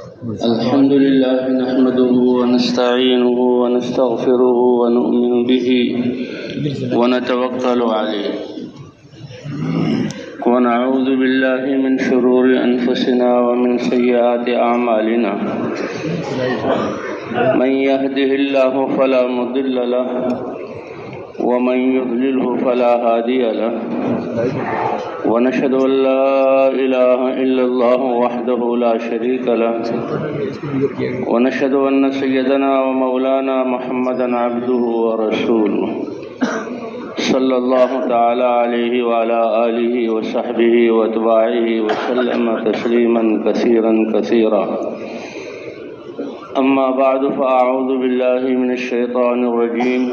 الحمد لله نحمده ونستعينه ونستغفره ونؤمن به ونتوكل عليه ونعوذ بالله من شرور أنفسنا ومن سيئات أعمالنا من يهده الله فلا مضل له ومن يضلله فلا هادي له ونشهد أن لا إله إلا الله وحده لا شريك له ونشهد أن سيدنا ومولانا محمدا عبده ورسوله صلى الله تعالى عليه وعلى آله وصحبه واتباعه وسلم تسليما كثيرا كثيرا أما بعد فأعوذ بالله من الشيطان الرجيم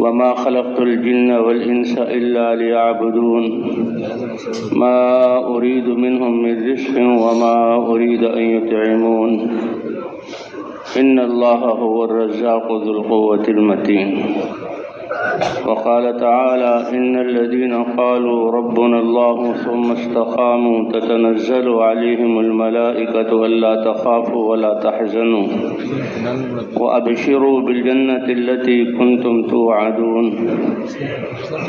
وما خلقت الجن والإنس إلا ليعبدون ما أريد منهم من رزق وما أريد أن يطعمون إن الله هو الرزاق ذو القوة المتين وقال تعالى إن الذين قالوا ربنا الله ثم استقاموا تتنزل عليهم الملائكة ألا تخافوا ولا تحزنوا وأبشروا بالجنة التي كنتم توعدون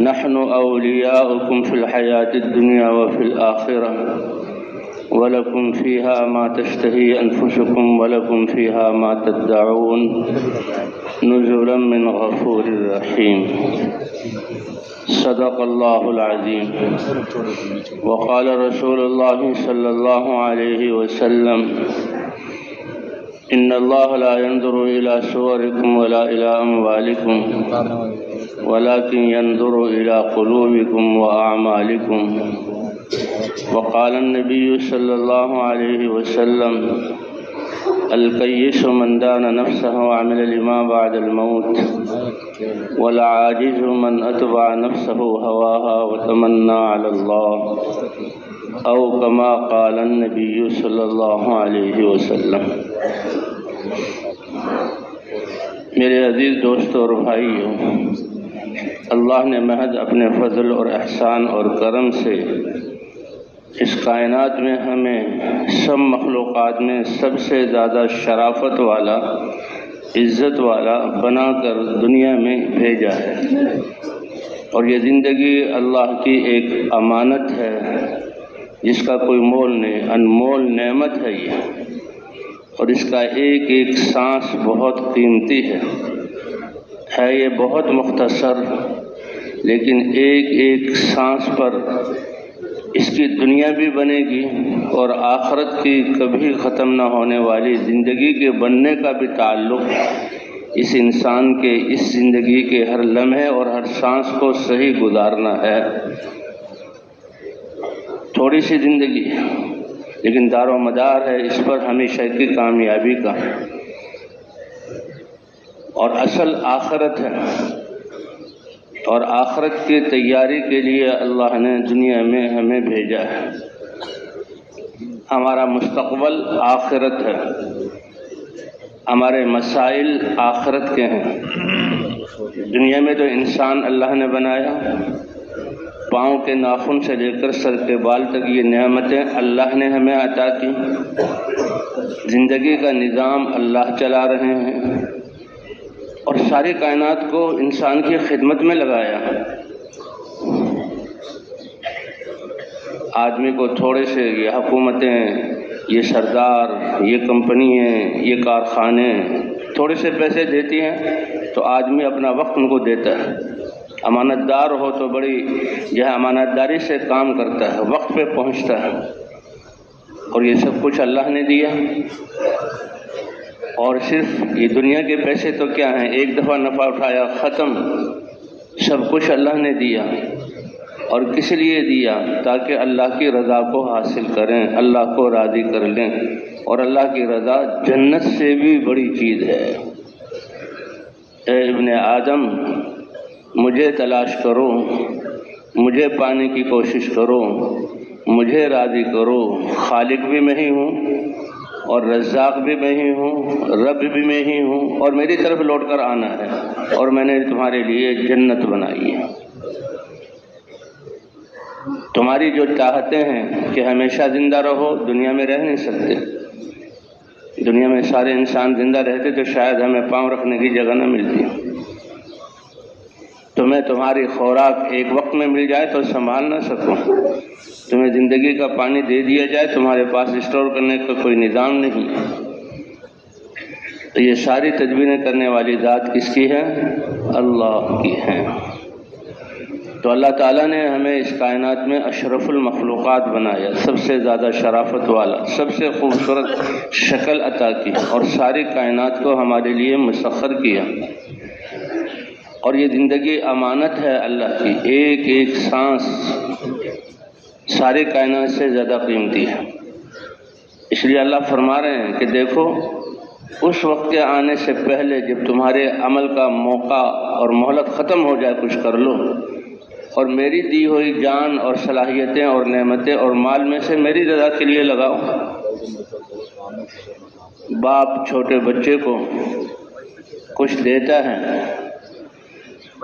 نحن أولياؤكم في الحياة الدنيا وفي الآخرة ولكم فيها ما تشتهي أنفسكم ولكم فيها ما تدعون نزلا من غفور رحيم صدق الله العظيم وقال رسول الله صلى الله عليه وسلم إن الله لا ينظر إلى صوركم ولا إلى أموالكم ولكن ينظر إلى قلوبكم وأعمالكم وقال النبي صلى الله عليه وسلم الكيس من دان نفسه وعمل لما بعد الموت والعاجز من أتبع نفسه هواها وتمنى على الله أو كما قال النبي صلى الله عليه وسلم. میرے عزیز دوستوں اور بھائیوں، اللہ نے محض اپنے فضل اور احسان اور کرم سے اس کائنات میں ہمیں سب مخلوقات میں سب سے زیادہ شرافت والا، عزت والا بنا کر دنیا میں بھیجا ہے، اور یہ زندگی اللہ کی ایک امانت ہے جس کا کوئی مول نہیں، انمول نعمت ہے یہ، اور اس کا ایک ایک سانس بہت قیمتی ہے یہ بہت مختصر، لیکن ایک ایک سانس پر اس کی دنیا بھی بنے گی اور آخرت کی کبھی ختم نہ ہونے والی زندگی کے بننے کا بھی تعلق اس انسان کے اس زندگی کے ہر لمحے اور ہر سانس کو صحیح گزارنا ہے۔ تھوڑی سی زندگی لیکن دار و مدار ہے اس پر ہمیشہ کی کامیابی کا، اور اصل آخرت ہے، اور آخرت کی تیاری کے لیے اللہ نے دنیا میں ہمیں بھیجا ہے۔ ہمارا مستقبل آخرت ہے، ہمارے مسائل آخرت کے ہیں۔ دنیا میں تو انسان اللہ نے بنایا، پاؤں کے ناخن سے لے کر سر کے بال تک یہ نعمتیں اللہ نے ہمیں عطا کی۔ زندگی کا نظام اللہ چلا رہے ہیں، اور ساری کائنات کو انسان کی خدمت میں لگایا۔ آدمی کو تھوڑے سے یہ حکومتیں، یہ سردار، یہ کمپنیاں، یہ کارخانے تھوڑے سے پیسے دیتی ہیں تو آدمی اپنا وقت ان کو دیتا ہے۔ امانت دار ہو تو بڑی امانت داری سے کام کرتا ہے، وقت پہ پہنچتا ہے، اور یہ سب کچھ اللہ نے دیا۔ اور صرف یہ دنیا کے پیسے تو کیا ہیں، ایک دفعہ نفع اٹھایا ختم، سب کچھ اللہ نے دیا۔ اور کس لیے دیا؟ تاکہ اللہ کی رضا کو حاصل کریں، اللہ کو راضی کر لیں، اور اللہ کی رضا جنت سے بھی بڑی چیز ہے۔ اے ابن آدم، مجھے تلاش کرو، مجھے پانے کی کوشش کرو، مجھے راضی کرو۔ خالق بھی میں ہی ہوں، اور رزاق بھی میں ہی ہوں، رب بھی میں ہی ہوں، اور میری طرف لوٹ کر آنا ہے، اور میں نے تمہارے لیے جنت بنائی ہے۔ تمہاری جو چاہتے ہیں کہ ہمیشہ زندہ رہو، دنیا میں رہ نہیں سکتے، دنیا میں سارے انسان زندہ رہتے تو شاید ہمیں پاؤں رکھنے کی جگہ نہ ملتی۔ تمہیں تمہاری خوراک ایک وقت میں مل جائے تو سنبھال نہ سکو، تمہیں زندگی کا پانی دے دیا جائے تمہارے پاس اسٹور کرنے کا کوئی نظام نہیں۔ تو یہ ساری تدبیریں کرنے والی ذات کس کی ہے؟ اللہ کی ہے۔ تو اللہ تعالیٰ نے ہمیں اس کائنات میں اشرف المخلوقات بنایا، سب سے زیادہ شرافت والا، سب سے خوبصورت شکل عطا کی، اور ساری کائنات کو ہمارے لیے مسخر کیا۔ اور یہ زندگی امانت ہے اللہ کی، ایک ایک سانس ساری کائنات سے زیادہ قیمتی ہے۔ اس لیے اللہ فرما رہے ہیں کہ دیکھو اس وقت کے آنے سے پہلے جب تمہارے عمل کا موقع اور مہلت ختم ہو جائے کچھ کر لو، اور میری دی ہوئی جان اور صلاحیتیں اور نعمتیں اور مال میں سے میری رضا کے لیے لگاؤ۔ باپ چھوٹے بچے کو کچھ دیتا ہے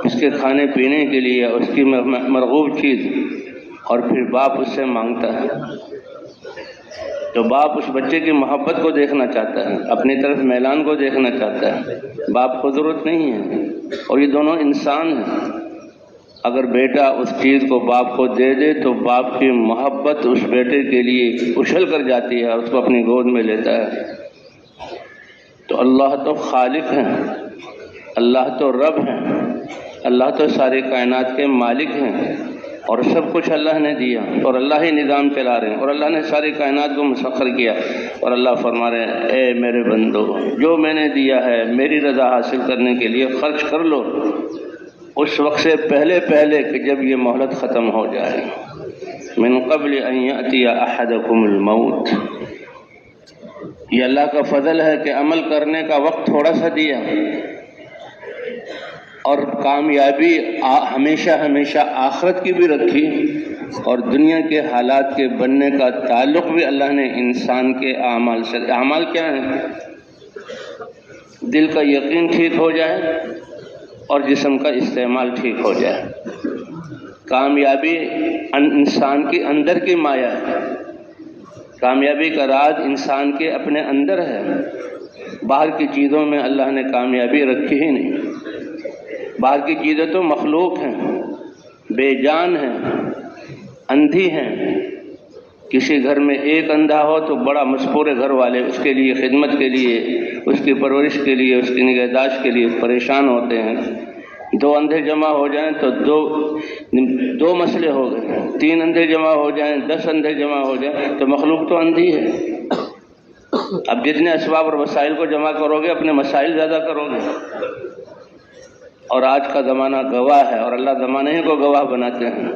اس کے کھانے پینے کے لیے، اس کی مرغوب چیز، اور پھر باپ اس سے مانگتا ہے، تو باپ اس بچے کی محبت کو دیکھنا چاہتا ہے، اپنی طرف میلان کو دیکھنا چاہتا ہے۔ باپ کو ضرورت نہیں ہے، اور یہ دونوں انسان ہیں۔ اگر بیٹا اس چیز کو باپ کو دے دے تو باپ کی محبت اس بیٹے کے لیے اچھل کر جاتی ہے اور اس کو اپنی گود میں لیتا ہے۔ تو اللہ تو خالق ہیں، اللہ تو رب ہیں، اللہ تو ساری کائنات کے مالک ہیں، اور سب کچھ اللہ نے دیا، اور اللہ ہی نظام چلا رہے ہیں، اور اللہ نے ساری کائنات کو مسخر کیا۔ اور اللہ فرما رہے ہیں اے میرے بندو، جو میں نے دیا ہے میری رضا حاصل کرنے کے لیے خرچ کر لو، اس وقت سے پہلے کہ جب یہ مہلت ختم ہو جائے۔ من قبل ان یأتی احدکم الموت، یہ اللہ کا فضل ہے کہ عمل کرنے کا وقت تھوڑا سا دیا، اور کامیابی ہمیشہ آخرت کی بھی رکھی، اور دنیا کے حالات کے بننے کا تعلق بھی اللہ نے انسان کے اعمال سے۔ اعمال کیا ہیں؟ دل کا یقین ٹھیک ہو جائے اور جسم کا استعمال ٹھیک ہو جائے۔ کامیابی انسان کی اندر کی مایا ہے، کامیابی کا راز انسان کے اپنے اندر ہے، باہر کی چیزوں میں اللہ نے کامیابی رکھی ہی نہیں۔ باہر کی چیزیں تو مخلوق ہیں، بے جان ہیں، اندھی ہیں۔ کسی گھر میں ایک اندھا ہو تو بڑا پورے گھر والے اس کے لیے خدمت کے لیے، اس کی پرورش کے لیے، اس کی نگہداشت کے لیے پریشان ہوتے ہیں۔ دو اندھے جمع ہو جائیں تو دو مسئلے ہو گئے، تین اندھے جمع ہو جائیں، 10 اندھے جمع ہو جائیں تو مخلوق تو اندھی ہے۔ اب جتنے اسباب اور وسائل کو جمع کرو گے اپنے مسائل زیادہ کرو گے۔ اور آج کا زمانہ گواہ ہے، اور اللہ زمانے ہی کو گواہ بناتے ہیں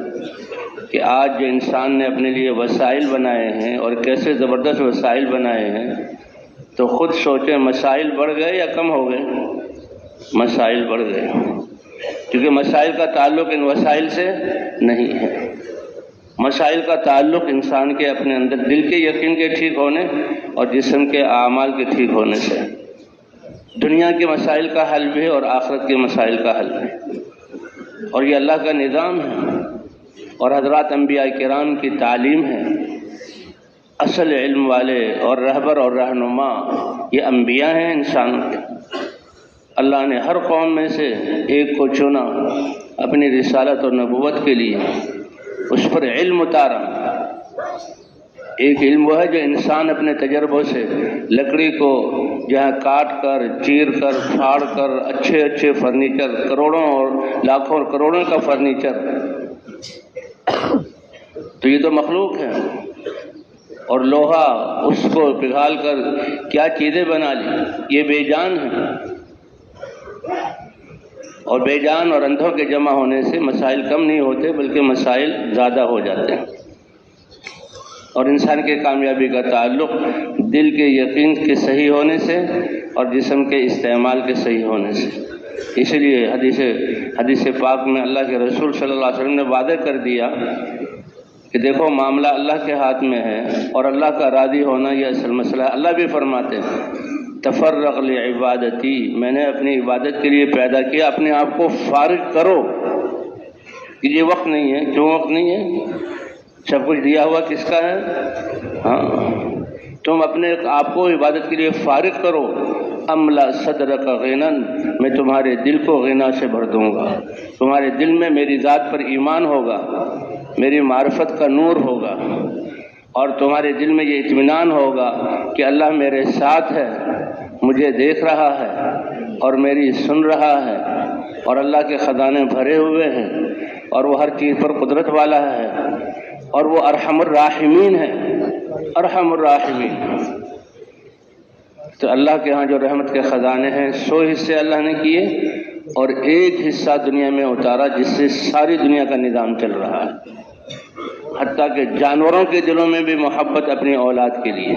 کہ آج جو انسان نے اپنے لیے وسائل بنائے ہیں اور کیسے زبردست وسائل بنائے ہیں، تو خود سوچیں مسائل بڑھ گئے یا کم ہو گئے؟ مسائل بڑھ گئے، کیونکہ مسائل کا تعلق ان وسائل سے نہیں ہے۔ مسائل کا تعلق انسان کے اپنے اندر دل کے یقین کے ٹھیک ہونے اور جسم کے اعمال کے ٹھیک ہونے سے۔ دنیا کے مسائل کا حل بھی ہے اور آخرت کے مسائل کا حل بھی، اور یہ اللہ کا نظام ہے، اور حضرات انبیاء کرام کی تعلیم ہے۔ اصل علم والے اور رہبر اور رہنما یہ انبیاء ہیں انسانوں کے۔ اللہ نے ہر قوم میں سے ایک کو چنا اپنی رسالت اور نبوت کے لیے، اس پر علم اتارا۔ ایک علم وہ ہے جو انسان اپنے تجربوں سے لکڑی کو جہاں کاٹ کر، چیر کر، پھاڑ کر اچھے فرنیچر، کروڑوں اور لاکھوں اور کروڑوں کا فرنیچر، تو یہ تو مخلوق ہے۔ اور لوہا اس کو پگھال کر کیا چیزیں بنا لی، یہ بے جان ہے۔ اور بے جان اور اندھوں کے جمع ہونے سے مسائل کم نہیں ہوتے بلکہ مسائل زیادہ ہو جاتے ہیں۔ اور انسان کے کامیابی کا تعلق دل کے یقین کے صحیح ہونے سے اور جسم کے استعمال کے صحیح ہونے سے۔ اسی لیے حدیث پاک میں اللہ کے رسول صلی اللہ علیہ وسلم نے وعدہ کر دیا کہ دیکھو معاملہ اللہ کے ہاتھ میں ہے، اور اللہ کا راضی ہونا یہ اصل مسئلہ ہے۔ اللہ بھی فرماتے ہیں تفرغ لعبادتی، میں نے اپنی عبادت کے لیے پیدا کیا، اپنے آپ کو فارغ کرو۔ یہ وقت نہیں ہے، کیوں وقت نہیں ہے؟ سب کچھ دیا ہوا کس کا ہے؟ ہاں، تم اپنے آپ کو عبادت کے لیے فارغ کرو، املا صدرک غنن، میں تمہارے دل کو غنا سے بھر دوں گا، تمہارے دل میں میری ذات پر ایمان ہوگا، میری معرفت کا نور ہوگا، اور تمہارے دل میں یہ اطمینان ہوگا کہ اللہ میرے ساتھ ہے، مجھے دیکھ رہا ہے اور میری سن رہا ہے، اور اللہ کے خزانے بھرے ہوئے ہیں، اور وہ ہر چیز پر قدرت والا ہے، اور وہ ارحم الراحمین ہے، ارحم الراحمین۔ تو اللہ کے ہاں جو رحمت کے خزانے ہیں 100 حصے اللہ نے کیے، اور ایک حصہ دنیا میں اتارا جس سے ساری دنیا کا نظام چل رہا ہے، حتیٰ کہ جانوروں کے دلوں میں بھی محبت اپنی اولاد کے لیے،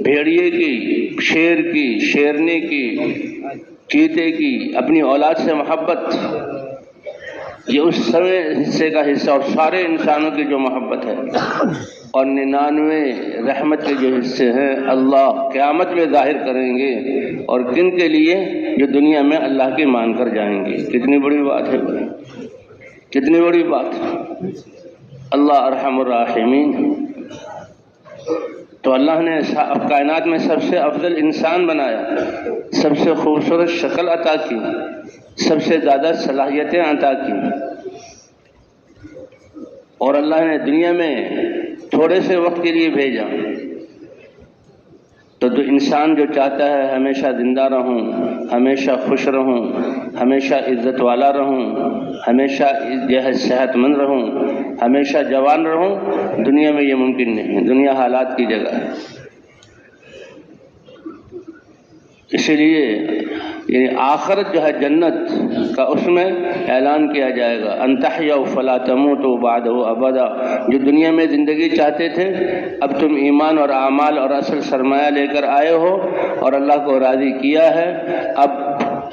بھیڑیے کی، شیر کی، شیرنی کی، چیتے کی، اپنی اولاد سے محبت، یہ اس سویں حصے کا حصہ، اور سارے انسانوں کی جو محبت ہے، اور 99 رحمت کے جو حصے ہیں اللہ قیامت میں ظاہر کریں گے، اور کن کے لیے؟ جو دنیا میں اللہ کی مان کر جائیں گے۔ کتنی بڑی بات ہے، کتنی بڑی بات ہے، اللہ ارحم الراحمین۔ تو اللہ نے کائنات میں سب سے افضل انسان بنایا، سب سے خوبصورت شکل عطا کی، سب سے زیادہ صلاحیتیں عطا کی، اور اللہ نے دنیا میں تھوڑے سے وقت کے لیے بھیجا۔ تو انسان جو چاہتا ہے ہمیشہ زندہ رہوں، ہمیشہ خوش رہوں، ہمیشہ عزت والا رہوں، ہمیشہ جو ہے صحت مند رہوں، ہمیشہ جوان رہوں، دنیا میں یہ ممکن نہیں ہے، دنیا حالات کی جگہ ہے۔ اسی لیے یعنی آخرت جو ہے جنت کا، اس میں اعلان کیا جائے گا ان تحیوا فلا تموتوا بعدہ ابدا۔ جو دنیا میں زندگی چاہتے تھے، اب تم ایمان اور اعمال اور اصل سرمایہ لے کر آئے ہو اور اللہ کو راضی کیا ہے، اب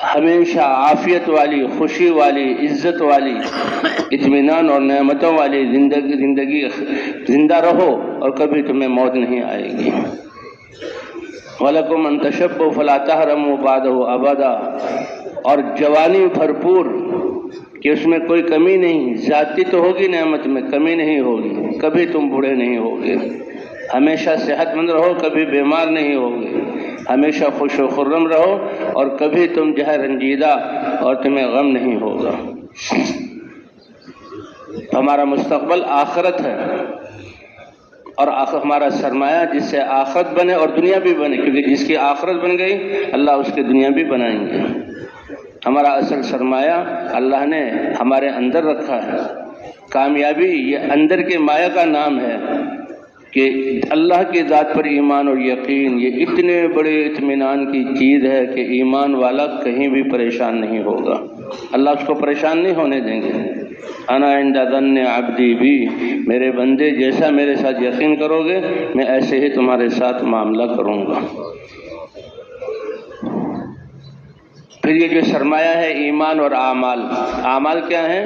ہمیشہ عافیت والی، خوشی والی، عزت والی، اطمینان اور نعمتوں والی زندگی زندہ رہو، اور کبھی تمہیں موت نہیں آئے گی۔ وَلَكُمْ أَن تَشَبُّوا فَلَا تَحْرَمُوا بَعْدَهُ أَبَدًا، اور جوانی بھرپور کہ اس میں کوئی کمی نہیں، ذاتی تو ہوگی نعمت میں، کمی نہیں ہوگی، کبھی تم بوڑھے نہیں ہوگے، ہمیشہ صحت مند رہو، کبھی بیمار نہیں ہوگے، ہمیشہ خوش و خرم رہو، اور کبھی تم جو ہے رنجیدہ اور تمہیں غم نہیں ہوگا۔ ہمارا مستقبل آخرت ہے، اور ہمارا سرمایہ جس سے آخرت بنے اور دنیا بھی بنے، کیونکہ جس کی آخرت بن گئی اللہ اس کی دنیا بھی بنائیں گے۔ ہمارا اصل سرمایہ اللہ نے ہمارے اندر رکھا ہے۔ کامیابی یہ اندر کے مایہ کا نام ہے کہ اللہ کی ذات پر ایمان اور یقین، یہ اتنے بڑے اطمینان کی چیز ہے کہ ایمان والا کہیں بھی پریشان نہیں ہوگا، اللہ اس کو پریشان نہیں ہونے دیں گے۔ انا عند ظن عبدی بھی، میرے بندے جیسا میرے ساتھ یقین کرو گے میں ایسے ہی تمہارے ساتھ معاملہ کروں گا۔ پھر یہ جو سرمایہ ہے ایمان اور اعمال، اعمال کیا ہیں؟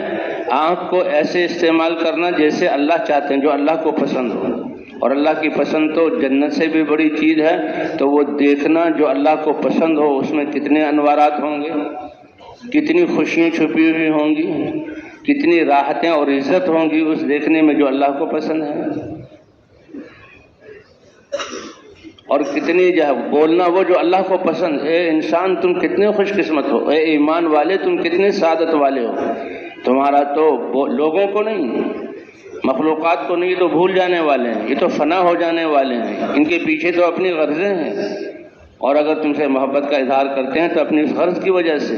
آنکھ کو ایسے استعمال کرنا جیسے اللہ چاہتے ہیں، جو اللہ کو پسند ہو، اور اللہ کی پسند تو جنت سے بھی بڑی چیز ہے، تو وہ دیکھنا جو اللہ کو پسند ہو، اس میں کتنے انوارات ہوں گے، کتنی خوشیاں چھپی ہوئی ہوں گی، کتنی راحتیں اور عزت ہوں گی اس دیکھنے میں جو اللہ کو پسند ہے، اور کتنی جو ہے بولنا وہ جو اللہ کو پسند۔ اے انسان تم کتنے خوش قسمت ہو، اے ایمان والے تم کتنے سعادت والے ہو، تمہارا تو لوگوں کو نہیں، مخلوقات کو نہیں، تو بھول جانے والے ہیں، یہ تو فنا ہو جانے والے ہیں، ان کے پیچھے تو اپنی غرضیں ہیں، اور اگر تم سے محبت کا اظہار کرتے ہیں تو اپنی اس غرض کی وجہ سے،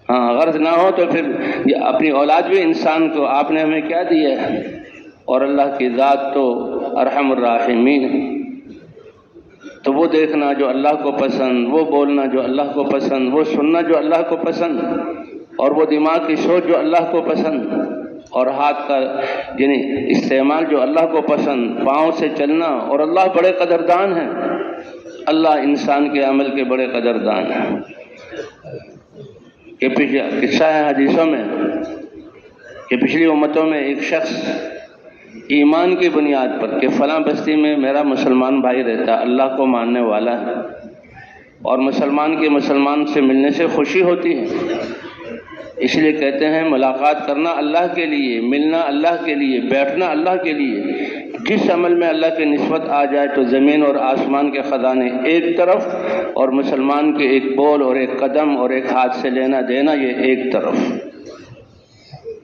ہاں غرض نہ ہو تو پھر اپنی اولاد بھی انسان کو آپ نے ہمیں کیا دیا ہے، اور اللہ کی ذات تو ارحم الراحمین۔ تو وہ دیکھنا جو اللہ کو پسند، وہ بولنا جو اللہ کو پسند، وہ سننا جو اللہ کو پسند، اور وہ دماغ کی سوچ جو اللہ کو پسند، اور ہاتھ کا یعنی استعمال جو اللہ کو پسند، پاؤں سے چلنا، اور اللہ بڑے قدردان ہیں، اللہ انسان کے عمل کے بڑے قدردان ہیں۔ کہ قصہ ہے حدیثوں میں کہ پچھلی امتوں میں ایک شخص ایمان کی بنیاد پر کہ فلاں بستی میں میرا مسلمان بھائی رہتا، اللہ کو ماننے والا ہے، اور مسلمان کے مسلمان سے ملنے سے خوشی ہوتی ہے، اس لیے کہتے ہیں ملاقات کرنا اللہ کے لیے، ملنا اللہ کے لیے، بیٹھنا اللہ کے لیے، جس عمل میں اللہ کی نسبت آ جائے تو زمین اور آسمان کے خزانے ایک طرف اور مسلمان کے ایک بول اور ایک قدم اور ایک ہاتھ سے لینا دینا یہ ایک طرف،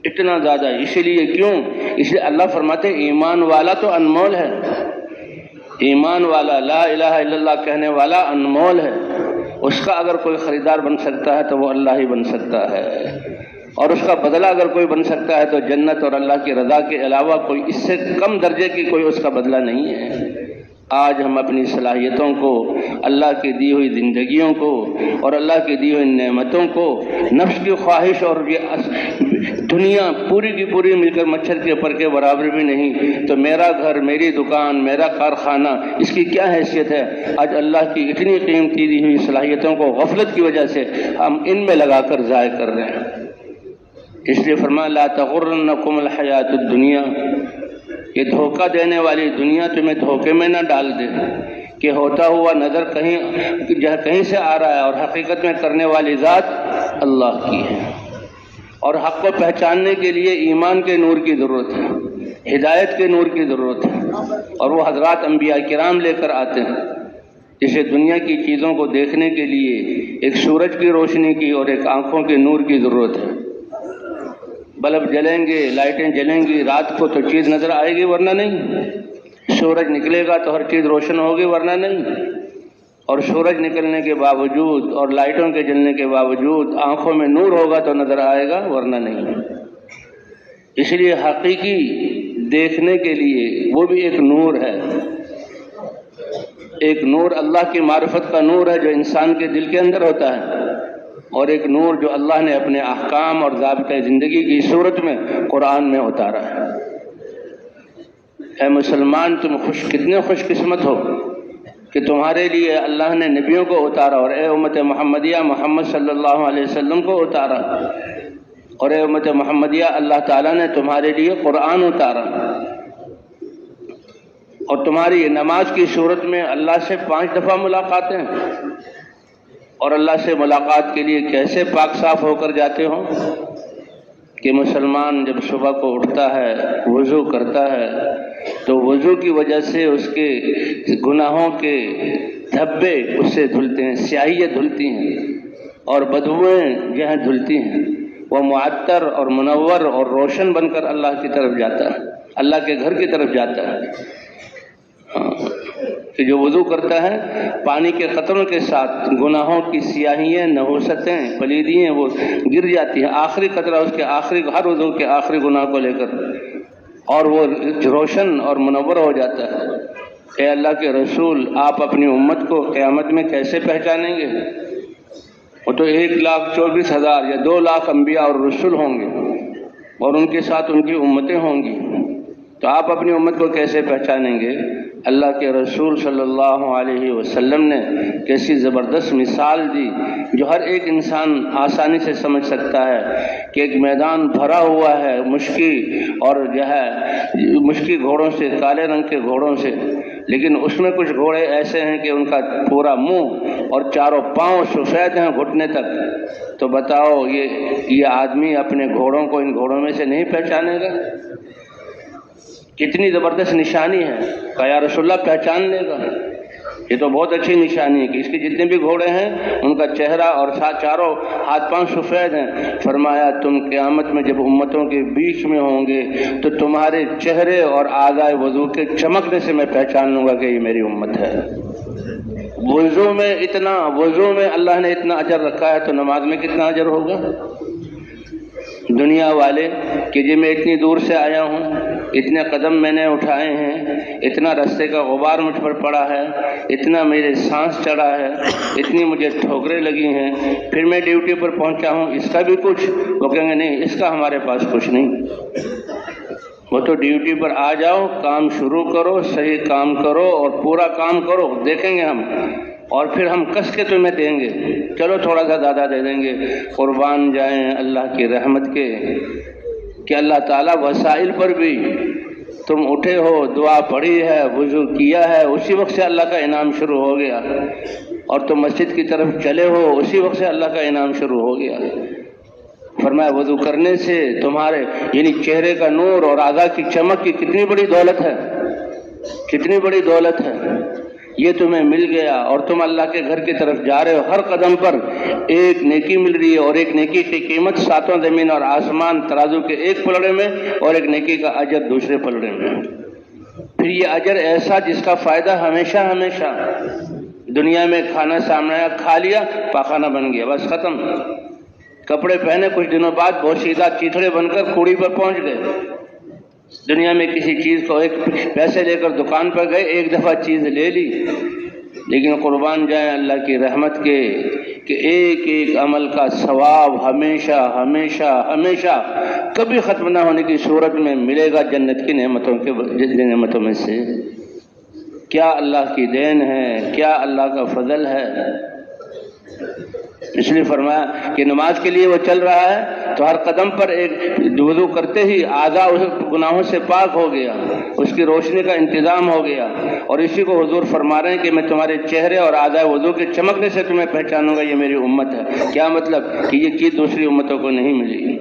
اتنا زیادہ۔ اسی لیے کیوں؟ اس لیے اللہ فرماتے ایمان والا تو انمول ہے، ایمان والا لا الہ الا اللہ کہنے والا انمول ہے، اس کا اگر کوئی خریدار بن سکتا ہے تو وہ اللہ ہی بن سکتا ہے، اور اس کا بدلہ اگر کوئی بن سکتا ہے تو جنت اور اللہ کی رضا کے علاوہ کوئی اس سے کم درجے کی کوئی اس کا بدلہ نہیں ہے۔ آج ہم اپنی صلاحیتوں کو، اللہ کی دی ہوئی زندگیوں کو اور اللہ کی دی ہوئی نعمتوں کو نفس کی خواہش اور یہ دنیا پوری کی پوری مل کر مچھر کے پر کے برابر بھی نہیں، تو میرا گھر، میری دکان، میرا کارخانہ، اس کی کیا حیثیت ہے؟ آج اللہ کی اتنی قیمتی دی ہوئی صلاحیتوں کو غفلت کی وجہ سے ہم ان میں لگا کر ضائع کر رہے ہیں۔ اس لیے فرمایا لا تغرنکم الحیات الدنیا، یہ دھوکہ دینے والی دنیا تمہیں دھوکے میں نہ ڈال دے کہ ہوتا ہوا نظر کہیں سے آ رہا ہے اور حقیقت میں کرنے والی ذات اللہ کی ہے۔ اور حق کو پہچاننے کے لیے ایمان کے نور کی ضرورت ہے، ہدایت کے نور کی ضرورت ہے، اور وہ حضرات انبیاء کرام لے کر آتے ہیں۔ جسے دنیا کی چیزوں کو دیکھنے کے لیے ایک سورج کی روشنی کی اور ایک آنکھوں کے نور کی ضرورت ہے۔ بلب جلیں گے، لائٹیں جلیں گی رات کو تو چیز نظر آئے گی ورنہ نہیں، سورج نکلے گا تو ہر چیز روشن ہوگی ورنہ نہیں، اور سورج نکلنے کے باوجود اور لائٹوں کے جلنے کے باوجود آنکھوں میں نور ہوگا تو نظر آئے گا ورنہ نہیں۔ اس لیے حقیقی دیکھنے کے لیے وہ بھی ایک نور ہے، ایک نور اللہ کی معرفت کا نور ہے جو انسان کے دل کے اندر ہوتا ہے، اور ایک نور جو اللہ نے اپنے احکام اور ضابطۂ زندگی کی صورت میں قرآن میں اتارا ہے۔ اے مسلمان، تم کتنے خوش قسمت ہو کہ تمہارے لیے اللہ نے نبیوں کو اتارا، اور اے امت محمدیہ محمد صلی اللہ علیہ وسلم کو اتارا، اور اے امت محمدیہ اللہ تعالیٰ نے تمہارے لیے قرآن اتارا، اور تمہاری نماز کی صورت میں اللہ سے 5 دفعہ ملاقاتیں، اور اللہ سے ملاقات کے لیے کیسے پاک صاف ہو کر جاتے ہوں کہ مسلمان جب صبح کو اٹھتا ہے، وضو کرتا ہے، تو وضو کی وجہ سے اس کے گناہوں کے دھبے اس سے دھلتے ہیں، سیاہیاں دھلتی ہیں اور بدبوئیں جو ہیں دھلتی ہیں، وہ معطر اور منور اور روشن بن کر اللہ کی طرف جاتا ہے، اللہ کے گھر کی طرف جاتا ہے۔ کہ جو وضو کرتا ہے پانی کے قطروں کے ساتھ گناہوں کی سیاہیاں، نحوستیں، پلیدیاں وہ گر جاتی ہیں، آخری قطرہ اس کے آخری، ہر وضو کے آخری گناہ کو لے کر، اور وہ روشن اور منور ہو جاتا ہے۔ اے اللہ کے رسول، آپ اپنی امت کو قیامت میں کیسے پہچانیں گے؟ وہ تو 1,24,000 یا 2 لاکھ انبیاء اور رسول ہوں گے، اور ان کے ساتھ ان کی امتیں ہوں گی، تو آپ اپنی امت کو کیسے پہچانیں گے؟ اللہ کے رسول صلی اللہ علیہ وسلم نے کیسی زبردست مثال دی جو ہر ایک انسان آسانی سے سمجھ سکتا ہے کہ ایک میدان بھرا ہوا ہے مشکی اور جو ہے مشکی گھوڑوں سے، کالے رنگ کے گھوڑوں سے، لیکن اس میں کچھ گھوڑے ایسے ہیں کہ ان کا پورا منہ اور چاروں پاؤں سفید ہیں گھٹنے تک، تو بتاؤ یہ آدمی اپنے گھوڑوں کو ان گھوڑوں میں سے نہیں پہچانے گا؟ کتنی زبردست نشانی ہے کہ یا رسول اللہ پہچان لے گا۔ یہ تو بہت اچھی نشانی ہے کہ اس کے جتنے بھی گھوڑے ہیں ان کا چہرہ اور چاروں ہاتھ پاؤں سفید ہیں۔ فرمایا تم قیامت میں جب امتوں کے بیچ میں ہوں گے تو تمہارے چہرے اور اعضائے وضو کے چمکنے سے میں پہچان لوں گا کہ یہ میری امت ہے۔ وضو میں اللہ نے اتنا اجر رکھا ہے تو نماز میں کتنا اجر ہوگا؟ دنیا والے کہ جی میں اتنی دور سے آیا ہوں، اتنے قدم میں نے اٹھائے ہیں، اتنا رستے کا غبار مجھ پر پڑا ہے، اتنا میرے سانس چڑھا ہے، اتنی مجھے ٹھوکریں لگی ہیں، پھر میں ڈیوٹی پر پہنچا ہوں، اس کا بھی کچھ؟ وہ کہیں گے نہیں، اس کا ہمارے پاس کچھ نہیں۔ وہ تو ڈیوٹی پر آ جاؤ، کام شروع کرو، صحیح کام کرو اور پورا کام کرو، دیکھیں گے ہم، اور پھر ہم کس کے تمہیں دیں گے، چلو تھوڑا سا زیادہ دے دیں گے۔ قربان جائیں اللہ کی رحمت کے کہ اللہ تعالیٰ وسائل پر بھی تم اٹھے ہو، دعا پڑھی ہے، وضو کیا ہے، اسی وقت سے اللہ کا انعام شروع ہو گیا، اور تم مسجد کی طرف چلے ہو، اسی وقت سے اللہ کا انعام شروع ہو گیا۔ فرمایا وضو کرنے سے تمہارے یعنی چہرے کا نور اور اعضاء کی چمک کی کتنی بڑی دولت ہے۔ کتنی بڑی دولت ہے یہ تمہیں مل گیا اور تم اللہ کے گھر کی طرف جا رہے ہو. ہر قدم پر ایک نیکی مل رہی ہے اور ایک نیکی کی قیمت ساتوں زمین اور آسمان ترازو کے ایک پلڑے میں اور ایک نیکی کا اجر دوسرے پلڑے میں. پھر یہ اجر ایسا جس کا فائدہ ہمیشہ ہمیشہ. دنیا میں کھانا سامنے آیا، کھا لیا، پاخانہ بن گیا، بس ختم. کپڑے پہنے، کچھ دنوں بعد بوسیدہ چیتڑے بن کر کوڑی پر پہنچ گئے. دنیا میں کسی چیز کو ایک پیسے لے کر دکان پر گئے، ایک دفعہ چیز لے لی، لیکن قربان جائیں اللہ کی رحمت کے کہ ایک ایک عمل کا ثواب ہمیشہ ہمیشہ ہمیشہ کبھی ختم نہ ہونے کی صورت میں ملے گا جنت کی نعمتوں میں سے. کیا اللہ کی دین ہے، کیا اللہ کا فضل ہے. اس لیے فرمایا کہ نماز کے لیے وہ چل رہا ہے تو ہر قدم پر ایک وضو کرتے ہی اعضاء گناہوں سے پاک ہو گیا، اس کی روشنی کا انتظام ہو گیا. اور اسی کو حضور فرما رہے ہیں کہ میں تمہارے چہرے اور اعضاء وضو کے چمکنے سے تمہیں پہچانوں گا، یہ میری امت ہے. کیا مطلب کہ یہ چیز دوسری امتوں کو نہیں ملی.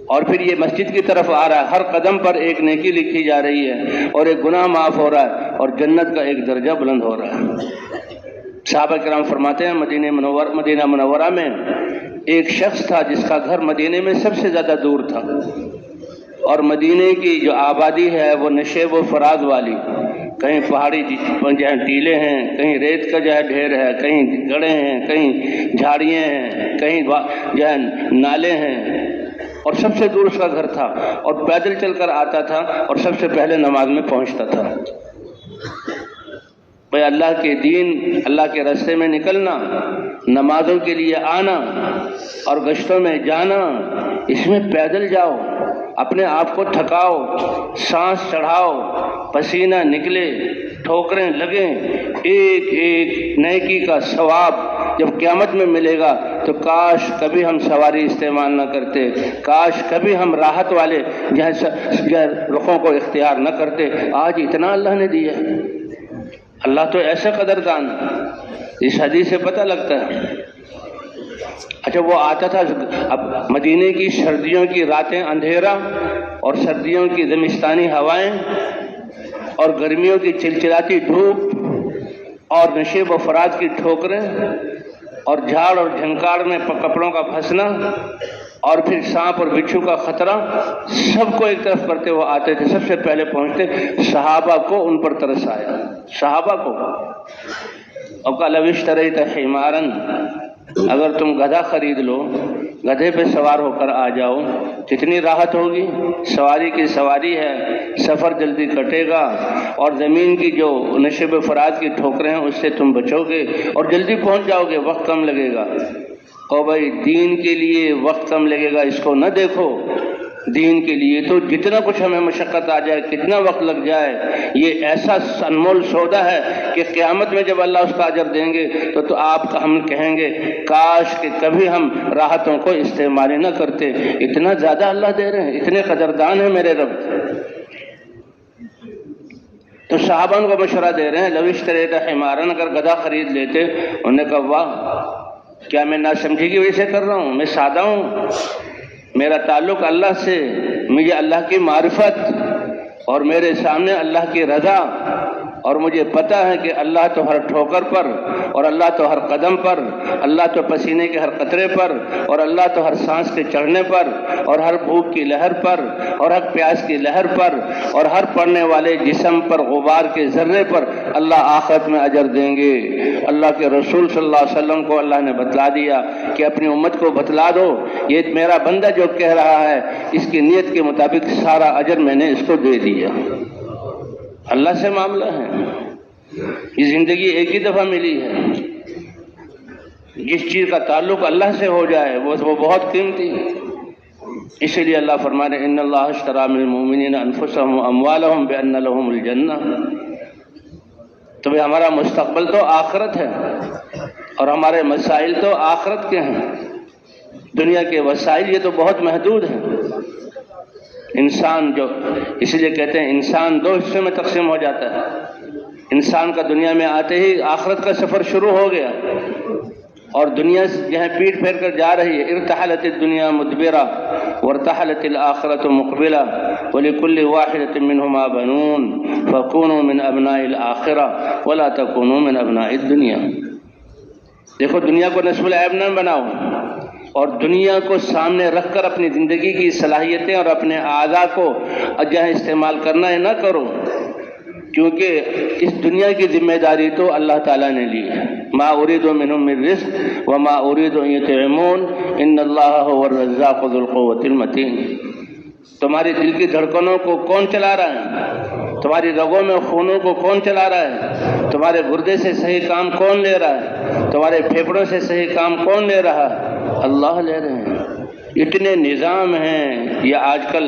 اور پھر یہ مسجد کی طرف آ رہا ہے، ہر قدم پر ایک نیکی لکھی جا رہی ہے اور ایک گناہ معاف ہو رہا ہے اور جنت کا ایک درجہ بلند ہو رہا ہے. صحابہ کرام فرماتے ہیں مدینہ منورہ میں ایک شخص تھا جس کا گھر مدینے میں سب سے زیادہ دور تھا، اور مدینے کی جو آبادی ہے وہ نشیب و فراز والی. کہیں پہاڑی جہاں ٹیلے ہیں، کہیں ریت کا جو ہے ڈھیر ہے، کہیں گڑھے ہیں، کہیں جھاڑیاں ہیں، کہیں جو ہے نالے ہیں. اور سب سے دور اس کا گھر تھا اور پیدل چل کر آتا تھا اور سب سے پہلے نماز میں پہنچتا تھا. بھئی اللہ کے دین، اللہ کے راستے میں نکلنا، نمازوں کے لیے آنا اور گشتوں میں جانا، اس میں پیدل جاؤ، اپنے آپ کو تھکاؤ، سانس چڑھاؤ، پسینہ نکلے، ٹھوکریں لگیں، ایک ایک نیکی کا ثواب جب قیامت میں ملے گا تو کاش کبھی ہم سواری استعمال نہ کرتے، کاش کبھی ہم راحت والے رخوں کو اختیار نہ کرتے. آج اتنا اللہ نے دیا. اللہ تو ایسا قدردان، اس حدیث سے پتہ لگتا ہے. اچھا وہ آتا تھا، اب مدینے کی سردیوں کی راتیں اندھیرا اور سردیوں کی زمستانی ہوائیں اور گرمیوں کی چلچلاتی دھوپ اور نشیب و فراز کی ٹھوکریں اور جھاڑ اور جھنکاڑ میں کپڑوں کا پھنسنا اور پھر سانپ اور بچھو کا خطرہ، سب کو ایک طرف کرتے وہ آتے تھے. سب سے پہلے پہنچتے. صحابہ کو ان پر ترس آیا، صحابہ کو. اب کا لو اشتریت حمارا، اگر تم گدھا خرید لو، گدھے پہ سوار ہو کر آ جاؤ، کتنی راحت ہوگی. سواری کی سواری ہے، سفر جلدی کٹے گا اور زمین کی جو نشیب فراز کی ٹھوکریں ہیں اس سے تم بچو گے اور جلدی پہنچ جاؤ گے، وقت کم لگے گا. اور بھائی دین کے لیے وقت کم لگے گا اس کو نہ دیکھو. دین کے لیے تو جتنا کچھ ہمیں مشقت آ جائے، کتنا وقت لگ جائے، یہ ایسا انمول سودا ہے کہ قیامت میں جب اللہ اس کا اجر دیں گے تو آپ ہم کہیں گے کاش کہ کبھی ہم راحتوں کو استعمال نہ کرتے. اتنا زیادہ اللہ دے رہے ہیں، اتنے قدردان ہیں میرے رب. تو صحابہ کو مشورہ دے رہے ہیں، لو اشتریت حمارا، اگر گدھا خرید لیتے. انہوں نے کہا واہ، کیا میں ناسمجھی کی وجہ سے کر رہا ہوں؟ میں سادہ ہوں، میرا تعلق اللہ سے، مجھے اللہ کی معرفت اور میرے سامنے اللہ کی رضا، اور مجھے پتہ ہے کہ اللہ تو ہر ٹھوکر پر اور اللہ تو ہر قدم پر، اللہ تو پسینے کے ہر قطرے پر اور اللہ تو ہر سانس کے چڑھنے پر اور ہر بھوک کی لہر پر اور ہر پیاس کی لہر پر اور ہر پڑنے والے جسم پر غبار کے ذرے پر اللہ آخرت میں اجر دیں گے. اللہ کے رسول صلی اللہ علیہ وسلم کو اللہ نے بتلا دیا کہ اپنی امت کو بتلا دو، یہ میرا بندہ جو کہہ رہا ہے اس کی نیت کے مطابق سارا اجر میں نے اس کو دے دیا. اللہ سے معاملہ ہے. یہ زندگی ایک ہی دفعہ ملی ہے. جس چیز کا تعلق اللہ سے ہو جائے وہ بہت قیمتی ہے. اسی لیے اللہ فرما رہے ان اللہ اشترى من المؤمنین انفسهم واموالهم بان لهم الجنہ. تو ہمارا مستقبل تو آخرت ہے اور ہمارے مسائل تو آخرت کے ہیں. دنیا کے وسائل یہ تو بہت محدود ہیں. انسان جو اس لیے کہتے ہیں انسان دو حصوں میں تقسیم ہو جاتا ہے. انسان کا دنیا میں آتے ہی آخرت کا سفر شروع ہو گیا. اور دنیا جو ہے پیٹ پھیر کر جا رہی ہے. ارتحلت الدنیا مدبرہ وارتحلت الآخرۃ مقبلہ ولکل واحدۃ منہما بنون فکونوا من ابناء الآخرہ ولا تکونوا من ابناء الدنیا. دیکھو دنیا کو نصب العیب نہ بناؤ اور دنیا کو سامنے رکھ کر اپنی زندگی کی صلاحیتیں اور اپنے اعضاء کو جو ہے استعمال کرنا ہے نہ کرو، کیونکہ اس دنیا کی ذمہ داری تو اللہ تعالیٰ نے لی ہے. ما اريد منهم من رزق وما اريد ان يطعمون ان الله هو الرزاق ذو القوة المتين. تمہاری دل کی دھڑکنوں کو کون چلا رہا ہے؟ تمہاری رگوں میں خونوں کو کون چلا رہا ہے؟ تمہارے گردے سے صحیح کام کون لے رہا ہے؟ تمہارے پھیپھڑوں سے صحیح کام کون لے رہا ہے؟ اللہ لے رہے ہیں. اتنے نظام ہیں یہ آج کل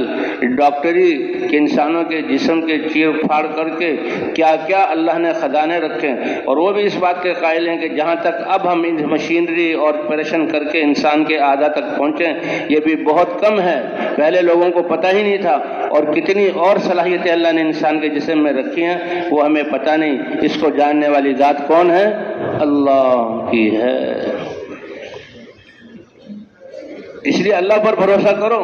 ڈاکٹری کہ انسانوں کے جسم کے چیر پھاڑ کر کے کیا کیا اللہ نے خزانے رکھے ہیں، اور وہ بھی اس بات کے قائل ہیں کہ جہاں تک اب ہم مشینری اور آپریشن کر کے انسان کے اعضاء تک پہنچیں یہ بھی بہت کم ہے. پہلے لوگوں کو پتہ ہی نہیں تھا، اور کتنی اور صلاحیتیں اللہ نے انسان کے جسم میں رکھی ہیں وہ ہمیں پتہ نہیں. اس کو جاننے والی ذات کون ہے؟ اللہ کی ہے. اس لیے اللہ پر بھروسہ کرو.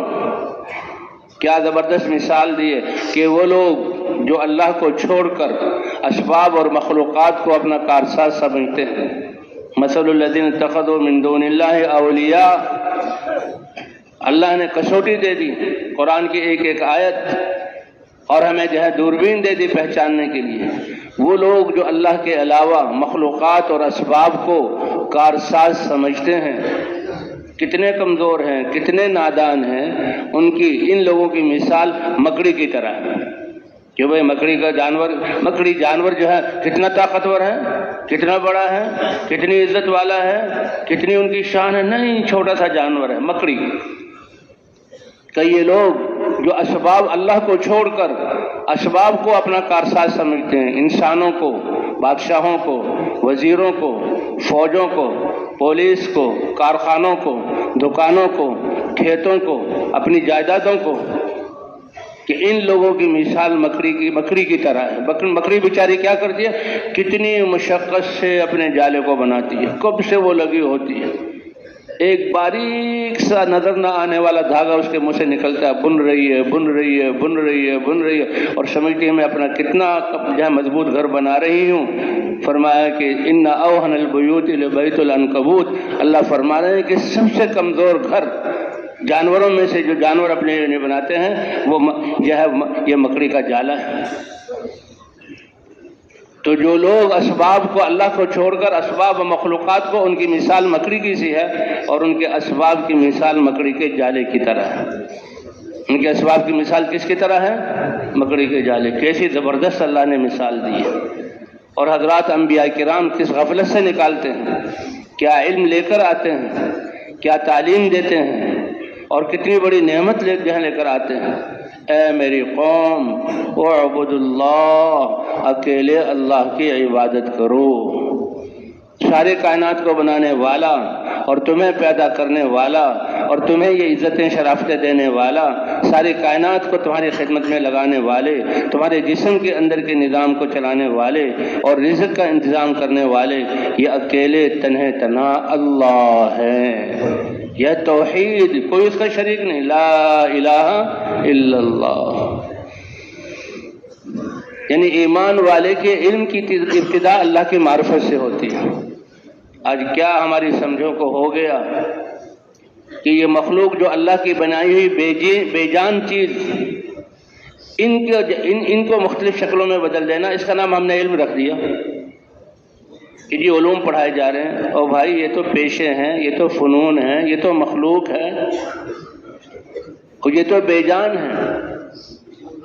کیا زبردست مثال دی ہے کہ وہ لوگ جو اللہ کو چھوڑ کر اسباب اور مخلوقات کو اپنا کارساز سمجھتے ہیں. مثل الذین اتخذوا من دون اللہ اولیاء. اللہ نے کسوٹی دے دی قرآن کی ایک ایک آیت، اور ہمیں جو ہے دوربین دے دی پہچاننے کے لیے. وہ لوگ جو اللہ کے علاوہ مخلوقات اور اسباب کو کارساز سمجھتے ہیں کتنے کمزور ہیں، کتنے نادان ہیں. ان لوگوں کی مثال مکڑی کی طرح ہے کہ بھئی مکڑی جانور جو ہے کتنا طاقتور ہے، کتنا بڑا ہے، کتنی عزت والا ہے، کتنی ان کی شان ہے. نہیں، چھوٹا سا جانور ہے مکڑی. کہ یہ لوگ جو اسباب اللہ کو چھوڑ کر اسباب کو اپنا کارساز سمجھتے ہیں، انسانوں کو، بادشاہوں کو، وزیروں کو، فوجوں کو، پولیس کو، کارخانوں کو، دکانوں کو، کھیتوں کو، اپنی جائیدادوں کو، کہ ان لوگوں کی مثال مکڑی کی طرح ہے. مکڑی بیچاری کیا کرتی ہے؟ کتنی مشقت سے اپنے جالے کو بناتی ہے، کب سے وہ لگی ہوتی ہے. ایک باریک سا نظر نہ آنے والا دھاگا اس کے منہ سے نکلتا ہے، بن رہی ہے، اور سمجھتی ہے میں اپنا کتنا جہاں مضبوط گھر بنا رہی ہوں. فرمایا کہ ان اوہن البیوت لبیت العنکبوت. اللہ فرما رہے ہیں کہ سب سے کمزور گھر جانوروں میں سے جو جانور اپنے لیے بناتے ہیں وہ یہ مکڑی کا جالا ہے. تو جو لوگ اسباب کو اللہ کو چھوڑ کر اسباب و مخلوقات کو، ان کی مثال مکڑی کی سی ہے، اور ان کے اسباب کی مثال مکڑی کے جالے کی طرح ہے. ان کے اسباب کی مثال کس کی طرح ہے؟ مکڑی کے جالے. کیسی زبردست اللہ نے مثال دی ہے. اور حضرات انبیاء کرام کس غفلت سے نکالتے ہیں، کیا علم لے کر آتے ہیں، کیا تعلیم دیتے ہیں، اور کتنی بڑی نعمت لے کر آتے ہیں. اے میری قوم اعبد اللہ، اکیلے اللہ کی عبادت کرو. سارے کائنات کو بنانے والا اور تمہیں پیدا کرنے والا اور تمہیں یہ عزتیں شرافتیں دینے والا، ساری کائنات کو تمہاری خدمت میں لگانے والے، تمہارے جسم کے اندر کے نظام کو چلانے والے اور رزق کا انتظام کرنے والے، یہ اکیلے تنہا اللہ ہے. یہ توحید، کوئی اس کا شریک نہیں. لا الہ الا اللہ. یعنی ایمان والے کے علم کی ابتدا اللہ کی معرفت سے ہوتی ہے. آج کیا ہماری سمجھوں کو ہو گیا کہ یہ مخلوق جو اللہ کی بنائی ہوئی بے جان چیز، ان کو مختلف شکلوں میں بدل دینا، اس کا نام ہم نے علم رکھ دیا کہ جی علوم پڑھائے جا رہے ہیں. اور بھائی یہ تو پیشے ہیں، یہ تو فنون ہیں، یہ تو مخلوق ہے، اور یہ تو بے جان ہے.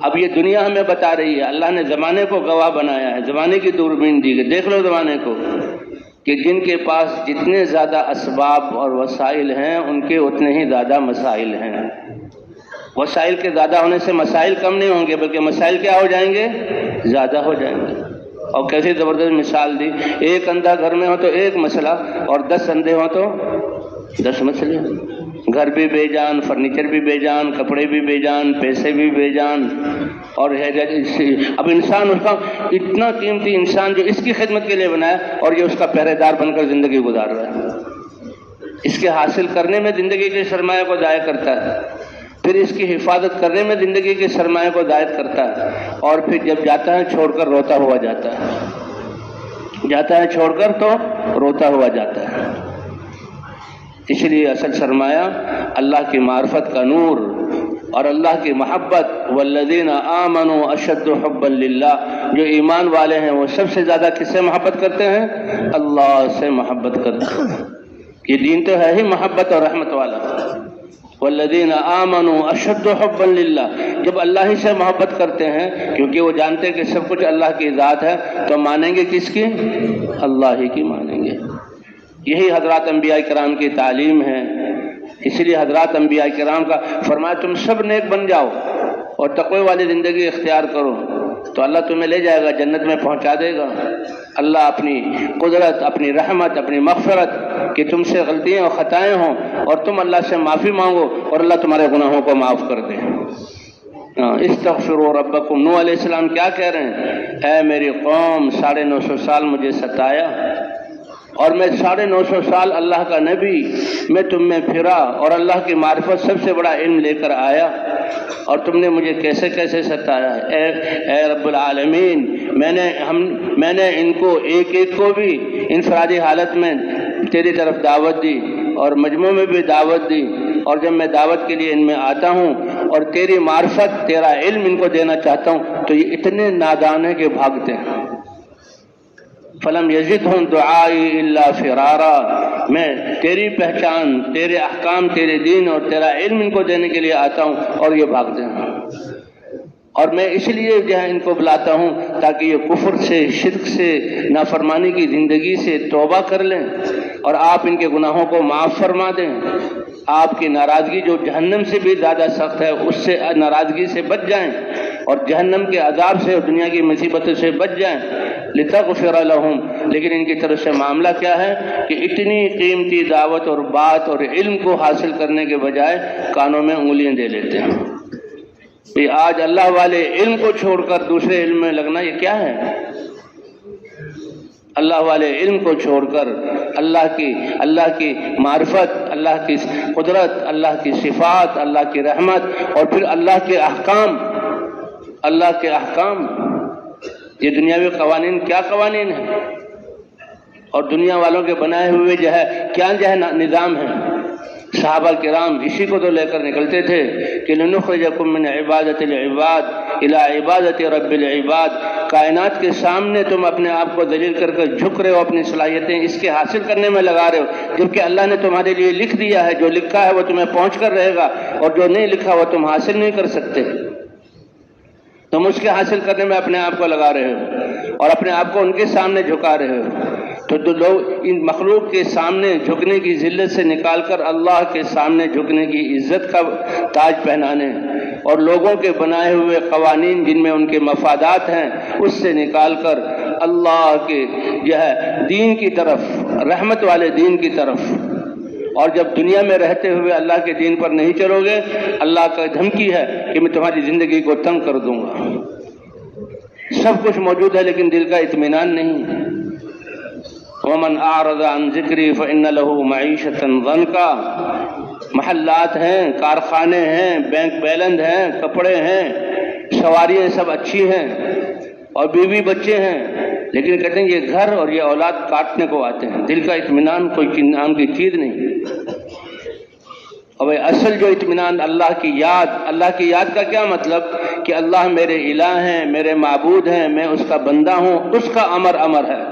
اب یہ دنیا ہمیں بتا رہی ہے، اللہ نے زمانے کو گواہ بنایا ہے، زمانے کی دوربین دی گئی. دیکھ لو زمانے کو کہ جن کے پاس جتنے زیادہ اسباب اور وسائل ہیں ان کے اتنے ہی زیادہ مسائل ہیں. وسائل کے زیادہ ہونے سے مسائل کم نہیں ہوں گے، بلکہ مسائل کیا ہو جائیں گے؟ زیادہ ہو جائیں گے. اور کیسی زبردست مثال دی. ایک اندھا گھر میں ہو تو ایک مسئلہ، اور 10 اندھے ہوں تو 10 مسئلے. گھر بھی بے جان، فرنیچر بھی بے جان، کپڑے بھی بے جان، پیسے بھی بے جان. اور اب انسان اس کا اتنا قیمتی انسان جو اس کی خدمت کے لیے بنایا، اور یہ اس کا پہرے دار بن کر زندگی گزار رہا ہے. اس کے حاصل کرنے میں زندگی کے سرمایہ کو ضائع کرتا ہے، پھر اس کی حفاظت کرنے میں زندگی کے سرمایہ کو ضائع کرتا ہے، اور پھر جب جاتا ہے چھوڑ کر روتا ہوا جاتا ہے، جاتا ہے چھوڑ کر تو روتا ہوا جاتا ہے۔ اس لیے اصل سرمایہ اللہ کی معرفت کا نور اور اللہ کی محبت، والذین آمنوا اشد حبا للہ، جو ایمان والے ہیں وہ سب سے زیادہ کس سے محبت کرتے ہیں؟ اللہ سے محبت کرتے ہیں۔ یہ دین تو ہے ہی محبت اور رحمت والا۔ والذین آمنوا اشد حبا للہ، جب اللہ ہی سے محبت کرتے ہیں کیونکہ وہ جانتے ہیں کہ سب کچھ اللہ کی ذات ہے، تو مانیں گے کس کی؟ اللہ ہی کی مانیں گے۔ یہی حضرات انبیاء کرام کی تعلیم ہے۔ اس لیے حضرات انبیاء کرام کا فرمایا تم سب نیک بن جاؤ اور تقوی والی زندگی اختیار کرو تو اللہ تمہیں لے جائے گا، جنت میں پہنچا دے گا۔ اللہ اپنی قدرت، اپنی رحمت، اپنی مغفرت کہ تم سے غلطیاں اور خطائیں ہوں اور تم اللہ سے معافی مانگو اور اللہ تمہارے گناہوں کو معاف کر دے۔ استغفروا ربکم، نوح علیہ السلام کیا کہہ رہے ہیں؟ اے میری قوم، 950 سال مجھے ستایا اور میں 950 سال اللہ کا نبی، میں تم میں پھرا اور اللہ کی معرفت سب سے بڑا علم لے کر آیا، اور تم نے مجھے کیسے کیسے ستایا۔ اے رب العالمین، میں نے ان کو ایک ایک کو بھی انفرادی حالت میں تیری طرف دعوت دی اور مجموع میں بھی دعوت دی، اور جب میں دعوت کے لیے ان میں آتا ہوں اور تیری معرفت، تیرا علم ان کو دینا چاہتا ہوں تو یہ اتنے نادان ہیں کہ بھاگتے ہیں۔ فلم یزدہم دعائی الا فرارا، میں تیری پہچان، تیرے احکام، تیرے دین اور تیرا علم ان کو دینے کے لیے آتا ہوں اور یہ بھاگتے ہیں۔ اور میں اس لیے ان کو بلاتا ہوں تاکہ یہ کفر سے، شرک سے، نافرمانی کی زندگی سے توبہ کر لیں اور آپ ان کے گناہوں کو معاف فرما دیں۔ آپ کی ناراضگی جو جہنم سے بھی زیادہ سخت ہے، اس سے ناراضگی سے بچ جائیں اور جہنم کے عذاب سے اور دنیا کی مصیبتوں سے بچ جائیں۔ لتغفر لهم، لیکن ان کی طرف سے معاملہ کیا ہے کہ اتنی قیمتی دعوت اور بات اور علم کو حاصل کرنے کے بجائے کانوں میں انگلیاں دے لیتے ہیں۔ یہ آج اللہ والے علم کو چھوڑ کر دوسرے علم میں لگنا یہ کیا ہے؟ اللہ والے علم کو چھوڑ کر اللہ کی معرفت، اللہ کی قدرت، اللہ کی صفات، اللہ کی رحمت اور پھر اللہ کے احکام، یہ دنیاوی قوانین کیا قوانین ہیں اور دنیا والوں کے بنائے ہوئے کیا نظام ہے۔ صحابہ کرام اسی کو تو لے کر نکلتے تھے کہ لنخرجکم من عبادت العباد الى عبادت رب العباد، کائنات کے سامنے تم اپنے آپ کو ذلیل کر کے جھک رہے ہو، اپنی صلاحیتیں اس کے حاصل کرنے میں لگا رہے ہو، جبکہ اللہ نے تمہارے لیے لکھ دیا ہے، جو لکھا ہے وہ تمہیں پہنچ کر رہے گا اور جو نہیں لکھا وہ تم حاصل نہیں کر سکتے۔ تم اس کے حاصل کرنے میں اپنے آپ کو لگا رہے ہو اور اپنے آپ کو ان کے سامنے جھکا رہے ہو، تو لوگ ان مخلوق کے سامنے جھکنے کی ذلت سے نکال کر اللہ کے سامنے جھکنے کی عزت کا تاج پہنانے اور لوگوں کے بنائے ہوئے قوانین جن میں ان کے مفادات ہیں اس سے نکال کر اللہ کے دین کی طرف، رحمت والے دین کی طرف، اور جب دنیا میں رہتے ہوئے اللہ کے دین پر نہیں چلو گے، اللہ کا دھمکی ہے کہ میں تمہاری زندگی کو تنگ کر دوں گا۔ سب کچھ موجود ہے لیکن دل کا اطمینان نہیں۔ ومن اعرض عن ذکری فإن له معیشۃ ضنکا، محلات ہیں، کارخانے ہیں، بینک بیلنس ہیں، کپڑے ہیں، سواریاں سب اچھی ہیں اور بیوی بچے ہیں، لیکن کہتے ہیں یہ گھر اور یہ اولاد کاٹنے کو آتے ہیں، دل کا اطمینان کوئی نام کی چیز نہیں۔ اور اصل جو اطمینان اللہ کی یاد کا کیا مطلب کہ اللہ میرے الہ ہیں، میرے معبود ہیں، میں اس کا بندہ ہوں، اس کا امر ہے۔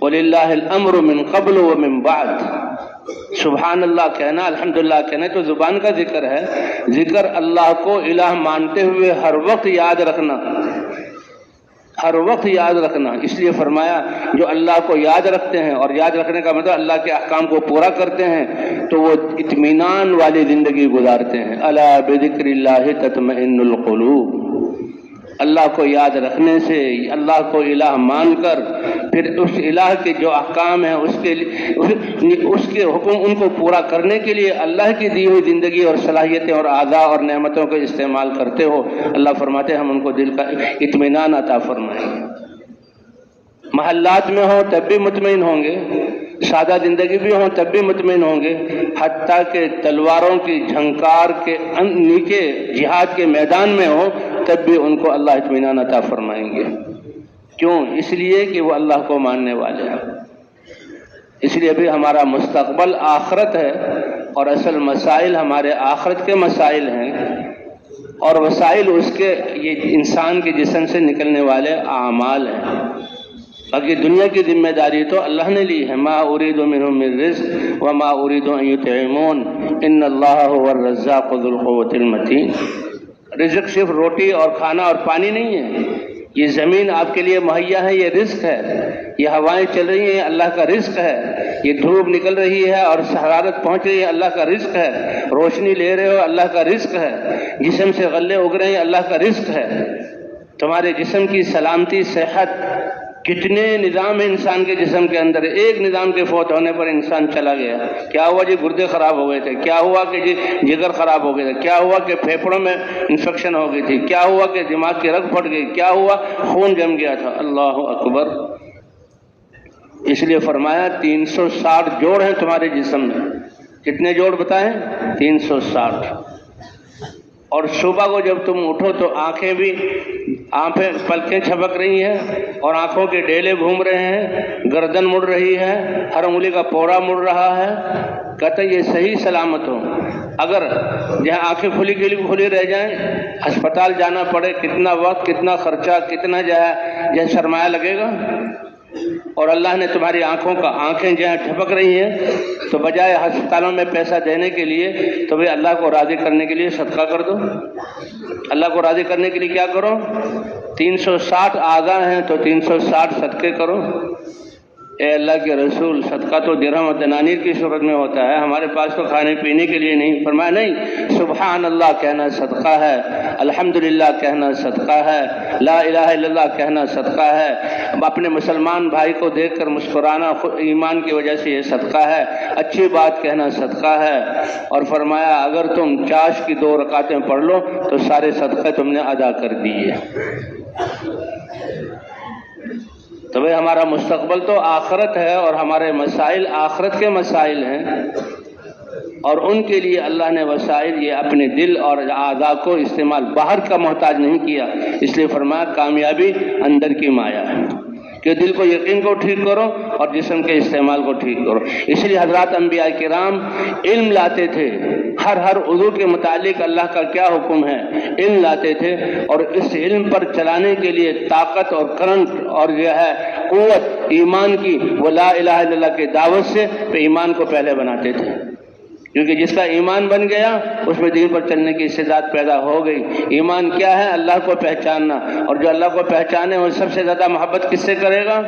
وَلِلَّهِ الْأَمْرُ مِنْ قَبْلُ وَمِنْ بَعْدُ، سبحان اللہ کہنا، الحمدللہ کہنا تو زبان کا ذکر ہے، ذکر اللہ کو الہ مانتے ہوئے ہر وقت یاد رکھنا، ہر وقت یاد رکھنا۔ اس لیے فرمایا جو اللہ کو یاد رکھتے ہیں، اور یاد رکھنے کا مطلب اللہ کے احکام کو پورا کرتے ہیں تو وہ اطمینان والی زندگی گزارتے ہیں۔ الا بذکر اللہ تطمئن القلوب، اللہ کو یاد رکھنے سے، اللہ کو الہ مان کر پھر اس الہ کے جو احکام ہیں اس کے حکم ان کو پورا کرنے کے لیے اللہ کی دی ہوئی زندگی اور صلاحیتیں اور اعضاء اور نعمتوں کا استعمال کرتے ہو، اللہ فرماتے ہیں ہم ان کو دل کا اطمینان عطا فرمائیں۔ محلات میں ہو تب بھی مطمئن ہوں گے، سادہ زندگی بھی ہوں تب بھی مطمئن ہوں گے، حتیٰ کہ تلواروں کی جھنکار کے نیچے جہاد کے میدان میں ہو تب بھی ان کو اللہ اطمینان عطا فرمائیں گے۔ کیوں؟ اس لیے کہ وہ اللہ کو ماننے والے ہیں۔ اس لیے بھی ہمارا مستقبل آخرت ہے، اور اصل مسائل ہمارے آخرت کے مسائل ہیں، اور وسائل اس کے یہ انسان کے جسم سے نکلنے والے اعمال ہیں۔ باقی دنیا کی ذمہ داری تو اللہ نے لی ہے، ما اريد منهم من رزق وما اريد ان يطعمون ان اللہ هو الرزاق ذو القوة المتین۔ رزق صرف روٹی اور کھانا اور پانی نہیں ہے، یہ زمین آپ کے لیے مہیا ہے، یہ رزق ہے، یہ ہوائیں چل رہی ہیں اللہ کا رزق ہے، یہ دھوپ نکل رہی ہے اور حرارت پہنچ رہی ہے اللہ کا رزق ہے، روشنی لے رہے ہو اللہ کا رزق ہے، جسم سے غلے اگ رہے ہیں اللہ کا رزق ہے۔ تمہارے جسم کی سلامتی، صحت، کتنے نظام ہیں انسان کے جسم کے اندر، ایک نظام کے فوت ہونے پر انسان چلا گیا۔ کیا ہوا جی؟ گردے خراب ہو گئے تھے، کیا ہوا کہ جی جگر خراب ہو گئے تھے، کیا ہوا کہ پھیپھڑوں میں انفیکشن ہو گئی تھی، کیا ہوا کہ دماغ کی رگ پھٹ گئی، کیا ہوا خون جم گیا تھا۔ اللہ اکبر۔ اس لیے فرمایا 360 جوڑ ہیں تمہارے جسم میں۔ کتنے جوڑ بتائیں؟ 360۔ اور صبح کو جب تم اٹھو تو آنکھیں پلکیں چھپک رہی ہیں، اور آنکھوں کے ڈیلے گھوم رہے ہیں، گردن مڑ رہی ہے، ہر انگلی کا پورا مڑ رہا ہے۔ کہتے یہ صحیح سلامت ہو۔ اگر جہاں آنکھیں کھلی رہ جائیں، ہسپتال جانا پڑے، کتنا وقت، کتنا خرچہ، کتنا جو سرمایہ لگے گا۔ اور اللہ نے تمہاری آنکھیں جہاں ٹھپک رہی ہیں تو بجائے ہسپتالوں میں پیسہ دینے کے لیے تو بھئی اللہ کو راضی کرنے کے لیے صدقہ کر دو۔ اللہ کو راضی کرنے کے لیے کیا کرو؟ 360 اعضاء ہیں تو 360 صدقے کرو۔ اے اللہ کے رسول، صدقہ تو درہم و دنانیر کی صورت میں ہوتا ہے، ہمارے پاس تو کھانے پینے کے لیے نہیں۔ فرمایا نہیں، سبحان اللہ کہنا صدقہ ہے، الحمدللہ کہنا صدقہ ہے، لا الہ الا اللہ کہنا صدقہ ہے، اپنے مسلمان بھائی کو دیکھ کر مسکرانا ایمان کی وجہ سے یہ صدقہ ہے، اچھی بات کہنا صدقہ ہے۔ اور فرمایا اگر تم چاش کی 2 رکعتیں پڑھ لو تو سارے صدقے تم نے ادا کر دیے۔ تو بھئی ہمارا مستقبل تو آخرت ہے، اور ہمارے مسائل آخرت کے مسائل ہیں، اور ان کے لیے اللہ نے وسائل یہ اپنے دل اور اعضاء کو استعمال، باہر کا محتاج نہیں کیا۔ اس لیے فرمایا کامیابی اندر کی مایا ہے، کہ دل کو یقین کو ٹھیک کرو اور جسم کے استعمال کو ٹھیک کرو۔ اس لیے حضرات انبیاء کرام علم لاتے تھے، ہر عضو کے متعلق اللہ کا کیا حکم ہے علم لاتے تھے، اور اس علم پر چلانے کے لیے طاقت اور کرنٹ اور جو ہے قوت ایمان کی، وہ لا الہ الا اللہ کے دعوت سے ایمان کو پہلے بناتے تھے، کیونکہ جس کا ایمان بن گیا اس میں دین پر چلنے کی استعداد پیدا ہو گئی۔ ایمان کیا ہے؟ اللہ کو پہچاننا، اور جو اللہ کو پہچانے وہ سب سے زیادہ محبت کس سے کرے گا؟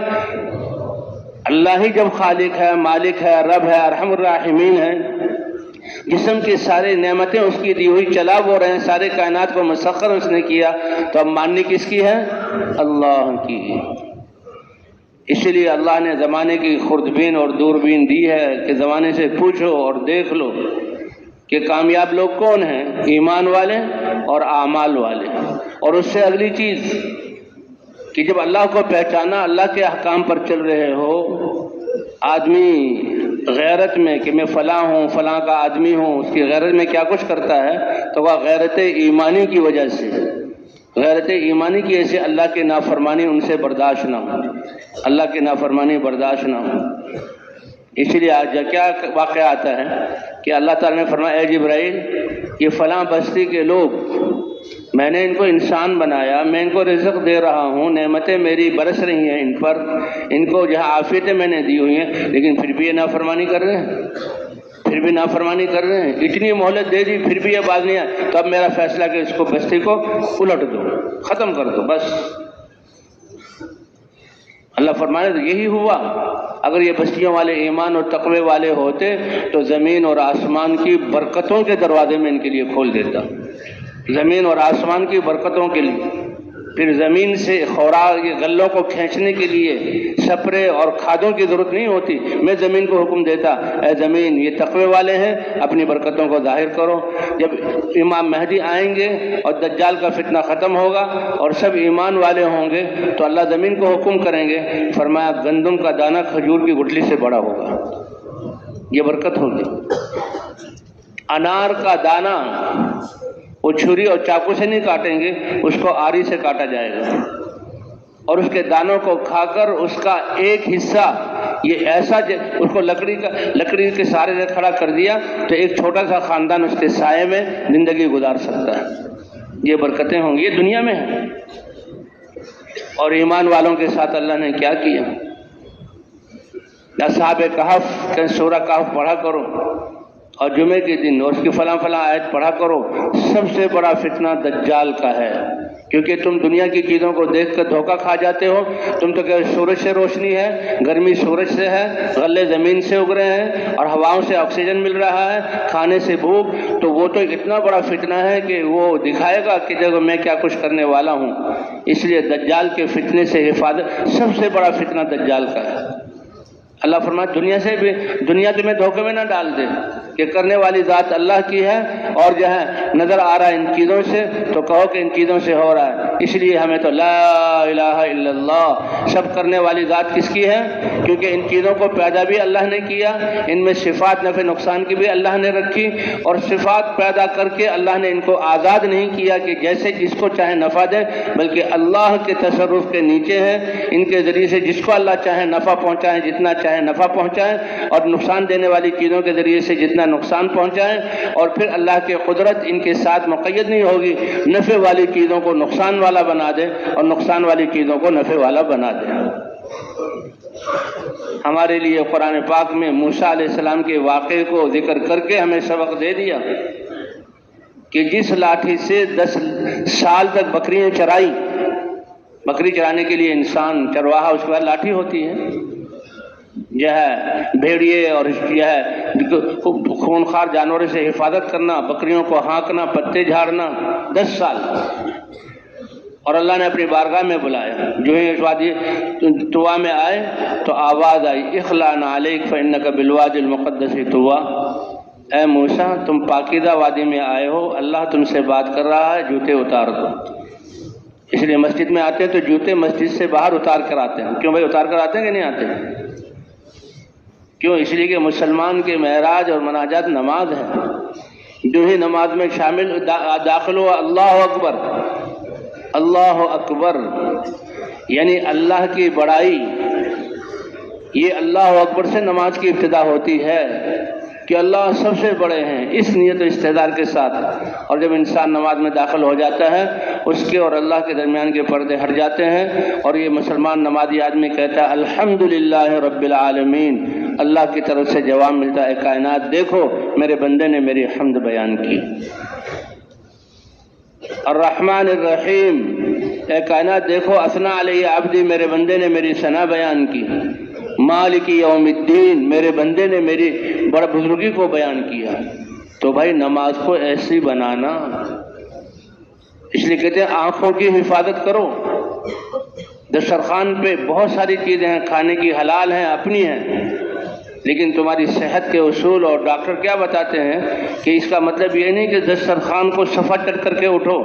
اللہ ہی جب خالق ہے، مالک ہے، رب ہے، ارحم الراحمین ہے، جسم کی ساری نعمتیں اس کی دی ہوئی چلا وہ رہے ہیں، سارے کائنات کو مسخر اس نے کیا، تو اب ماننی کس کی ہے؟ اللہ کی۔ اسی لیے اللہ نے زمانے کی خوردبین اور دوربین دی ہے کہ زمانے سے پوچھو اور دیکھ لو کہ کامیاب لوگ کون ہیں؟ ایمان والے اور اعمال والے۔ اور اس سے اگلی چیز کہ جب اللہ کو پہچانا، اللہ کے احکام پر چل رہے ہو، آدمی غیرت میں کہ میں فلاں ہوں، فلاں کا آدمی ہوں، اس کی غیرت میں کیا کچھ کرتا ہے تو وہ غیرت ایمانی کی وجہ سے، غیرت ایمانی کی وجہ سے اللہ کی نافرمانی ان سے برداشت نہ ہو، اللہ کی نافرمانی برداشت نہ ہو۔ اسی لیے آج کیا واقعہ آتا ہے کہ اللہ تعالیٰ نے فرمایا اے جبرائیل، یہ فلاں بستی کے لوگ، میں نے ان کو انسان بنایا، میں ان کو رزق دے رہا ہوں، نعمتیں میری برس رہی ہیں ان پر، ان کو جہاں عافیتیں میں نے دی ہوئی ہیں، لیکن پھر بھی یہ نافرمانی کر رہے ہیں، پھر بھی نافرمانی کر رہے ہیں، اتنی مہلت دے دی پھر بھی یہ باز نہیں آیا، تو اب میرا فیصلہ کہ اس کو بستی کو الٹ دو، ختم کر دو بس۔ اللہ فرمانے تو یہی ہوا، اگر یہ بستیوں والے ایمان اور تقوی والے ہوتے تو زمین اور آسمان کی برکتوں کے دروازے میں ان کے لیے کھول دیتا، زمین اور آسمان کی برکتوں کے لیے۔ پھر زمین سے خوراک غلوں کو کھینچنے کے لیے سپرے اور کھادوں کی ضرورت نہیں ہوتی۔ میں زمین کو حکم دیتا، اے زمین یہ تقوی والے ہیں، اپنی برکتوں کو ظاہر کرو۔ جب امام مہدی آئیں گے اور دجال کا فتنہ ختم ہوگا اور سب ایمان والے ہوں گے تو اللہ زمین کو حکم کریں گے، فرمایا گندم کا دانہ کھجور کی گٹھلی سے بڑا ہوگا، یہ برکت ہوگی۔ انار کا دانہ وہ چھری اور چاقو سے نہیں کاٹیں گے، اس کو آری سے کاٹا جائے گا، اور اس کے دانوں کو کھا کر اس کا ایک حصہ یہ ایسا اس کو لکڑی کے سہارے سے کھڑا کر دیا تو ایک چھوٹا سا خاندان اس کے سائے میں زندگی گزار سکتا ہے۔ یہ برکتیں ہوں گی، یہ دنیا میں ہیں۔ اور ایمان والوں کے ساتھ اللہ نے کیا کیا؟ اصحاب کہف کہ سورہ کہف پڑھا کرو اور جمعے کے دن اور اس کی فلاں آیت پڑھا کرو۔ سب سے بڑا فتنہ دجال کا ہے، کیونکہ تم دنیا کی چیزوں کو دیکھ کر دھوکہ کھا جاتے ہو۔ تم تو کہ سورج سے روشنی ہے، گرمی سورج سے ہے، غلے زمین سے اگ رہے ہیں اور ہواؤں سے آکسیجن مل رہا ہے، کھانے سے بھوک، تو وہ تو اتنا بڑا فتنہ ہے کہ وہ دکھائے گا کہ دیکھو میں کیا کچھ کرنے والا ہوں۔ اس لیے دجال کے فتنے سے حفاظت، سب سے بڑا فتنہ دجال کا ہے۔ اللہ فرماتا دنیا سے بھی، دنیا تمہیں دھوکے میں نہ ڈال دے کہ کرنے والی ذات اللہ کی ہے اور جو ہے نظر آ رہا ہے ان چیزوں سے، تو کہو کہ ان چیزوں سے ہو رہا ہے۔ اس لیے ہمیں تو لا الہ الا اللہ، سب کرنے والی ذات کس کی ہے؟ کیونکہ ان چیزوں کو پیدا بھی اللہ نے کیا، ان میں صفات نفع نقصان کی بھی اللہ نے رکھی، اور صفات پیدا کر کے اللہ نے ان کو آزاد نہیں کیا کہ جیسے جس کو چاہے نفع دے، بلکہ اللہ کے تصرف کے نیچے ہے۔ ان کے ذریعے سے جس کو اللہ چاہے نفع پہنچائے، جتنا چاہے نفع پہنچائیں، اور نقصان دینے والی چیزوں کے ذریعے سے جتنا نقصان پہنچائیں، اور پھر اللہ کی قدرت ان کے ساتھ مقید نہیں ہوگی، نفع والی چیزوں کو نقصان والا بنا دے اور نقصان والی چیزوں کو نفع والا بنا دے۔ ہمارے لیے قرآن پاک میں موسیٰ علیہ السلام کے واقعے کو ذکر کر کے ہمیں سبق دے دیا کہ جس لاٹھی سے 10 سال تک بکریاں چرائی، بکری چرانے کے لیے انسان چرواہا، اس کے بعد لاٹھی ہوتی ہے، جو ہے بھیڑیے اور جو ہے خونخوار جانوروں سے حفاظت کرنا، بکریوں کو ہانکنا، پتے جھاڑنا، 10 سال۔ اور اللہ نے اپنی بارگاہ میں بلایا، جو ہی اس وادی طوا میں آئے تو آواز آئی، اخلع نعلیک فإنک بالوادی المقدس طوا، اے موسیٰ تم پاکیزہ وادی میں آئے ہو، اللہ تم سے بات کر رہا ہے، جوتے اتار دو۔ اس لیے مسجد میں آتے ہیں تو جوتے مسجد سے باہر اتار کر آتے ہیں۔ کیوں بھائی اتار کر آتے ہیں کہ نہیں آتے؟ کیوں؟ اس لیے کہ مسلمان کے معراج اور مناجات نماز ہے۔ جو ہی نماز میں شامل داخل ہوا، اللہ اکبر، اللہ اکبر، یعنی اللہ کی بڑائی، یہ اللہ اکبر سے نماز کی ابتدا ہوتی ہے کہ اللہ سب سے بڑے ہیں، اس نیت و استحضار کے ساتھ۔ اور جب انسان نماز میں داخل ہو جاتا ہے، اس کے اور اللہ کے درمیان کے پردے ہٹ جاتے ہیں، اور یہ مسلمان نمازی آدمی کہتا ہے الحمدللہ رب العالمین، اللہ کی طرف سے جواب ملتا ہے کائنات دیکھو میرے بندے نے میری حمد بیان کی۔ الرحمن الرحیم، اے کائنات دیکھو اثنا علیہ عبدی، میرے بندے نے میری ثنا بیان کی۔ مالک یوم الدین، میرے بندے نے میری بڑا بزرگی کو بیان کیا۔ تو بھائی نماز کو ایسی بنانا، اس لیے کہتے ہیں آنکھوں کی حفاظت کرو۔ دسترخوان پہ بہت ساری چیزیں ہیں کھانے کی، حلال ہیں، اپنی ہیں، لیکن تمہاری صحت کے اصول اور ڈاکٹر کیا بتاتے ہیں کہ اس کا مطلب یہ نہیں کہ دسترخوان کو صفا چٹ کر کے اٹھو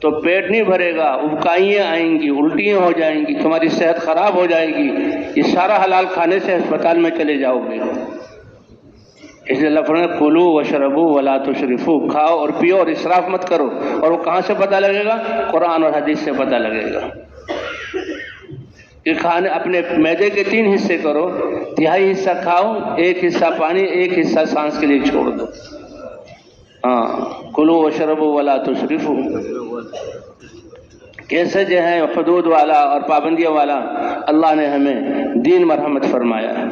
تو پیٹ نہیں بھرے گا، ابکائیاں آئیں گی، الٹیاں ہو جائیں گی، تمہاری صحت خراب ہو جائے گی، یہ سارا حلال کھانے سے ہسپتال میں چلے جاؤ گے۔ اس لیے اللہ فرماتا ہے کلوا واشربوا ولا تسرفوا، کھاؤ اور پیو اور اسراف مت کرو۔ اور وہ کہاں سے پتہ لگے گا؟ قرآن اور حدیث سے پتہ لگے گا کہ کھانے اپنے معدے کے 3 حصے کرو، تہائی حصہ کھاؤ، 1 حصہ پانی، 1 حصہ سانس کے لیے چھوڑ دو۔ ہاں کلوا واشربوا ولا تسرفوا، کیسے جو ہے حدود والا اور پابندیوں والا اللہ نے ہمیں دین مرحمت فرمایا ہے۔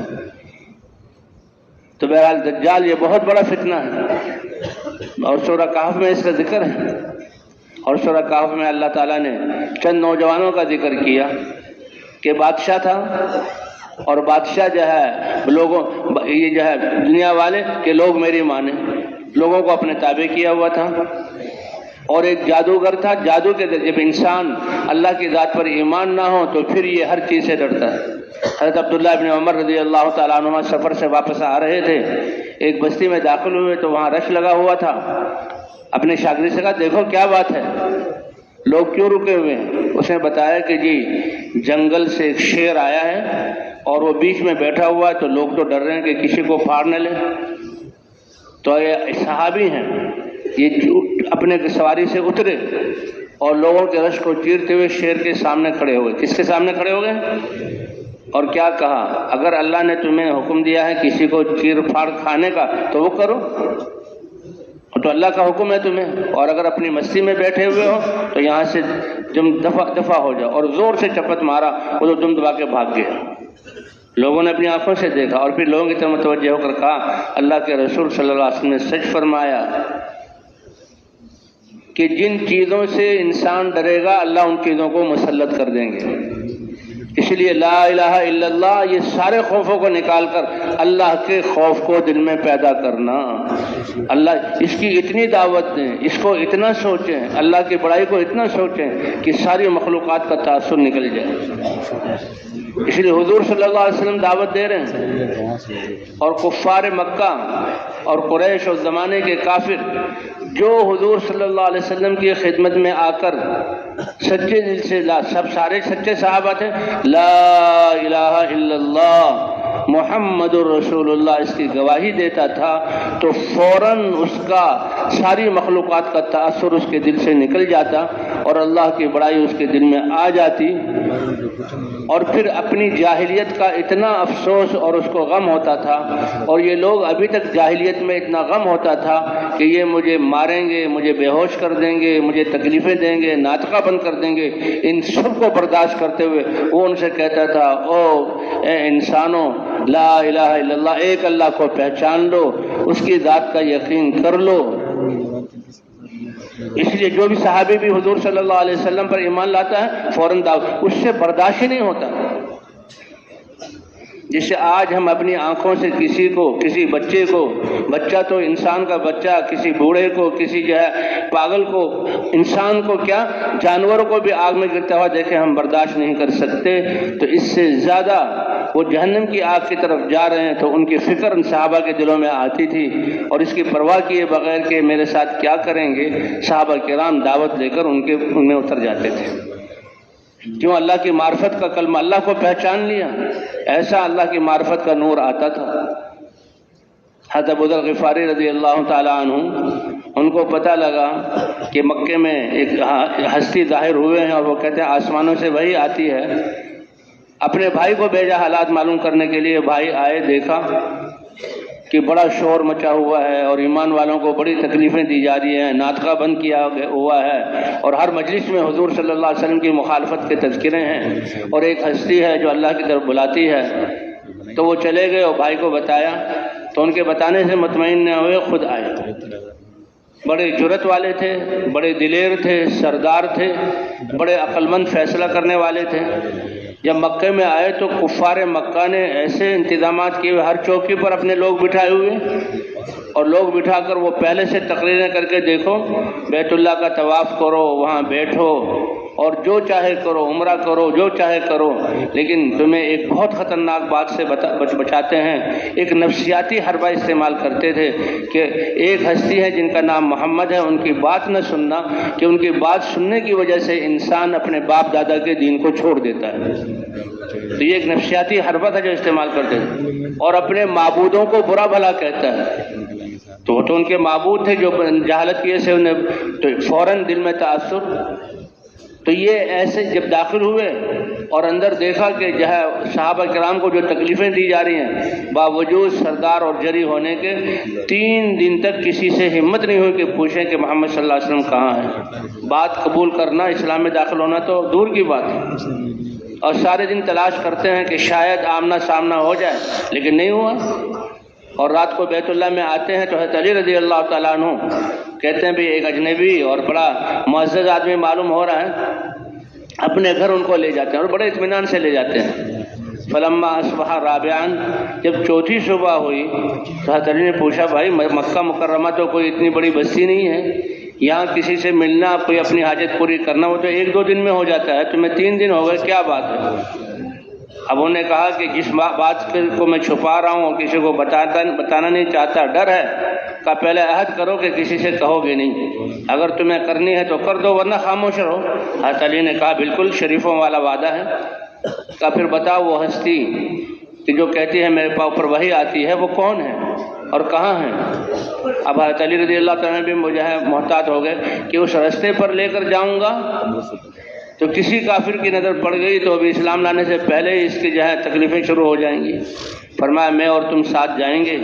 تو بہرحال دجال یہ بہت بڑا فتنہ ہے، اور سورہ کہف میں اس کا ذکر ہے، اور سورہ کہف میں اللہ تعالیٰ نے چند نوجوانوں کا ذکر کیا کہ بادشاہ تھا، اور بادشاہ جو ہے لوگوں، یہ جو ہے دنیا والے کہ لوگ میری مانیں، لوگوں کو اپنے تابع کیا ہوا تھا، اور ایک جادوگر تھا، جادو کے جب انسان اللہ کی ذات پر ایمان نہ ہو تو پھر یہ ہر چیز سے ڈرتا ہے۔ حضرت عبداللہ ابن عمر رضی اللہ تعالیٰ عنہ سفر سے واپس آ رہے تھے، ایک بستی میں داخل ہوئے تو وہاں رش لگا ہوا تھا۔ اپنے شاگرد سے کہا دیکھو کیا بات ہے، لوگ کیوں رکے ہوئے ہیں؟ اس نے بتایا کہ جی جنگل سے ایک شیر آیا ہے اور وہ بیچ میں بیٹھا ہوا ہے، تو لوگ تو ڈر رہے ہیں کہ کسی کو پھاڑ نہ لے۔ تو یہ صحابی ہیں، یہ اپنے سواری سے اترے اور لوگوں کے رش کو چیرتے ہوئے شیر کے سامنے کھڑے ہو گئے۔ کس کے سامنے کھڑے ہو گئے؟ اور کیا کہا، اگر اللہ نے تمہیں حکم دیا ہے کسی کو چیر پھاڑ کھانے کا تو وہ کرو، تو اللہ کا حکم ہے تمہیں، اور اگر اپنی مستی میں بیٹھے ہوئے ہو تو یہاں سے دفع ہو جاؤ۔ اور زور سے چپت مارا، وہ تو دم دبا کے بھاگ گیا۔ لوگوں نے اپنی آنکھوں سے دیکھا اور پھر لوگوں کی طرف متوجہ ہو کر کہا اللہ کے رسول صلی اللہ علیہ وسلم نے سچ فرمایا کہ جن چیزوں سے انسان ڈرے گا اللہ ان چیزوں کو مسلط کر دیں گے۔ اس لیے لا الہ الا اللہ، یہ سارے خوفوں کو نکال کر اللہ کے خوف کو دل میں پیدا کرنا۔ اللہ اس کی اتنی دعوت دیں، اس کو اتنا سوچیں، اللہ کی بڑائی کو اتنا سوچیں کہ ساری مخلوقات کا تاثر نکل جائے۔ اس لیے حضور صلی اللہ علیہ وسلم دعوت دے رہے ہیں، اور کفار مکہ اور قریش اور زمانے کے کافر جو حضور صلی اللہ علیہ وسلم کی خدمت میں آ کر سچے دل سے سب سارے سچے صحابہ تھے، لا الہ الا اللہ محمد الرسول اللہ اس کی گواہی دیتا تھا، تو فوراً اس کا ساری مخلوقات کا تاثر اس کے دل سے نکل جاتا اور اللہ کی بڑائی اس کے دل میں آ جاتی، اور پھر اپنی جاہلیت کا اتنا افسوس اور اس کو غم ہوتا تھا، اور یہ لوگ ابھی تک جاہلیت میں اتنا غم ہوتا تھا کہ یہ مجھے ماریں گے، مجھے بے ہوش کر دیں گے، مجھے تکلیفیں دیں گے، ناطقہ بند کر دیں گے۔ ان سب کو برداشت کرتے ہوئے وہ ان سے کہتا تھا او اے انسانوں، لا الہ الا اللہ، ایک اللہ کو پہچان لو، اس کی ذات کا یقین کر لو۔ اس لیے جو بھی صحابی بھی حضور صلی اللہ علیہ وسلم پر ایمان لاتا ہے فوراً دعوت، اس سے برداشت ہی نہیں ہوتا۔ جسے آج ہم اپنی آنکھوں سے کسی کو، کسی بچے کو، بچہ تو انسان کا بچہ، کسی بوڑھے کو، کسی جو ہے پاگل کو، انسان کو کیا جانوروں کو بھی آگ میں گرتا ہوا دیکھے ہم برداشت نہیں کر سکتے، تو اس سے زیادہ وہ جہنم کی آگ کی طرف جا رہے ہیں۔ تو ان کی فکر ان صحابہ کے دلوں میں آتی تھی، اور اس کی پرواہ کیے بغیر کہ میرے ساتھ کیا کریں گے، صحابہ کرام دعوت دے کر ان میں اتر جاتے تھے۔ کیوں؟ اللہ کی معرفت کا کلمہ، اللہ کو پہچان لیا، ایسا اللہ کی معرفت کا نور آتا تھا۔ حضرت ابو ذر غفاری رضی اللہ تعالیٰ عنہ، ان کو پتہ لگا کہ مکے میں ایک ہستی ظاہر ہوئے ہیں، اور وہ کہتے ہیں آسمانوں سے وحی آتی ہے۔ اپنے بھائی کو بھیجا حالات معلوم کرنے کے لیے، بھائی آئے، دیکھا کہ بڑا شور مچا ہوا ہے اور ایمان والوں کو بڑی تکلیفیں دی جا رہی ہیں، ناطقہ بند کیا ہوا ہے، اور ہر مجلس میں حضور صلی اللہ علیہ وسلم کی مخالفت کے تذکرے ہیں، اور ایک ہستی ہے جو اللہ کی طرف بلاتی ہے۔ تو وہ چلے گئے اور بھائی کو بتایا، تو ان کے بتانے سے مطمئن نہ ہوئے، خود آئے۔ بڑے جرت والے تھے، بڑے دلیر تھے، سردار تھے، بڑے عقل مند فیصلہ کرنے والے تھے۔ جب مکے میں آئے تو کفار مکہ نے ایسے انتظامات کیے ہوئے، ہر چوکی پر اپنے لوگ بٹھائے ہوئے، اور لوگ بٹھا کر وہ پہلے سے تقریریں کر کے دیکھو بیت اللہ کا طواف کرو، وہاں بیٹھو اور جو چاہے کرو، عمرہ کرو، جو چاہے کرو، لیکن تمہیں ایک بہت خطرناک بات سے بچاتے ہیں۔ ایک نفسیاتی حربہ استعمال کرتے تھے کہ ایک ہستی ہے جن کا نام محمد ہے، ان کی بات نہ سننا، کہ ان کی بات سننے کی وجہ سے انسان اپنے باپ دادا کے دین کو چھوڑ دیتا ہے۔ تو یہ ایک نفسیاتی حربہ تھا جو استعمال کرتے تھے، اور اپنے معبودوں کو برا بھلا کہتا ہے۔ تو وہ تو ان کے معبود تھے جو جہالت کی وجہ سے انہیں تو فوراً دل میں تاثر۔ تو یہ ایسے جب داخل ہوئے اور اندر دیکھا کہ جو ہے صحابہ کرام کو جو تکلیفیں دی جا رہی ہیں، باوجود سردار اور جری ہونے کے 3 دن تک کسی سے ہمت نہیں ہوئی کہ پوچھیں کہ محمد صلی اللہ علیہ وسلم کہاں ہے۔ بات قبول کرنا، اسلام میں داخل ہونا تو دور کی بات ہے، اور سارے دن تلاش کرتے ہیں کہ شاید آمنا سامنا ہو جائے، لیکن نہیں ہوا۔ اور رات کو بیت اللہ میں آتے ہیں تو حضرت علی رضی اللہ تعالیٰ عنہ کہتے ہیں بھی ایک اجنبی اور بڑا معزز آدمی معلوم ہو رہا ہے، اپنے گھر ان کو لے جاتے ہیں اور بڑے اطمینان سے لے جاتے ہیں۔ فلما اصبح رابعاً، جب چوتھی صبح ہوئی تو حضرت علی نے پوچھا بھائی مکہ مکرمہ تو کوئی اتنی بڑی بستی نہیں ہے، یہاں کسی سے ملنا، کوئی اپنی حاجت پوری کرنا وہ تو 1-2 دن میں ہو جاتا ہے، تمہیں 3 دن ہو گئے، کیا بات ہے؟ اب انہوں نے کہا کہ جس بات کو میں چھپا رہا ہوں، کسی کو بتانا نہیں چاہتا، ڈر ہے، کہ پہلے عہد کرو کہ کسی سے کہو گے نہیں، اگر تمہیں کرنی ہے تو کر دو ورنہ خاموش رہو۔ حضرت علی نے کہا بالکل شریفوں والا وعدہ ہے۔ کہا پھر بتاؤ وہ ہستی کہ جو کہتی ہے میرے پاؤں پر وحی آتی ہے وہ کون ہے اور کہاں ہے؟ اب حضرت علی رضی اللہ تعالیٰ بھی مجھے محتاط ہو گئے کہ اس رستے پر لے کر جاؤں گا تو کسی کافر کی نظر پڑ گئی تو ابھی اسلام لانے سے پہلے ہی اس کی تکلیفیں شروع ہو جائیں گی۔ فرمایا میں اور تم ساتھ جائیں گے،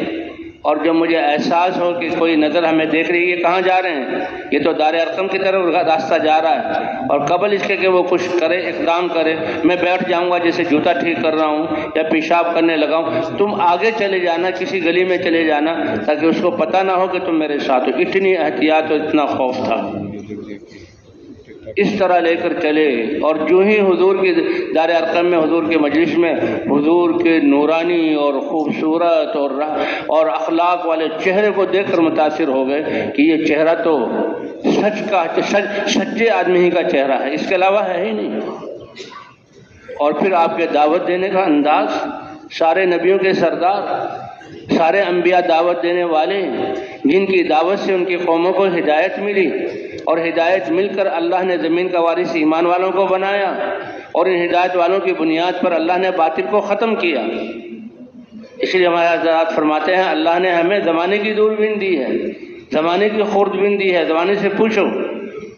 اور جب مجھے احساس ہو کہ کوئی نظر ہمیں دیکھ رہی ہے، یہ کہاں جا رہے ہیں، یہ تو دار ارقم کی طرف راستہ جا رہا ہے، اور قبل اس کے کہ وہ کچھ کرے، اقدام کرے، میں بیٹھ جاؤں گا جیسے جوتا ٹھیک کر رہا ہوں یا پیشاب کرنے لگا ہوں، تم آگے چلے جانا، کسی گلی میں چلے جانا تاکہ اس کو پتہ نہ ہو کہ تم میرے ساتھ ہو۔ اتنی احتیاط اور اتنا خوف تھا۔ اس طرح لے کر چلے، اور جو ہی حضور کی دار ارقم میں، حضور کے مجلس میں، حضور کے نورانی اور خوبصورت اور اخلاق والے چہرے کو دیکھ کر متاثر ہو گئے کہ یہ چہرہ تو سچے آدمی ہی کا چہرہ ہے، اس کے علاوہ ہے ہی نہیں۔ اور پھر آپ کے دعوت دینے کا انداز، سارے نبیوں کے سردار، سارے انبیاء دعوت دینے والے، جن کی دعوت سے ان کی قوموں کو ہدایت ملی، اور ہدایت مل کر اللہ نے زمین کا وارث ایمان والوں کو بنایا، اور ان ہدایت والوں کی بنیاد پر اللہ نے باطل کو ختم کیا۔ اس لیے ہمارے حضرات فرماتے ہیں اللہ نے ہمیں زمانے کی دوربین دی ہے، زمانے کی خوردبین دی ہے۔ زمانے سے پوچھو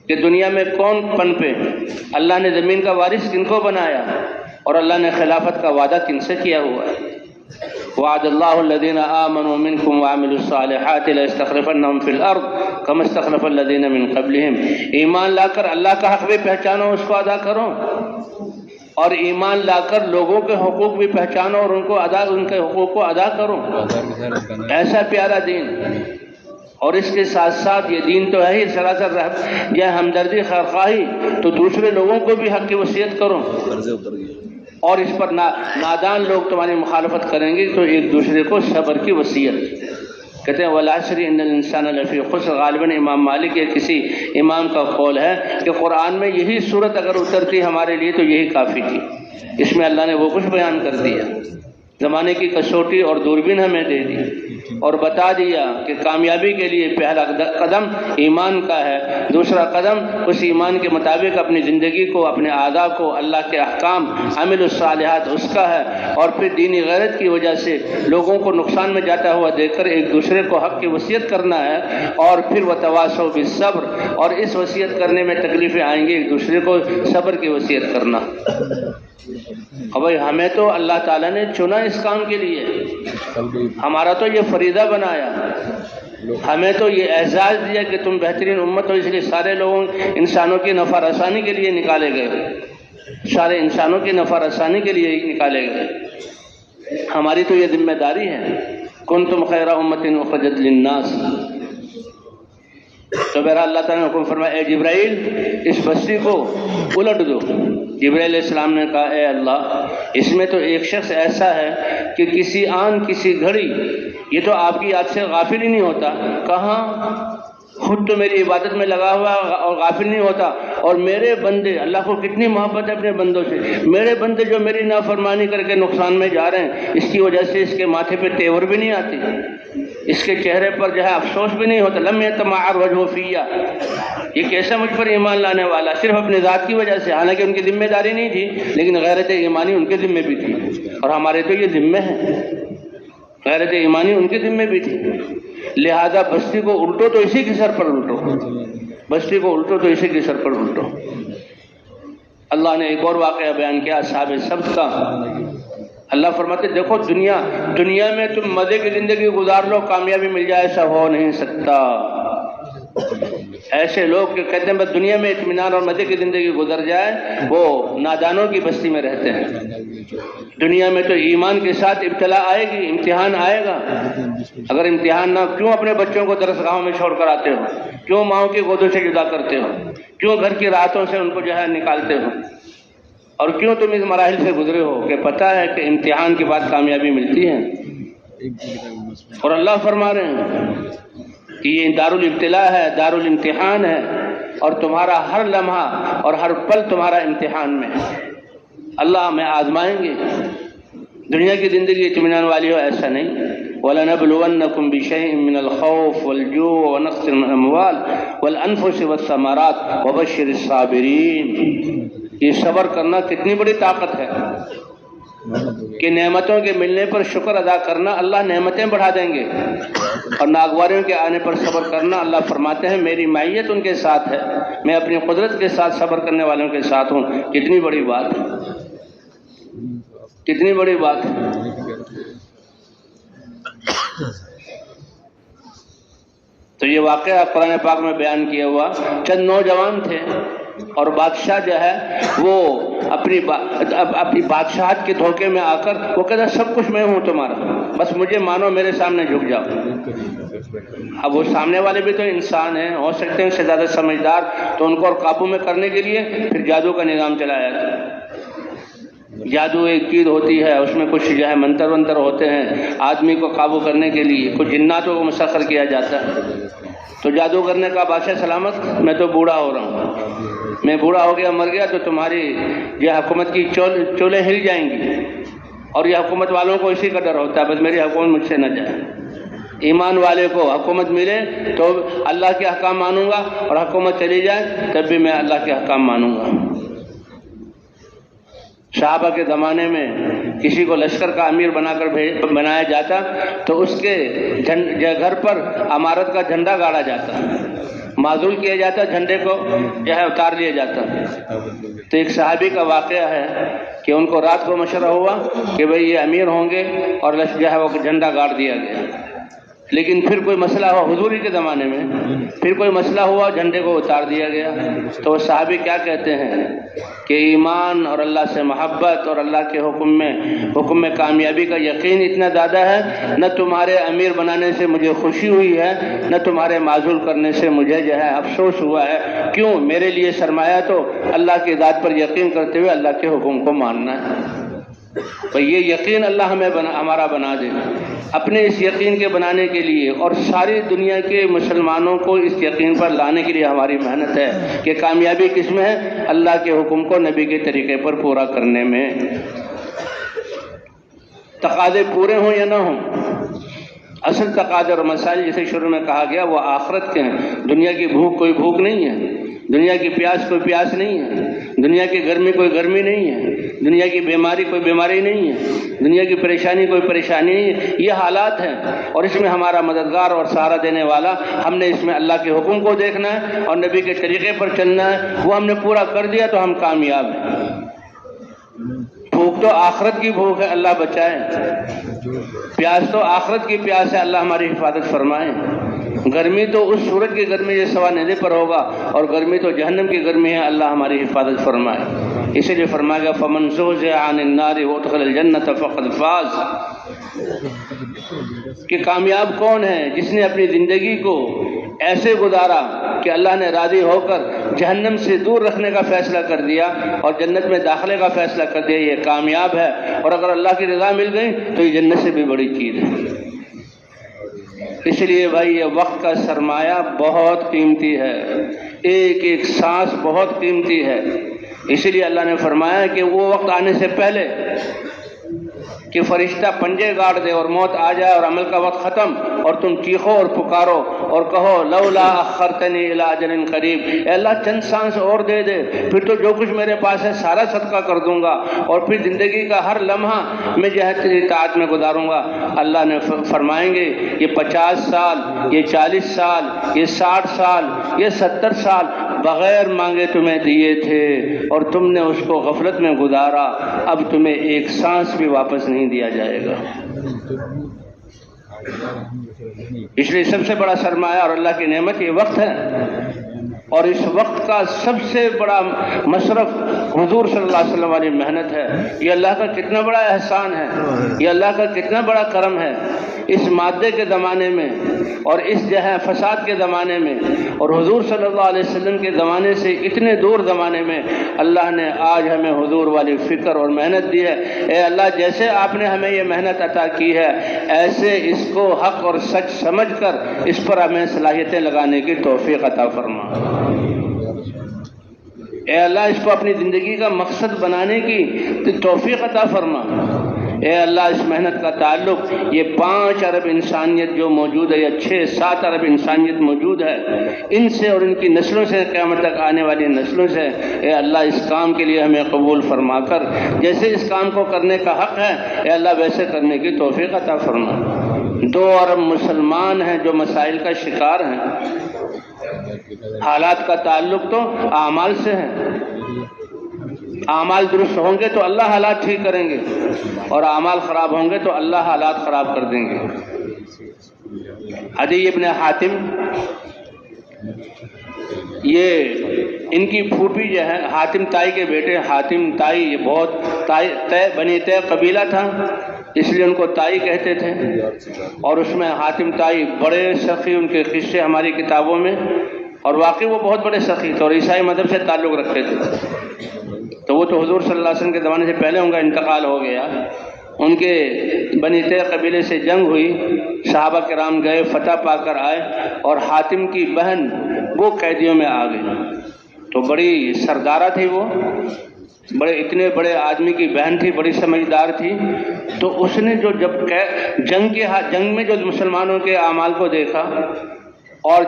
کہ دنیا میں کون پنپے، اللہ نے زمین کا وارث کن کو بنایا، اور اللہ نے خلافت کا وعدہ کن سے کیا ہوا ہے۔ وعد اللہ الذین آمنوا منکم وعملوا الصالحات ليستخلفنهم في الارض كما استخلف الذین من قبلهم۔ ایمان لا کر اللہ کا حق بھی پہچانو، اس کو ادا کرو، اور ایمان لا کر لوگوں کے حقوق بھی پہچانو اور ان کے حقوق کو ادا کرو۔ ایسا پیارا دین، اور اس کے ساتھ ساتھ یہ دین تو ہے ہی سراسر یہ ہمدردی خیرخواہی، تو دوسرے لوگوں کو بھی حق کی وصیت کرو، اور اس پر نادان لوگ تمہاری مخالفت کریں گے تو ایک دوسرے کو صبر کی وصیت۔ کہتے ہیں والعصر ان الانسان لفی خسر، غالباً امام مالک یا کسی امام کا قول ہے کہ قرآن میں یہی صورت اگر اترتی ہمارے لیے تو یہی کافی تھی۔ اس میں اللہ نے وہ کچھ بیان کر دیا، زمانے کی کسوٹی اور دوربین ہمیں دے دی، اور بتا دیا کہ کامیابی کے لیے پہلا قدم ایمان کا ہے، دوسرا قدم اس ایمان کے مطابق اپنی زندگی کو، اپنے اعضاء کو اللہ کے احکام عمل الصالحات اس کا ہے، اور پھر دینی غیرت کی وجہ سے لوگوں کو نقصان میں جاتا ہوا دیکھ کر ایک دوسرے کو حق کی وصیت کرنا ہے، اور پھر وتواصوا بالصبر، اور اس وصیت کرنے میں تکلیفیں آئیں گی، ایک دوسرے کو صبر کی وصیت کرنا۔ اور بھائی ہمیں تو اللہ تعالیٰ نے چنا اس کام کے لیے، ہمارا تو یہ فریضہ بنایا، ہمیں تو یہ اعزاز دیا کہ تم بہترین امت ہو، اس لیے سارے لوگوں انسانوں کی نفع رسانی کے لیے نکالے گئے، سارے انسانوں کی نفع رسانی کے لیے ہی نکالے گئے۔ ہماری تو یہ ذمہ داری ہے، کنتم خیر امت اخرجت للناس۔ تو بہرحال اللہ تعالیٰ نے حکم فرمایا اے جبرائیل اس بستی کو الٹ دو۔ جبرائیل علیہ السلام نے کہا اے اللہ اس میں تو ایک شخص ایسا ہے کہ کسی آن کسی گھڑی یہ تو آپ کی یاد سے غافل ہی نہیں ہوتا۔ کہاں؟ خود تو میری عبادت میں لگا ہوا اور غافل نہیں ہوتا، اور میرے بندے، اللہ کو کتنی محبت ہے اپنے بندوں سے، میرے بندے جو میری نافرمانی کر کے نقصان میں جا رہے ہیں، اس کی وجہ سے اس کے ماتھے پہ تیور بھی نہیں آتی، اس کے چہرے پر افسوس بھی نہیں ہوتا۔ لم یتمعر وجہہ فیہ، یہ کیسا مجھ پر ایمان لانے والا، صرف اپنے ذات کی وجہ سے، حالانکہ ان کی ذمہ داری نہیں تھی لیکن غیرت ایمانی ان کے ذمہ بھی تھی، اور ہمارے تو یہ ذمہ ہے، غیرت ایمانی ان کے ذمہ بھی تھی۔ لہذا بستی کو الٹو تو اسی کے سر پر الٹو، بستی کو الٹو تو اسی کے سر پر الٹو۔ اللہ نے ایک اور واقعہ بیان کیا اصحاب سبت کا۔ اللہ فرماتے دیکھو دنیا میں تم مزے کی زندگی گزار لو، کامیابی مل جائے، ایسا ہو نہیں سکتا۔ ایسے لوگ کہ کہتے ہیں بس دنیا میں اطمینان اور مزے کی زندگی گزر جائے، وہ نادانوں کی بستی میں رہتے ہیں۔ دنیا میں تو ایمان کے ساتھ ابتلا آئے گی، امتحان آئے گا۔ اگر امتحان نہ، کیوں اپنے بچوں کو درس گاہوں میں چھوڑ کر آتے ہو؟ کیوں ماؤں کی گودوں سے جدا کرتے ہو؟ کیوں گھر کی راحتوں سے ان کو نکالتے ہو؟ اور کیوں تم اس مراحل سے گزرے ہو کہ پتہ ہے کہ امتحان کے بعد کامیابی ملتی ہے؟ اور اللہ فرما رہے ہیں کہ یہ دارالابتلاء ہے، دارالامتحان ہے، اور تمہارا ہر لمحہ اور ہر پل تمہارا امتحان میں ہے۔ اللہ ہمیں آزمائیں گے۔ دنیا کی زندگی اطمینان والی ہو ایسا نہیں۔ وَلَنَبْلُوَنَّكُمْ بِشَيْءٍ مِّنَ الْخَوْفِ وَالْجُوعِ وَنَقْصٍ مِّنَ الْأَمْوَالِ وَالْأَنفُسِ وَالثَّمَرَاتِ وَبَشِّرِ الصَّابِرِينَ۔ یہ صبر کرنا کتنی بڑی طاقت ہے کہ نعمتوں کے ملنے پر شکر ادا کرنا، اللہ نعمتیں بڑھا دیں گے، اور ناگواریوں کے آنے پر صبر کرنا، اللہ فرماتے ہیں میری معیت ان کے ساتھ ہے، میں اپنی قدرت کے ساتھ صبر کرنے والوں کے ساتھ ہوں۔ کتنی بڑی بات ہے، کتنی بڑی بات ہے۔ تو یہ واقعہ قرآن پاک میں بیان کیا ہوا، چند نوجوان تھے اور بادشاہ جو ہے وہ اپنی بادشاہت کے دھوکے میں آ کر وہ کہتا سب کچھ میں ہوں تمہارا، بس مجھے مانو، میرے سامنے جھک جاؤ۔ اب وہ سامنے والے بھی تو انسان ہیں، ہو سکتے ہیں اس سے زیادہ سمجھدار، تو ان کو اور قابو میں کرنے کے لیے پھر جادو کا نظام چلایا جاتا۔ جادو ایک چیز ہوتی ہے، اس میں کچھ جو ہے منتر ونتر ہوتے ہیں آدمی کو قابو کرنے کے لیے، کچھ جناتوں کو مسخر کیا جاتا ہے۔ تو جادو کرنے کا بادشاہ سلامت، میں تو بوڑھا ہو رہا ہوں، میں بوڑھا ہو گیا، مر گیا تو تمہاری یہ حکومت کی چولیں ہل جائیں گی، اور یہ حکومت والوں کو اسی کا ڈر ہوتا ہے بس میری حکومت مجھ سے نہ جائے۔ ایمان والے کو حکومت ملے تو اللہ کے احکام مانوں گا، اور حکومت چلی جائے تب بھی میں اللہ کے احکام مانوں گا۔ صحابہ کے زمانے میں کسی کو لشکر کا امیر بنا کر بنایا جاتا تو اس کے گھر پر امارت کا جھنڈا گاڑا جاتا، معزول کیا جاتا، جھنڈے کو جو ہے اتار لیا جاتا۔ تو ایک صحابی کا واقعہ ہے کہ ان کو رات کو مشورہ ہوا کہ بھئی یہ امیر ہوں گے، اور جو ہے وہ جھنڈا گاڑ دیا گیا۔ لیکن پھر کوئی مسئلہ ہوا حضور کے زمانے میں، پھر کوئی مسئلہ ہوا، جھنڈے کو اتار دیا گیا۔ تو وہ صحابی کیا کہتے ہیں کہ ایمان اور اللہ سے محبت اور اللہ کے حکم میں کامیابی کا یقین اتنا زیادہ ہے، نہ تمہارے امیر بنانے سے مجھے خوشی ہوئی ہے، نہ تمہارے معزول کرنے سے مجھے جو ہے افسوس ہوا ہے۔ کیوں؟ میرے لیے سرمایہ تو اللہ کی ذات پر یقین کرتے ہوئے اللہ کے حکم کو ماننا ہے۔ تو یہ یقین اللہ ہمیں ہمارا بنا دے۔ اپنے اس یقین کے بنانے کے لیے اور ساری دنیا کے مسلمانوں کو اس یقین پر لانے کے لیے ہماری محنت ہے کہ کامیابی کس میں ہے؟ اللہ کے حکم کو نبی کے طریقے پر پورا کرنے میں۔ تقاضے پورے ہوں یا نہ ہوں، اصل تقاضے اور مسائل جسے شروع میں کہا گیا وہ آخرت کے ہیں۔ دنیا کی بھوک کوئی بھوک نہیں ہے، دنیا کی پیاس کوئی پیاس نہیں ہے، دنیا کی گرمی کوئی گرمی نہیں ہے، دنیا کی بیماری کوئی بیماری نہیں ہے، دنیا کی پریشانی کوئی پریشانی نہیں ہے۔ یہ حالات ہیں، اور اس میں ہمارا مددگار اور سہارا دینے والا ہم نے اس میں اللہ کے حکم کو دیکھنا ہے اور نبی کے طریقے پر چلنا ہے۔ وہ ہم نے پورا کر دیا تو ہم کامیاب ہیں۔ بھوک تو آخرت کی بھوک ہے، اللہ بچائے۔ پیاس تو آخرت کی پیاس ہے، اللہ ہماری حفاظت فرمائے۔ گرمی تو اس سورج کی گرمی جو سوا ندے پر ہوگا، اور گرمی تو جہنم کی گرمی ہے، اللہ ہماری حفاظت فرمائے۔ اسی لیے فرمایا گیا فَمَنْ زُحْزِحَ عَنِ النَّارِ وَأُدْخِلَ الْجَنَّةَ فَقَدْ فَازَ، کہ کامیاب کون ہے؟ جس نے اپنی زندگی کو ایسے گزارا کہ اللہ نے راضی ہو کر جہنم سے دور رکھنے کا فیصلہ کر دیا اور جنت میں داخلے کا فیصلہ کر دیا، یہ کامیاب ہے۔ اور اگر اللہ کی رضا مل گئی تو یہ جنت سے بھی بڑی چیز ہے۔ اس لیے بھائی یہ وقت کا سرمایہ بہت قیمتی ہے، ایک ایک سانس بہت قیمتی ہے۔ اسی لیے اللہ نے فرمایا کہ وہ وقت آنے سے پہلے کہ فرشتہ پنجے گاڑ دے اور موت آ جائے اور عمل کا وقت ختم، اور تم چیخو اور پکارو اور کہو لولا اخرتنی الی اجل قریب، اے اللہ چند سانس اور دے دے، پھر تو جو کچھ میرے پاس ہے سارا صدقہ کر دوں گا، اور پھر زندگی کا ہر لمحہ میں جو ہے تیری اطاعت میں گزاروں گا۔ اللہ نے فرمائیں گے یہ 50 سال، یہ 40 سال، یہ 60 سال، یہ 70 سال بغیر مانگے تمہیں دیے تھے، اور تم نے اس کو غفلت میں گزارا، اب تمہیں ایک سانس بھی واپس نہیں دیا جائے گا۔ اس لیے سب سے بڑا سرمایہ اور اللہ کی نعمت یہ وقت ہے، اور اس وقت کا سب سے بڑا مصرف حضور صلی اللہ علیہ وسلم والی محنت ہے۔ یہ اللہ کا کتنا بڑا احسان ہے، یہ اللہ کا کتنا بڑا کرم ہے۔ اس مادے کے زمانے میں اور اس جو ہے فساد کے زمانے میں اور حضور صلی اللہ علیہ وسلم کے زمانے سے اتنے دور زمانے میں اللہ نے آج ہمیں حضور والی فکر اور محنت دی ہے۔ اے اللہ، جیسے آپ نے ہمیں یہ محنت عطا کی ہے، ایسے اس کو حق اور سچ سمجھ کر اس پر ہمیں صلاحیتیں لگانے کی توفیق عطا فرما۔ اے اللہ، اس کو اپنی زندگی کا مقصد بنانے کی توفیق عطا فرما۔ اے اللہ، اس محنت کا تعلق یہ 5 ارب انسانیت جو موجود ہے یا 6-7 ارب انسانیت موجود ہے، ان سے اور ان کی نسلوں سے، قیامت تک آنے والی نسلوں سے، اے اللہ اس کام کے لیے ہمیں قبول فرما کر جیسے اس کام کو کرنے کا حق ہے، اے اللہ ویسے کرنے کی توفیق عطا فرما۔ 2 ارب مسلمان ہیں جو مسائل کا شکار ہیں۔ حالات کا تعلق تو اعمال سے ہے، اعمال درست ہوں گے تو اللہ حالات ٹھیک کریں گے، اور اعمال خراب ہوں گے تو اللہ حالات خراب کر دیں گے۔ عدی ابن حاتم، یہ ان کی پھوپھی جو ہے، حاتم تائی کے بیٹے، حاتم تائی، یہ بہت بنی طے قبیلہ تھا، اس لیے ان کو تائی کہتے تھے، اور اس میں حاتم تائی بڑے سخی، ان کے قصے ہماری کتابوں میں، اور واقعی وہ بہت بڑے سخی تھے اور عیسائی مذہب سے تعلق رکھتے تھے۔ تو وہ تو حضور صلی اللہ علیہ وسلم کے زمانے سے پہلے ان کا انتقال ہو گیا۔ ان کے بنی طے قبیلے سے جنگ ہوئی، صحابہ کرام گئے، فتح پا کر آئے، اور حاتم کی بہن وہ قیدیوں میں آ گئی۔ تو بڑی سردارہ تھی وہ، اتنے بڑے آدمی کی بہن تھی، بڑی سمجھدار تھی۔ تو اس نے جو جب جنگ میں جو مسلمانوں کے اعمال کو دیکھا اور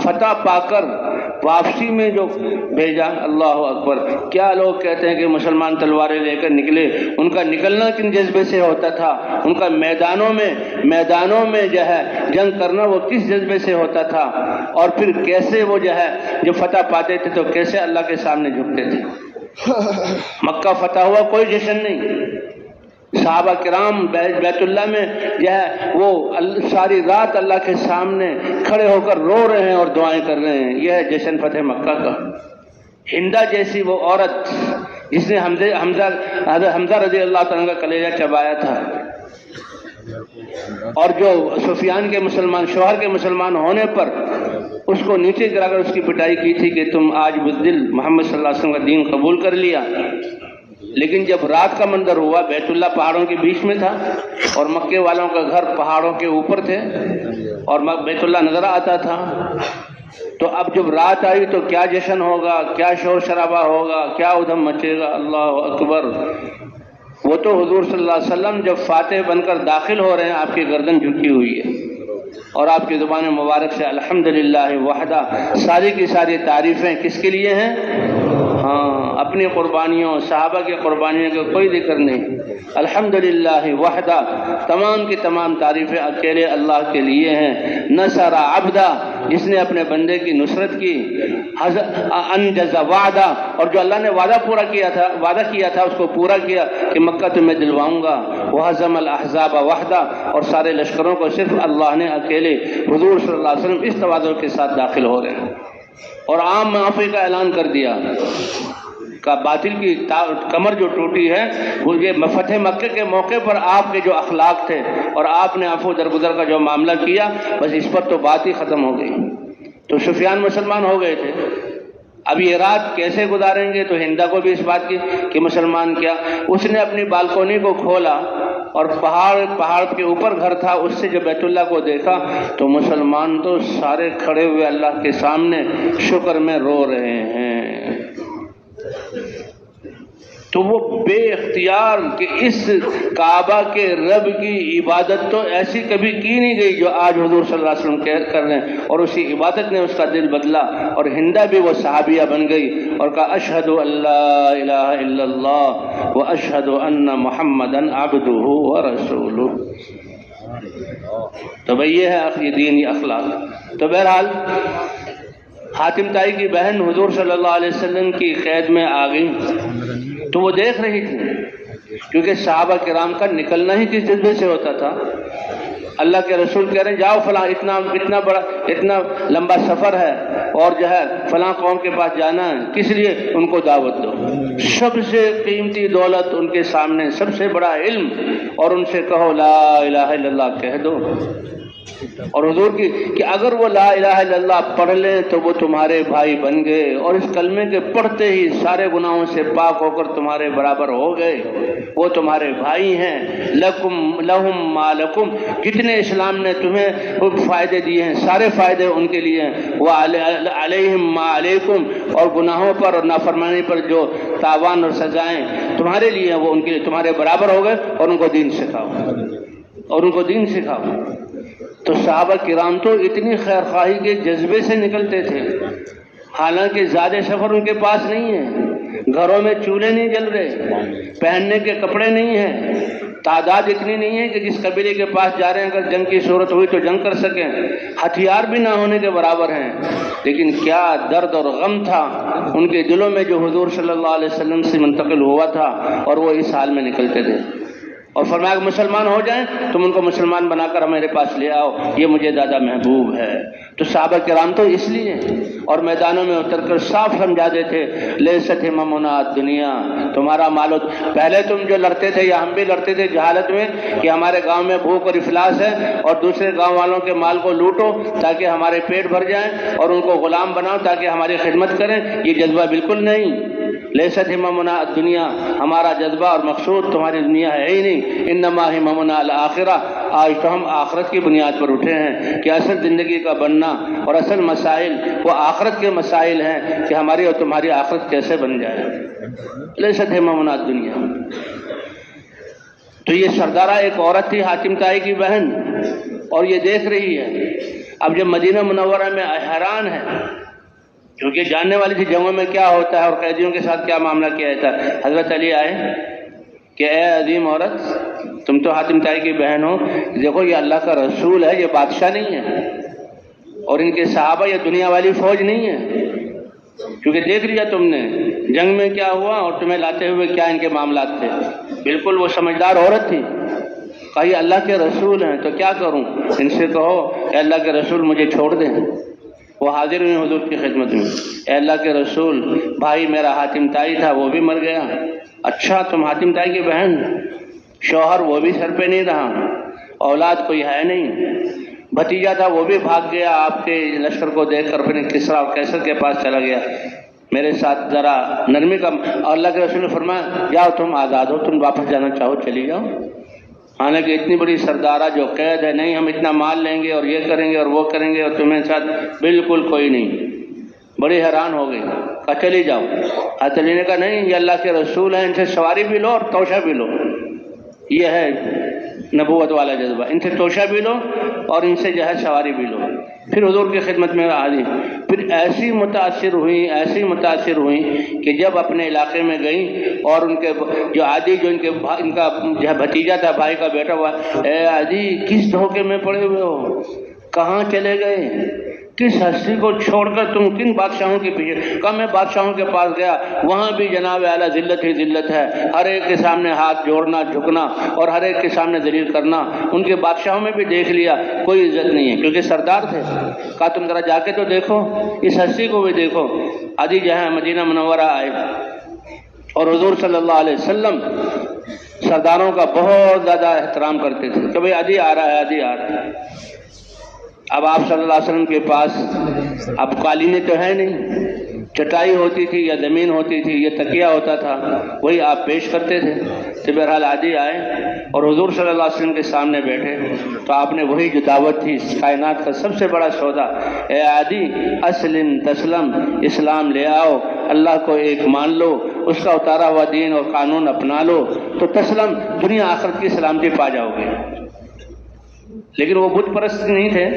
فتح پا کر واپسی میں جو بھیجا، اللہ اکبر، کیا لوگ کہتے ہیں کہ مسلمان تلواریں لے کر نکلے، ان کا نکلنا کن جذبے سے ہوتا تھا، ان کا میدانوں میں جو ہے جنگ کرنا وہ کس جذبے سے ہوتا تھا، اور پھر کیسے وہ جو ہے جو فتح پاتے تھے تو کیسے اللہ کے سامنے جھکتے تھے۔ مکہ فتح ہوا، کوئی جشن نہیں، صحابہ کرام بیت اللہ میں جو ہے وہ ساری رات اللہ کے سامنے کھڑے ہو کر رو رہے ہیں اور دعائیں کر رہے ہیں۔ یہ ہے جشن فتح مکہ کا۔ ہندہ جیسی وہ عورت جس نے حمزہ رضی اللہ تعالیٰ کا کلیجہ چبایا تھا، اور جو سفیان کے مسلمان شوہر کے مسلمان ہونے پر اس کو نیچے گرا کر اس کی پٹائی کی تھی کہ تم آج بزدل محمد صلی اللہ علیہ وسلم کا دین قبول کر لیا۔ لیکن جب رات کا منظر ہوا، بیت اللہ پہاڑوں کے بیچ میں تھا اور مکے والوں کا گھر پہاڑوں کے اوپر تھے اور بیت اللہ نظر آتا تھا، تو اب جب رات آئی تو کیا جشن ہوگا، کیا شور شرابہ ہوگا، کیا ادھم مچے گا، اللہ اکبر۔ وہ تو حضور صلی اللہ علیہ وسلم جب فاتح بن کر داخل ہو رہے ہیں، آپ کی گردن جھکی ہوئی ہے اور آپ کی زبان مبارک سے الحمدللہ وحدہ، ساری کی ساری تعریفیں کس کے لیے ہیں؟ اپنی قربانیوں، صحابہ کی قربانیوں کا کوئی ذکر نہیں۔ الحمدللہ وحدہ، تمام کی تمام تعریفیں اکیلے اللہ کے لیے ہیں۔ نصر عبدہ، جس نے اپنے بندے کی نصرت کی، انجز وعدہ، اور جو اللہ نے وعدہ کیا تھا اس کو پورا کیا کہ مکہ تمہیں دلواؤں گا۔ وہزم الاحزاب وحدہ، اور سارے لشکروں کو صرف اللہ نے اکیلے، حضور صلی اللہ علیہ وسلم اس تواضع کے ساتھ داخل ہو رہے ہیں اور عام معافی کا اعلان کر دیا کہ باطل کی کمر جو ٹوٹی ہے، وہ یہ فتح مکہ کے موقع پر آپ کے جو اخلاق تھے اور آپ نے عفو درگزر کا جو معاملہ کیا، بس اس پر تو بات ہی ختم ہو گئی۔ تو سفیان مسلمان ہو گئے تھے، اب یہ رات کیسے گزاریں گے؟ تو ہندا کو بھی اس بات کی کہ مسلمان کیا، اس نے اپنی بالکونی کو کھولا اور پہاڑ کے اوپر گھر تھا، اس سے جب بیت اللہ کو دیکھا تو مسلمان تو سارے کھڑے ہوئے اللہ کے سامنے شکر میں رو رہے ہیں۔ تو وہ بے اختیار کہ اس کعبہ کے رب کی عبادت تو ایسی کبھی کی نہیں گئی جو آج حضور صلی اللہ علیہ وسلم کر رہے ہیں، اور اسی عبادت نے اس کا دل بدلا، اور ہندا بھی وہ صحابیہ بن گئی اور کہا اشہد ان لا الہ الا اللہ واشہد ان محمدا عبدہ ورسولہ۔ تو بھئی یہ ہے یہ دینی اخلاق۔ تو بہرحال حاتم تائی کی بہن حضور صلی اللہ علیہ وسلم کی قید میں آ گئی، تو وہ دیکھ رہی تھی، کیونکہ صحابہ کرام کا نکلنا ہی کس جذبے سے ہوتا تھا۔ اللہ کے رسول کہہ رہے ہیں جاؤ فلاں اتنا لمبا سفر ہے اور جو ہے فلاں قوم کے پاس جانا ہے، کس لیے؟ ان کو دعوت دو۔ سب سے قیمتی دولت ان کے سامنے، سب سے بڑا علم اور ان سے کہو لا الہ الا اللہ کہہ دو، اور حضور کی کہ اگر وہ لا الہ الا اللہ پڑھ لے تو وہ تمہارے بھائی بن گئے، اور اس کلمے کے پڑھتے ہی سارے گناہوں سے پاک ہو کر تمہارے برابر ہو گئے، وہ تمہارے بھائی ہیں۔ لکم لہم ما لکم، جتنے اسلام نے تمہیں فائدے دیے ہیں سارے فائدے ان کے لیے ہیں، وعلیہم ما علیکم، اور گناہوں پر اور نافرمانی پر جو تاوان اور سزائیں تمہارے لیے ہیں وہ ان کے لیے تمہارے برابر ہو گئے، اور ان کو دین سکھاؤ، اور ان کو دین سکھاؤ۔ تو صحابہ کرام تو اتنی خیر خواہی کے جذبے سے نکلتے تھے، حالانکہ زیادہ سفر ان کے پاس نہیں ہے، گھروں میں چولہے نہیں جل رہے، پہننے کے کپڑے نہیں ہیں، تعداد اتنی نہیں ہے کہ جس قبیلے کے پاس جا رہے ہیں اگر جنگ کی صورت ہوئی تو جنگ کر سکیں، ہتھیار بھی نہ ہونے کے برابر ہیں، لیکن کیا درد اور غم تھا ان کے دلوں میں جو حضور صلی اللہ علیہ وسلم سے منتقل ہوا تھا، اور وہ اس حال میں نکلتے تھے، اور فرمایا کہ مسلمان ہو جائیں تم ان کو مسلمان بنا کر میرے پاس لے آؤ، یہ مجھے زیادہ محبوب ہے۔ تو صحابہ کرام تو اس لیے اور میدانوں میں اتر کر صاف سمجھا دیتے لیست ہممنا دنیا، تمہارا مالو، پہلے تم جو لڑتے تھے یا ہم بھی لڑتے تھے جہالت میں کہ ہمارے گاؤں میں بھوک اور افلاس ہے اور دوسرے گاؤں والوں کے مال کو لوٹو تاکہ ہمارے پیٹ بھر جائیں اور ان کو غلام بناؤ تاکہ ہماری خدمت کریں، یہ جذبہ بالکل نہیں۔ لیست ہممنا الدنیا، ہمارا جذبہ اور مقصود تمہاری دنیا ہے ہی نہیں، انما ہممنا الآخرہ، آج تو ہم آخرت کی بنیاد پر اٹھے ہیں کہ اصل زندگی کا بننا اور اصل مسائل وہ آخرت کے مسائل ہیں کہ ہماری اور تمہاری آخرت کیسے بن جائے۔ لیست ہممنا الدنیا۔ تو یہ سردارہ ایک عورت تھی، حاتم طائی کی بہن، اور یہ دیکھ رہی ہے۔ اب جب مدینہ منورہ میں حیران ہے کیونکہ جاننے والی تھی جنگوں میں کیا ہوتا ہے اور قیدیوں کے ساتھ کیا معاملہ کیا جاتا ہے۔ حضرت علی آئے کہ اے عظیم عورت، تم تو حاتم طائی کی بہن ہو، دیکھو یہ اللہ کا رسول ہے، یہ بادشاہ نہیں ہے، اور ان کے صحابہ یہ دنیا والی فوج نہیں ہے، کیونکہ دیکھ لیا تم نے جنگ میں کیا ہوا اور تمہیں لاتے ہوئے کیا ان کے معاملات تھے۔ بالکل وہ سمجھدار عورت تھی، کہا یہ اللہ کے رسول ہیں تو کیا کروں، ان سے کہو کہ اللہ کے رسول مجھے چھوڑ دیں۔ وہ حاضر ہوئے حضور کی خدمت میں، اے اللہ کے رسول، بھائی میرا حاتم طائی تھا وہ بھی مر گیا۔ اچھا تم حاتم طائی کی بہن، شوہر وہ بھی سر پہ نہیں رہا، اولاد کوئی ہے نہیں، بھتیجا تھا وہ بھی بھاگ گیا آپ کے لشکر کو دیکھ کر اپنے کسریٰ اور قیصر کے پاس چلا گیا، میرے ساتھ ذرا نرمی کا۔ اللہ کے رسول نے فرمایا جاؤ تم آزاد ہو، تم واپس جانا چاہو چلی جاؤ، حالانکہ اتنی بڑی سردارہ جو قید ہے، نہیں ہم اتنا مال لیں گے اور یہ کریں گے اور وہ کریں گے اور تمہیں ساتھ بالکل کوئی نہیں۔ بڑی حیران ہو گئی، کہا چلی جاؤ۔ حضرت علی نے کہا نہیں یہ اللہ کے رسول ہیں، ان سے سواری بھی لو اور توشہ بھی لو، یہ ہے نبوت والا جذبہ، ان سے توشہ بھی لو اور ان سے جو ہے سواری بھی لو۔ پھر حضور کی خدمت میں آئی، پھر ایسی متاثر ہوئی کہ جب اپنے علاقے میں گئیں اور ان کے جو عادی جو ان کا جو ہے بھتیجا تھا، بھائی کا بیٹا ہوا، اے عادی کس دھوکے میں پڑے ہوئے ہو، کہاں چلے گئے، کس ہستی کو چھوڑ کر تم کن بادشاہوں کے پیچھے؟ کہا میں بادشاہوں کے پاس گیا، وہاں بھی جناب اعلیٰ ذلت ہی ذلت ہے، ہر ایک کے سامنے ہاتھ جوڑنا جھکنا اور ہر ایک کے سامنے ذلیل کرنا، ان کے بادشاہوں میں بھی دیکھ لیا کوئی عزت نہیں ہے کیونکہ سردار تھے۔ کہا تم ذرا جا کے تو دیکھو، اس ہستی کو بھی دیکھو۔ عادی جہاں مدینہ منورہ آئے اور حضور صلی اللہ علیہ وسلم سرداروں کا بہت زیادہ احترام کرتے تھے کہ بھئی عادی آ رہا ہے، عادی آ رہا ہے۔ اب آپ صلی اللہ علیہ وسلم کے پاس اب قالینیں تو ہے نہیں، چٹائی ہوتی تھی یا زمین ہوتی تھی یا تکیہ ہوتا تھا، وہی آپ پیش کرتے تھے۔ تو بہرحال عادی آئے اور حضور صلی اللہ علیہ وسلم کے سامنے بیٹھے تو آپ نے وہی جو دعوت تھی کائنات کا سب سے بڑا سودا، اے عادی اسلم تسلم، اسلام لے آؤ، اللہ کو ایک مان لو، اس کا اتارا ہوا دین اور قانون اپنا لو تو تسلم، دنیا آخرت کی سلامتی پا جاؤ گے۔ لیکن وہ بت پرست نہیں تھے،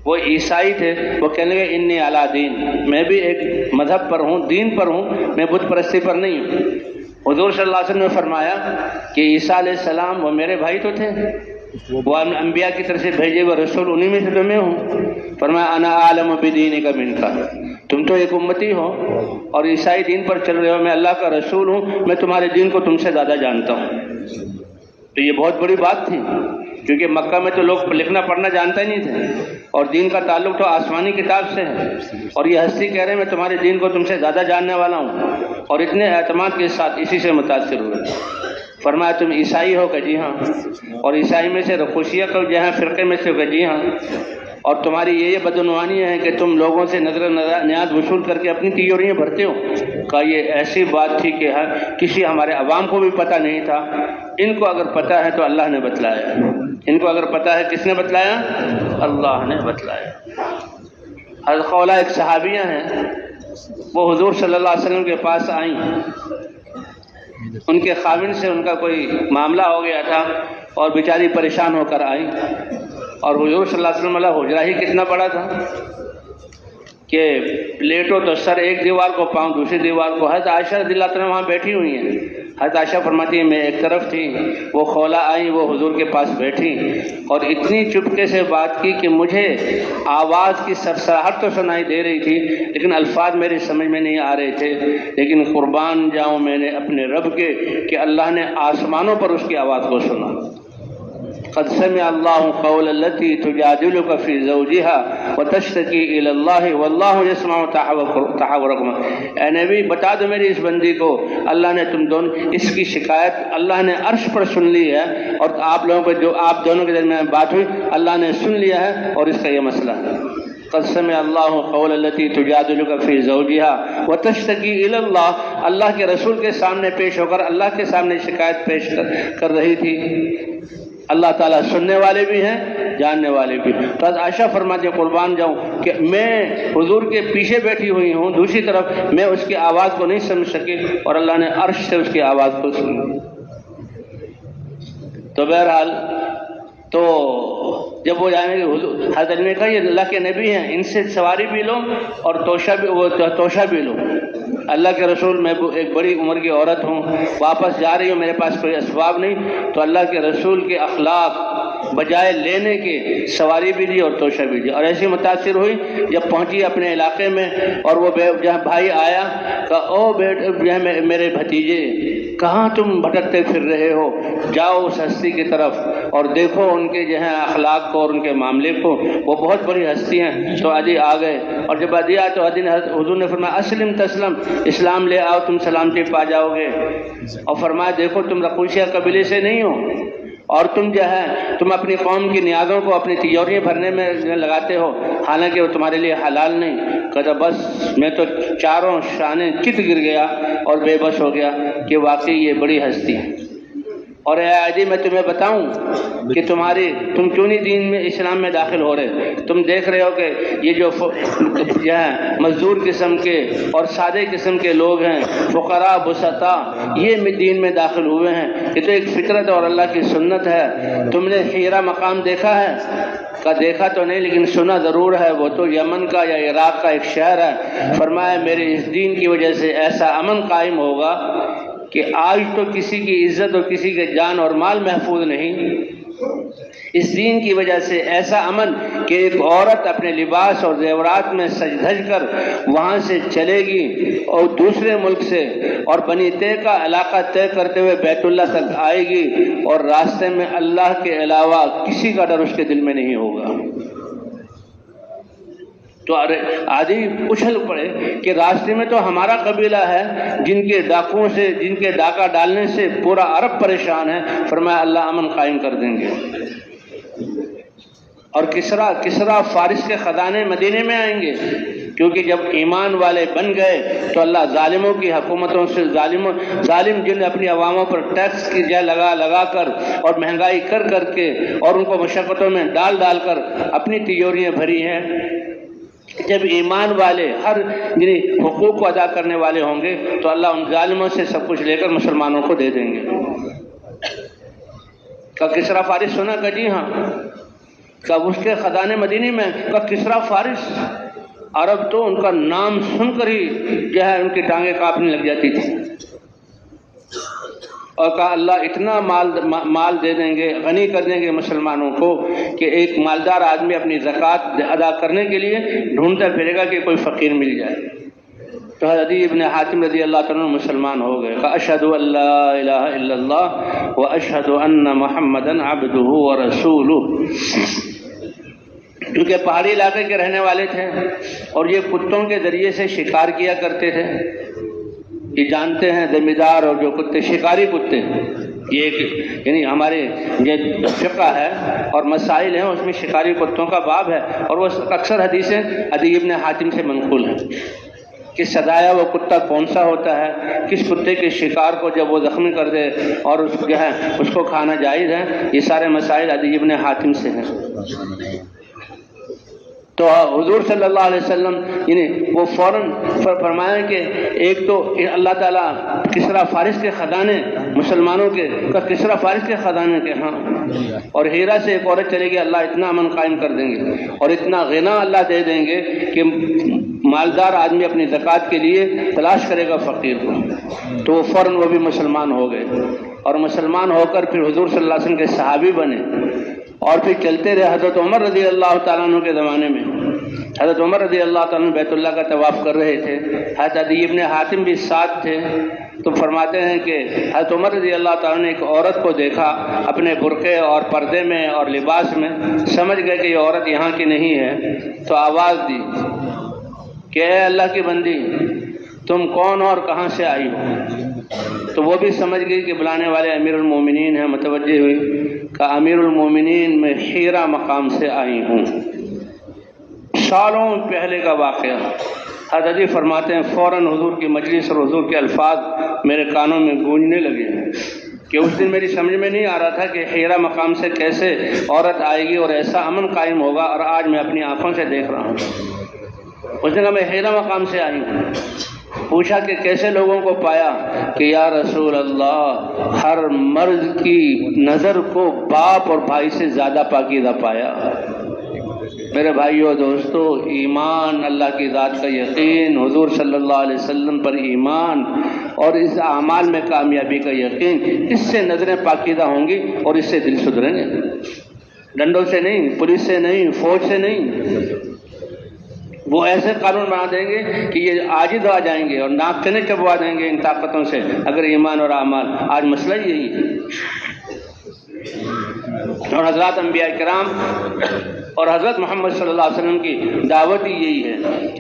وہ عیسائی تھے، وہ کہنے لگے انی علی دین، میں بھی ایک مذہب پر ہوں، دین پر ہوں، میں بت پرستی پر نہیں ہوں۔ حضور صلی اللہ علیہ وسلم نے فرمایا کہ عیسیٰ علیہ السلام وہ میرے بھائی تو تھے، وہ انبیاء کی طرف سے بھیجے ہوئے رسول، انہی میں سے تو میں ہوں۔ فرمایا انا عالم بدینک منک، تم تو ایک امتی ہو اور عیسائی دین پر چل رہے ہو، میں اللہ کا رسول ہوں، میں تمہارے دین کو تم سے زیادہ جانتا ہوں۔ تو یہ بہت بڑی بات تھی کیونکہ مکہ میں تو لوگ لکھنا پڑھنا جانتا ہی نہیں تھے اور دین کا تعلق تو آسمانی کتاب سے ہے، اور یہ ہستی کہہ رہے ہیں میں تمہارے دین کو تم سے زیادہ جاننے والا ہوں، اور اتنے اعتماد کے ساتھ اسی سے متاثر ہوئے۔ فرمایا تم عیسائی ہو؟ کہ جی ہاں۔ اور عیسائی میں سے رفوشیہ کو جو ہے فرقے میں سے ہو؟ کہ جی ہاں۔ اور تمہاری یہ بدعنوانی ہے کہ تم لوگوں سے نظر نیاز وصول کر کے اپنی تیوریاں بھرتے ہو؟ کہا یہ ایسی بات تھی کہ کسی ہمارے عوام کو بھی پتہ نہیں تھا، ان کو اگر پتہ ہے تو اللہ نے بتلایا، ان کو اگر پتہ ہے کس نے بتلایا؟ اللہ نے بتلایا۔ حضرت خولہ ایک صحابیہ ہیں، وہ حضور صلی اللہ علیہ وسلم کے پاس آئیں، ان کے خاوند سے ان کا کوئی معاملہ ہو گیا تھا اور بیچاری پریشان ہو کر آئیں، اور حضور صلی اللہ علیہ وسلم والا حجرہ ہی کتنا بڑا تھا کہ لیٹو تو سر ایک دیوار کو، پاؤں دوسری دیوار کو۔ حضرت عائشہ رضی اللہ عنہا وہاں بیٹھی ہوئی ہیں۔ حضرت عائشہ فرماتی ہیں میں ایک طرف تھی، وہ خولہ آئیں، وہ حضور کے پاس بیٹھی اور اتنی چپکے سے بات کی کہ مجھے آواز کی سرسراہٹ تو سنائی دے رہی تھی لیکن الفاظ میری سمجھ میں نہیں آ رہے تھے، لیکن قربان جاؤں میں نے اپنے رب کے کہ اللہ نے آسمانوں پر اس کی آواز کو سنا۔ قد سمع اللہ قول التی تجادلک فی زوجہا وتشتکی الی اللہ واللہ یسمع تحاورکما۔ اے نبی بتا دو میری اس بندی کو، اللہ نے تم دونوں اس کی شکایت اللہ نے عرش پر سن لی ہے، اور آپ لوگوں پہ جو آپ دونوں کے درمیان بات ہوئی اللہ نے سن لیا ہے، اور اس کا یہ مسئلہ ہے۔ قد سمع اللہ قول التی تجادلک فی زوجہا وتشتکی الی اللہ، اللہ کے رسول کے سامنے پیش ہو کر اللہ کے سامنے شکایت پیش کر رہی تھی۔ اللہ تعالیٰ سننے والے بھی ہیں، جاننے والے بھی۔ تو عائشہ فرماتی قربان جاؤں کہ میں حضور کے پیچھے بیٹھی ہوئی ہوں، دوسری طرف میں اس کی آواز کو نہیں سمجھ سکی اور اللہ نے عرش سے اس کی آواز کو سنی۔ تو بہرحال تو جب وہ جانے گے حضرت نے کہا یہ اللہ کے نبی ہیں، ان سے سواری بھی لو اور توشہ بھی لو۔ اللہ کے رسول میں ایک بڑی عمر کی عورت ہوں، واپس جا رہی ہوں، میرے پاس کوئی اسباب نہیں، تو اللہ کے رسول کے اخلاق بجائے لینے کے سواری بھی دی اور توشہ بھی دی، اور ایسی متاثر ہوئی جب پہنچی اپنے علاقے میں اور وہ جہاں بھائی آیا کہا او میرے بھتیجے کہاں تم بھٹکتے پھر رہے ہو، جاؤ اس ہستی کی طرف اور دیکھو ان کے جو ہے اخلاق کو اور ان کے معاملے کو، وہ بہت بڑی ہستی ہیں۔ تو عدی آ گئے، اور جب عدی آیا تو عدی نے حضور نے فرمایا اسلم تسلم، اسلام لے آؤ تم سلامتی پا جاؤ گے، اور فرمایا دیکھو تم رقوشیہ قبیلے سے نہیں ہو، اور تم جو ہے تم اپنی قوم کی نیازوں کو اپنی تیوریاں بھرنے میں لگاتے ہو، حالانکہ وہ تمہارے لیے حلال نہیں۔ کہتا بس میں تو چاروں شانے چت گر گیا اور بے بس ہو گیا کہ واقعی یہ بڑی ہستی ہے۔ اور اے عدی میں تمہیں بتاؤں کہ تم کیوں نہیں دین میں اسلام میں داخل ہو رہے؟ تم دیکھ رہے ہو کہ یہ جو مزدور قسم کے اور سادے قسم کے لوگ ہیں، فقراء بسطاء، یہ دین میں داخل ہوئے ہیں، یہ تو ایک فطرت اور اللہ کی سنت ہے۔ تم نے حیرہ مقام دیکھا ہے؟ کا دیکھا تو نہیں لیکن سنا ضرور ہے، وہ تو یمن کا یا عراق کا ایک شہر ہے۔ فرمایا میرے اس دین کی وجہ سے ایسا امن قائم ہوگا کہ آج تو کسی کی عزت اور کسی کے جان اور مال محفوظ نہیں، اس دین کی وجہ سے ایسا امن کہ ایک عورت اپنے لباس اور زیورات میں سج دھج کر وہاں سے چلے گی اور دوسرے ملک سے اور بنی طے کا علاقہ طے کرتے ہوئے بیت اللہ تک آئے گی، اور راستے میں اللہ کے علاوہ کسی کا ڈر اس کے دل میں نہیں ہوگا۔ تو عادی اچھل پڑے کہ راستے میں تو ہمارا قبیلہ ہے جن کے ڈاکوؤں سے، جن کے ڈاکہ ڈالنے سے پورا عرب پریشان ہے۔ فرمایا اللہ امن قائم کر دیں گے، اور کسرا فارس کے خزانے مدینے میں آئیں گے، کیونکہ جب ایمان والے بن گئے تو اللہ ظالموں کی حکومتوں سے ظالم جن اپنی عواموں پر ٹیکس کی جائے لگا کر اور مہنگائی کر کے اور ان کو مشقتوں میں ڈال کر اپنی تیوریاں بھری ہیں، جب ایمان والے ہر حقوق کو ادا کرنے والے ہوں گے تو اللہ ان ظالموں سے سب کچھ لے کر مسلمانوں کو دے دیں گے۔ کا کسرا فارس سنا؟ کہ جی ہاں۔ کب اس کے خزانے مدینے میں؟ کا کسرا فارس، عرب تو ان کا نام سن کر ہی جو ہے ان کی ٹانگیں کانپنے لگ جاتی تھی، اور کہا اللہ اتنا مال دے دیں گے، غنی کر دیں گے مسلمانوں کو کہ ایک مالدار آدمی اپنی زکوٰۃ ادا کرنے کے لیے ڈھونڈتا پھرے گا کہ کوئی فقیر مل جائے۔ تو عدی ابن حاتم رضی اللہ عنہ مسلمان ہو گئے، کہا اشہد ان لا الہ الا اللہ واشہد ان محمدا عبدہ ورسولہ۔ کیونکہ پہاڑی علاقے کے رہنے والے تھے اور یہ کتوں کے ذریعے سے شکار کیا کرتے تھے، یہ جانتے ہیں زمیندار اور جو کتے شکاری کتے یہ ایک یعنی ہمارے یہ فقہ ہے اور مسائل ہیں، اس میں شکاری کتوں کا باب ہے، اور وہ اکثر حدیثیں عدی ابن حاتم سے منقول ہیں کہ سدایا وہ کتا کون سا ہوتا ہے، کس کتے کے شکار کو جب وہ زخمی کر دے اور اس جو ہے اس کو کھانا جائز ہے، یہ سارے مسائل عدی ابن حاتم سے ہیں۔ تو حضور صلی اللہ علیہ وسلم یعنی وہ فوراً فرمایا کہ ایک تو اللہ تعالیٰ کسرا فارس کے خزانے مسلمانوں کے کسرا فارس کے خزانے کے ہاں، اور ہیرا سے ایک عورت چلے گی، اللہ اتنا امن قائم کر دیں گے اور اتنا غنا اللہ دے دیں گے کہ مالدار آدمی اپنی زکوٰۃ کے لیے تلاش کرے گا فقیر کو۔ تو وہ فوراً وہ بھی مسلمان ہو گئے، اور مسلمان ہو کر پھر حضور صلی اللہ علیہ وسلم کے صحابی بنے، اور پھر چلتے رہے۔ حضرت عمر رضی اللہ تعالیٰ عنہ کے زمانے میں حضرت عمر رضی اللہ تعالیٰ عنہ بیت اللہ کا طواف کر رہے تھے، حضرت عدی ابن حاتم بھی ساتھ تھے، تو فرماتے ہیں کہ حضرت عمر رضی اللہ تعالیٰ نے ایک عورت کو دیکھا اپنے برقعے اور پردے میں اور لباس میں، سمجھ گئے کہ یہ عورت یہاں کی نہیں ہے، تو آواز دی کہ اے اللہ کی بندی، تم کون اور کہاں سے آئی ہو؟ تو وہ بھی سمجھ گئی کہ بلانے والے امیر المومنین ہیں، متوجہ ہوئی کہ امیر المومنین میں حیرہ مقام سے آئی ہوں۔ سالوں پہلے کا واقعہ۔ حضرت علی فرماتے ہیں فوراً حضور کی مجلس اور حضور کے الفاظ میرے کانوں میں گونجنے لگے کہ اس دن میری سمجھ میں نہیں آ رہا تھا کہ حیرہ مقام سے کیسے عورت آئے گی اور ایسا امن قائم ہوگا، اور آج میں اپنی آنکھوں سے دیکھ رہا ہوں۔ اس نے کہا میں حیرہ مقام سے آئی ہوں۔ پوچھا کہ کیسے لوگوں کو پایا؟ کہ یا رسول اللہ، ہر مرد کی نظر کو باپ اور بھائی سے زیادہ پاکیزہ پایا۔ میرے بھائیو دوستو، ایمان، اللہ کی ذات کا یقین، حضور صلی اللہ علیہ وسلم پر ایمان اور اس اعمال میں کامیابی کا یقین، اس سے نظریں پاکیزہ ہوں گی اور اس سے دل سدھریں گے۔ ڈنڈوں سے نہیں، پولیس سے نہیں، فوج سے نہیں، وہ ایسے قانون بنا دیں گے کہ یہ عاجز آ جائیں گے اور ناک چنے چبوا دیں گے ان طاقتوں سے، اگر ایمان اور اعمال۔ آج مسئلہ یہی ہے، اور حضرات انبیاء کرام اور حضرت محمد صلی اللہ علیہ وسلم کی دعوت ہی یہی ہے،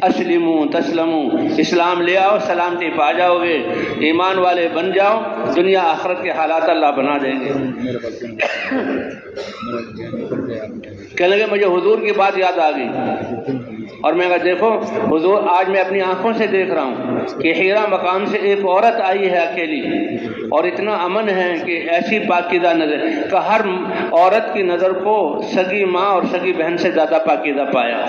اسلموا تسلموا، اسلام لے آؤ سلامتی پا جاؤ گے، ایمان والے بن جاؤ، دنیا آخرت کے حالات اللہ بنا دیں گے۔ کہنے لگے مجھے حضور کی بات یاد آ گئی، اور میں کہا دیکھو حضور، آج میں اپنی آنکھوں سے دیکھ رہا ہوں کہ حیرہ مقام سے ایک عورت آئی ہے اکیلی، اور اتنا امن ہے کہ ایسی پاکیزہ نظر کہ ہر عورت کی نظر کو سگی ماں اور سگی بہن سے زیادہ پاکیزہ پایا۔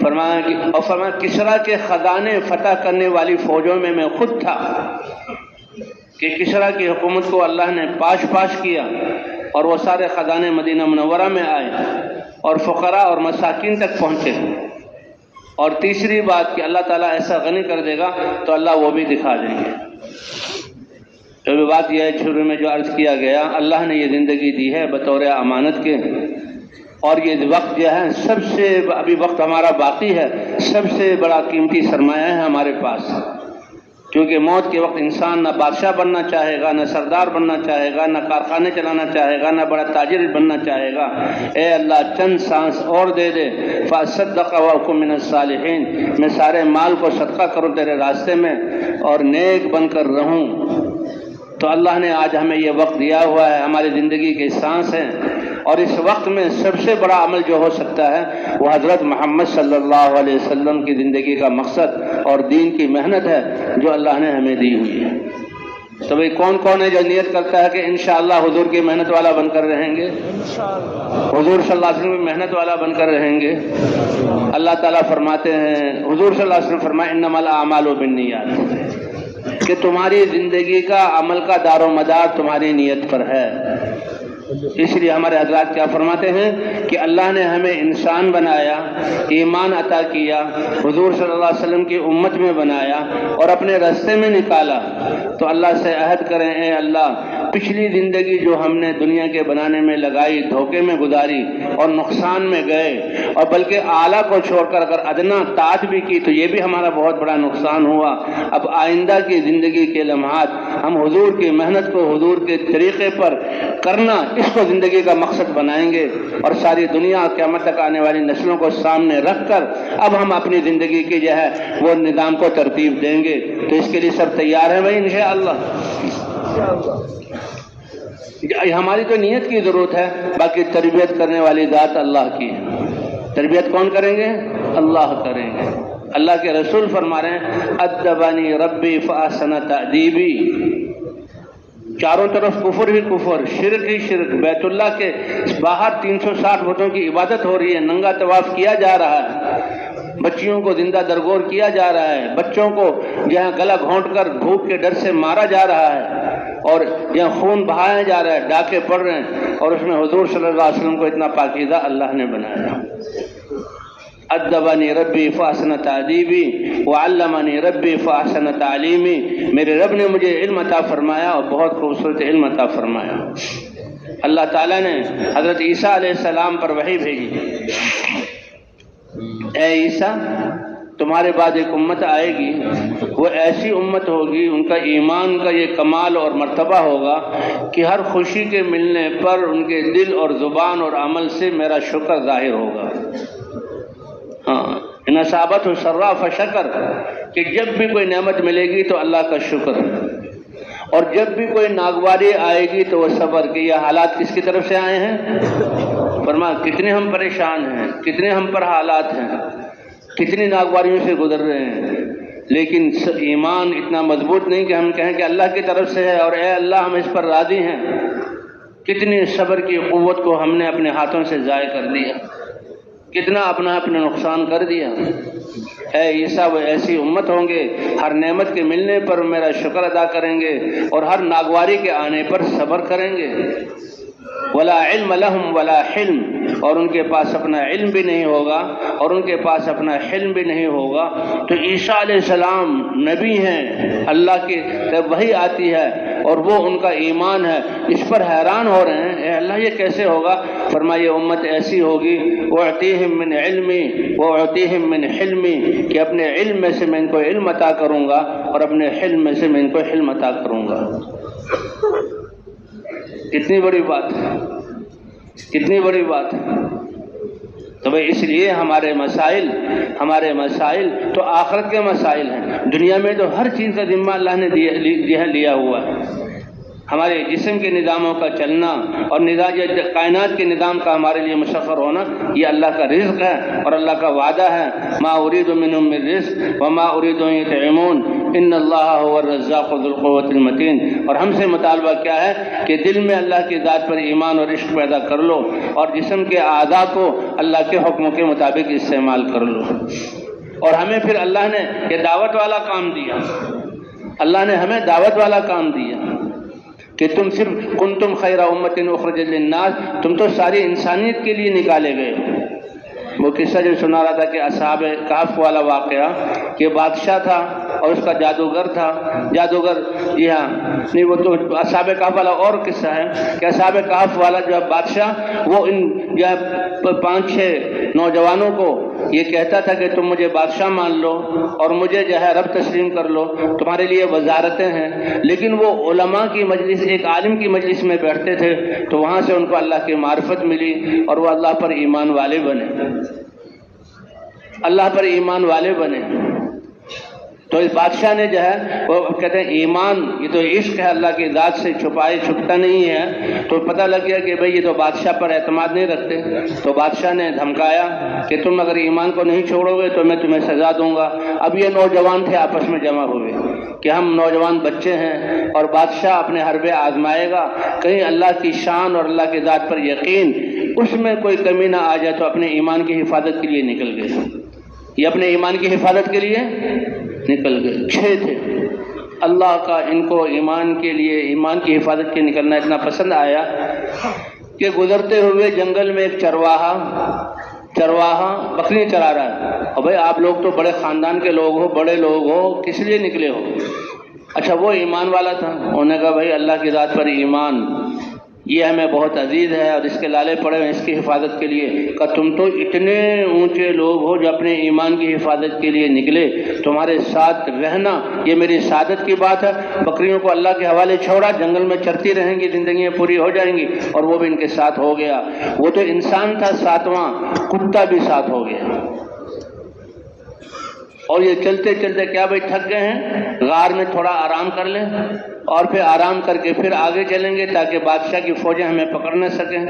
فرمایا کسرا کے خزانے فتح کرنے والی فوجوں میں خود تھا، کہ کسرا کی حکومت کو اللہ نے پاش پاش کیا اور وہ سارے خزانے مدینہ منورہ میں آئے اور فقراء اور مساکین تک پہنچے۔ اور تیسری بات کہ اللہ تعالیٰ ایسا غنی کر دے گا تو اللہ وہ بھی دکھا دیں گے۔ تو بات یہ ہے، شروع میں جو عرض کیا گیا، اللہ نے یہ زندگی دی ہے بطور امانت کے، اور یہ وقت جو ہے سب سے، ابھی وقت ہمارا باقی ہے، سب سے بڑا قیمتی سرمایہ ہے ہمارے پاس، کیونکہ موت کے وقت انسان نہ بادشاہ بننا چاہے گا، نہ سردار بننا چاہے گا، نہ کارخانے چلانا چاہے گا، نہ بڑا تاجر بننا چاہے گا۔ اے اللہ چند سانس اور دے دے، فاصدق واکن من الصالحین، میں سارے مال کو صدقہ کروں تیرے راستے میں اور نیک بن کر رہوں۔ تو اللہ نے آج ہمیں یہ وقت دیا ہوا ہے، ہماری زندگی کے سانس ہیں، اور اس وقت میں سب سے بڑا عمل جو ہو سکتا ہے وہ حضرت محمد صلی اللہ علیہ وسلم کی زندگی کا مقصد اور دین کی محنت ہے جو اللہ نے ہمیں دی ہوئی ہے۔ تو بھئی کون کون ہے جو نیت کرتا ہے کہ انشاءاللہ حضور کی محنت والا بن کر رہیں گے، حضور صلی اللہ علیہ وسلم کی محنت والا بن کر رہیں گے؟ اللہ تعالیٰ فرماتے ہیں، حضور صلی اللہ علیہ وسلم فرمائے انما الاعمال بالنیات، کہ تمہاری زندگی کا عمل کا دار و مدار تمہاری نیت پر ہے۔ اس لیے ہمارے حضرات کیا فرماتے ہیں کہ اللہ نے ہمیں انسان بنایا، ایمان عطا کیا، حضور صلی اللہ علیہ وسلم کی امت میں بنایا اور اپنے راستے میں نکالا، تو اللہ سے عہد کریں اے اللہ پچھلی زندگی جو ہم نے دنیا کے بنانے میں لگائی، دھوکے میں گزاری اور نقصان میں گئے، اور بلکہ اعلیٰ کو چھوڑ کر اگر ادنا طاعت بھی کی تو یہ بھی ہمارا بہت بڑا نقصان ہوا۔ اب آئندہ کی زندگی کے لمحات ہم حضور کی محنت کو حضور کے طریقے پر کرنا، اس کو زندگی کا مقصد بنائیں گے، اور ساری دنیا قیامت تک آنے والی نسلوں کو سامنے رکھ کر اب ہم اپنی زندگی کی جو ہے وہ نظام کو ترتیب دیں گے۔ تو اس کے لیے سب تیار ہیں بھائی انشاءاللہ؟ ہماری تو نیت کی ضرورت ہے، باقی تربیت کرنے والی ذات اللہ کی ہے۔ تربیت کون کریں گے؟ اللہ کریں گے۔ اللہ کے رسول فرما رہے ہیں ادبنی ربی فاحسن تأدیبی۔ چاروں طرف کفر ہی کفر، شرک ہی شرک، بیت اللہ کے باہر 360 بتوں کی عبادت ہو رہی ہے، ننگا طواف کیا جا رہا ہے، بچیوں کو زندہ درگور کیا جا رہا ہے، بچوں کو جہاں گلا گھونٹ کر بھوک کے ڈر سے مارا جا رہا ہے، اور جہاں خون بہایا جا رہا ہے، ڈاکے پڑ رہے ہیں، اور اس میں حضور صلی اللہ علیہ وسلم کو اتنا پاکیزہ اللہ نے بنایا۔ ادبنی ربی فاحسن تأدیبی وعلمنی ربی فاحسن تعلیمی۔ میرے رب نے مجھے علم عطا فرمایا اور بہت خوبصورت علم عطا فرمایا۔ اللہ تعالیٰ نے حضرت عیسیٰ علیہ السلام پر وحی بھیجی، اے عیسیٰ تمہارے بعد ایک امت آئے گی، وہ ایسی امت ہوگی، ان کا ایمان کا یہ کمال اور مرتبہ ہوگا کہ ہر خوشی کے ملنے پر ان کے دل اور زبان اور عمل سے میرا شکر ظاہر ہوگا۔ ہاں، ان اصابتہ سرا فشکر، کہ جب بھی کوئی نعمت ملے گی تو اللہ کا شکر، اور جب بھی کوئی ناگواری آئے گی تو وہ صبر، کہ یہ حالات کس کی طرف سے آئے ہیں؟ فرما کتنے ہم پریشان ہیں، کتنے ہم پر حالات ہیں، کتنی ناگواریوں سے گزر رہے ہیں، لیکن ایمان اتنا مضبوط نہیں کہ ہم کہیں کہ اللہ کی طرف سے ہے اور اے اللہ ہم اس پر راضی ہیں۔ کتنی صبر کی قوت کو ہم نے اپنے ہاتھوں سے ضائع کر دیا، کتنا اپنا نقصان کر دیا۔ اے عیسیٰ وہ ایسی امت ہوں گے، ہر نعمت کے ملنے پر میرا شکر ادا کریں گے اور ہر ناگواری کے آنے پر صبر کریں گے۔ ولا علم لہم ولا حلم، اور ان کے پاس اپنا علم بھی نہیں ہوگا اور ان کے پاس اپنا حلم بھی نہیں ہوگا۔ تو عیسیٰ علیہ السلام نبی ہیں، اللہ کی طرف وحی آتی ہے اور وہ ان کا ایمان ہے، اس پر حیران ہو رہے ہیں، اے اللہ یہ کیسے ہوگا؟ فرمایا یہ امت ایسی ہوگی وَأُعْطِيهِم مِّنْ عِلْمِي وَأُعْطِيهِم مِّنْ حِلْمِي، کہ اپنے علم میں سے میں ان کو علم عطا کروں گا اور اپنے حلم میں سے میں ان کو حلم عطا کروں گا۔ کتنی بڑی بات ہے، کتنی بڑی بات ہے۔ تو بھئی اس لیے ہمارے مسائل تو آخرت کے مسائل ہیں، دنیا میں تو ہر چیز کا ذمہ اللہ نے لیا ہوا ہے۔ ہمارے جسم کے نظاموں کا چلنا اور کائنات کے نظام کا ہمارے لیے مسخر ہونا، یہ اللہ کا رزق ہے اور اللہ کا وعدہ ہے، ما اريد منهم من رزق وما اريد ان يطعمون ان اللہ هو الرزاق ذو القوة المتین۔ اور ہم سے مطالبہ کیا ہے کہ دل میں اللہ کی ذات پر ایمان اور عشق پیدا کر لو اور جسم کے اعضاء کو اللہ کے حکموں کے مطابق استعمال کر لو۔ اور ہمیں پھر اللہ نے یہ دعوت والا کام دیا، اللہ نے ہمیں دعوت والا کام دیا کہ تم صرف کنتم خیر امت اخرجت للناس، تم تو ساری انسانیت کے لیے نکالے گئے۔ وہ قصہ جو سنا رہا تھا کہ اصحاب کہف والا واقعہ، کہ بادشاہ تھا اور اس کا جادوگر تھا، جادوگر جی ہاں نہیں، وہ تو اصحاب کہف والا اور قصہ ہے کہ اصحاب کہف والا جو بادشاہ وہ ان جو 5-6 نوجوانوں کو یہ کہتا تھا کہ تم مجھے بادشاہ مان لو اور مجھے جو ہے رب تسلیم کر لو، تمہارے لیے وزارتیں ہیں، لیکن وہ علماء کی مجلس، ایک عالم کی مجلس میں بیٹھتے تھے تو وہاں سے ان کو اللہ کی معرفت ملی اور وہ اللہ پر ایمان والے بنے، اللہ پر ایمان والے بنے۔ تو اس بادشاہ نے جو ہے وہ کہتے ہیں ایمان یہ تو عشق ہے، اللہ کی ذات سے چھپتا نہیں ہے، تو پتہ لگ گیا کہ بھئی یہ تو بادشاہ پر اعتماد نہیں رکھتے، تو بادشاہ نے دھمکایا کہ تم اگر ایمان کو نہیں چھوڑو گے تو میں تمہیں سزا دوں گا۔ اب یہ نوجوان تھے آپس میں جمع ہوئے کہ ہم نوجوان بچے ہیں اور بادشاہ اپنے حربے آزمائے گا، کہیں اللہ کی شان اور اللہ کی ذات پر یقین اس میں کوئی کمی نہ آ جائے، تو اپنے ایمان کی حفاظت کے لیے نکل گئے، یہ اپنے ایمان کی حفاظت کے لیے نکل گئے۔ 6 تھے، اللہ کا ان کو ایمان کے لیے، ایمان کی حفاظت کے نکلنا اتنا پسند آیا کہ گزرتے ہوئے جنگل میں ایک چرواہا بکری چرا رہا ہے، اور بھائی آپ لوگ تو بڑے خاندان کے لوگ ہو، بڑے لوگ ہو، کس لیے نکلے ہو؟ اچھا وہ ایمان والا تھا، انہوں نے کہا بھائی اللہ کی ذات پر ایمان یہ ہمیں بہت عزیز ہے اور اس کے لالے پڑے ہیں اس کی حفاظت کے لیے۔ کہ تم تو اتنے اونچے لوگ ہو جو اپنے ایمان کی حفاظت کے لیے نکلے، تمہارے ساتھ رہنا یہ میری سعادت کی بات ہے۔ بکریوں کو اللہ کے حوالے چھوڑا، جنگل میں چرتی رہیں گی، زندگیاں پوری ہو جائیں گی، اور وہ بھی ان کے ساتھ ہو گیا۔ وہ تو انسان تھا 7واں، کتا بھی ساتھ ہو گیا۔ اور یہ چلتے چلتے کیا بھائی تھک گئے ہیں، غار میں تھوڑا آرام کر لیں اور پھر آرام کر کے پھر آگے چلیں گے تاکہ بادشاہ کی فوجیں ہمیں پکڑ نہ سکیں.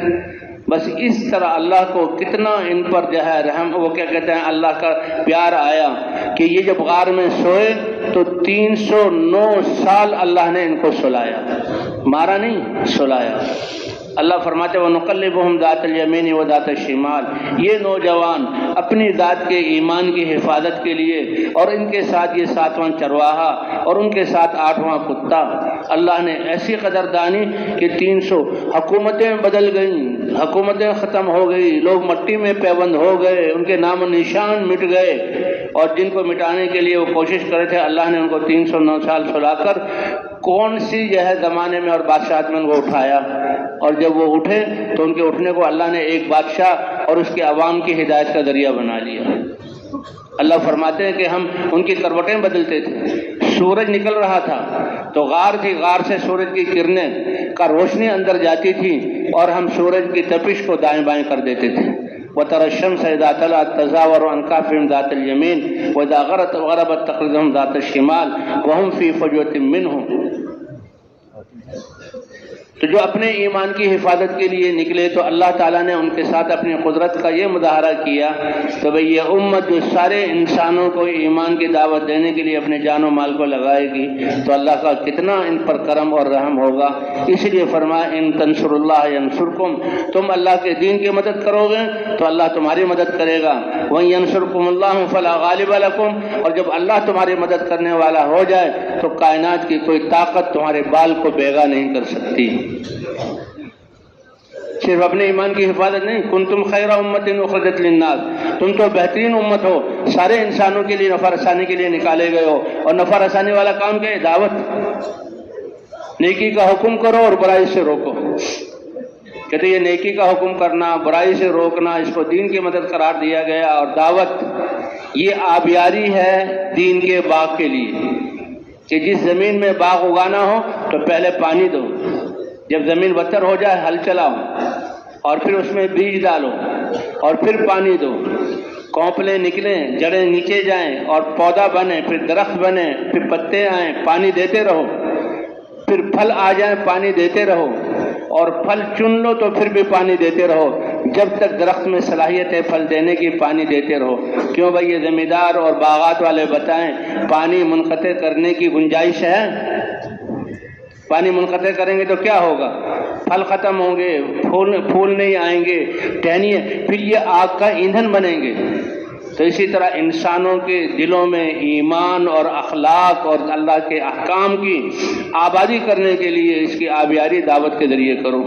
بس اس طرح اللہ کو کتنا ان پر جو ہے رحم، وہ کیا کہتے ہیں، اللہ کا پیار آیا کہ یہ جب غار میں سوئے تو 309 سال اللہ نے ان کو سلایا، مارا نہیں، سلایا. اللہ فرماتے وَنُقَلِّبُهُمْ ذَاتَ الْيَمِينِ وَذَاتَ الشِّمَالِ، یہ نوجوان اپنی ذات کے ایمان کی حفاظت کے لیے اور ان کے ساتھ یہ 7واں چرواہا اور ان کے ساتھ 8واں کتا، اللہ نے ایسی قدردانی کہ 300 حکومتیں بدل گئیں، حکومتیں ختم ہو گئی، لوگ مٹی میں پیوند ہو گئے، ان کے نام و نشان مٹ گئے، اور جن کو مٹانے کے لیے وہ کوشش کرے تھے اللہ نے ان کو 309 سال سلا کر کون سی جو ہے زمانے میں اور بادشاہت میں ان کو اٹھایا. اور جب وہ اٹھے تو ان کے اٹھنے کو اللہ نے ایک بادشاہ اور اس کے عوام کی ہدایت کا ذریعہ بنا لیا. اللہ فرماتے ہیں کہ ہم ان کی کروٹیں بدلتے تھے. سورج نکل رہا تھا تو غار تھی، غار سے سورج کی کرنیں کا روشنی اندر جاتی تھی اور ہم سورج کی تپش کو دائیں بائیں کر دیتے تھے. وَتَرَى الشَّمْسَ إِذَا طَلَعَت تَزَاوَرُ عَنْ كَهْفِهِمْ ذَاتَ الْيَمِينِ وَإِذَا غَرَبَت تَقْرِضُهُمْ ذَاتَ الشِّمَالِ وَهُمْ فِي فَجْوَةٍ مِّنْهُ. تو جو اپنے ایمان کی حفاظت کے لیے نکلے تو اللہ تعالیٰ نے ان کے ساتھ اپنی قدرت کا یہ مظاہرہ کیا تو بھئی یہ امت جو سارے انسانوں کو ایمان کی دعوت دینے کے لیے اپنے جان و مال کو لگائے گی تو اللہ کا کتنا ان پر کرم اور رحم ہوگا. اس لیے فرمایا ان تنصر اللہ ینصرکم، تم اللہ کے دین کی مدد کرو گے تو اللہ تمہاری مدد کرے گا. وَإِن يَنصُرْكُمُ اللَّهُ فَلَا غَالِبَ لَكُمْ، اور جب اللہ تمہاری مدد کرنے والا ہو جائے تو کائنات کی کوئی طاقت تمہارے بال کو بیگا نہیں کر سکتی. صرف اپنے ایمان کی حفاظت نہیں، کنتم خیر امت اخرجت للناس، تم تو بہترین امت ہو، سارے انسانوں کے لیے نفع رسانی کے لیے نکالے گئے ہو. اور نفع رسانی والا کام کیا ہے؟ دعوت. نیکی کا حکم کرو اور برائی سے روکو. کہتے یہ نیکی کا حکم کرنا، برائی سے روکنا، اس کو دین کی مدد قرار دیا گیا. اور دعوت یہ آبیاری ہے دین کے باغ کے لیے کہ جس زمین میں باغ اگانا ہو تو پہلے پانی دو، جب زمین بتر ہو جائے ہل چلاؤ اور پھر اس میں بیج ڈالو اور پھر پانی دو، کونپلیں نکلیں، جڑیں نیچے جائیں اور پودا بنے، پھر درخت بنے، پھر پتے آئیں، پانی دیتے رہو، پھر پھل آ جائیں، پانی دیتے رہو، اور پھل چن لو تو پھر بھی پانی دیتے رہو، جب تک درخت میں صلاحیت ہے پھل دینے کی پانی دیتے رہو. کیوں بھائی یہ زمیندار اور باغات والے بتائیں پانی منقطع کرنے کی گنجائش ہے؟ پانی منقطع کریں گے تو کیا ہوگا؟ پھل ختم ہوں گے، پھول نہیں آئیں گے، ٹہنیاں، پھر یہ آگ کا ایندھن بنیں گے. تو اسی طرح انسانوں کے دلوں میں ایمان اور اخلاق اور اللہ کے احکام کی آبادی کرنے کے لیے اس کی آبیاری دعوت کے ذریعے کرو.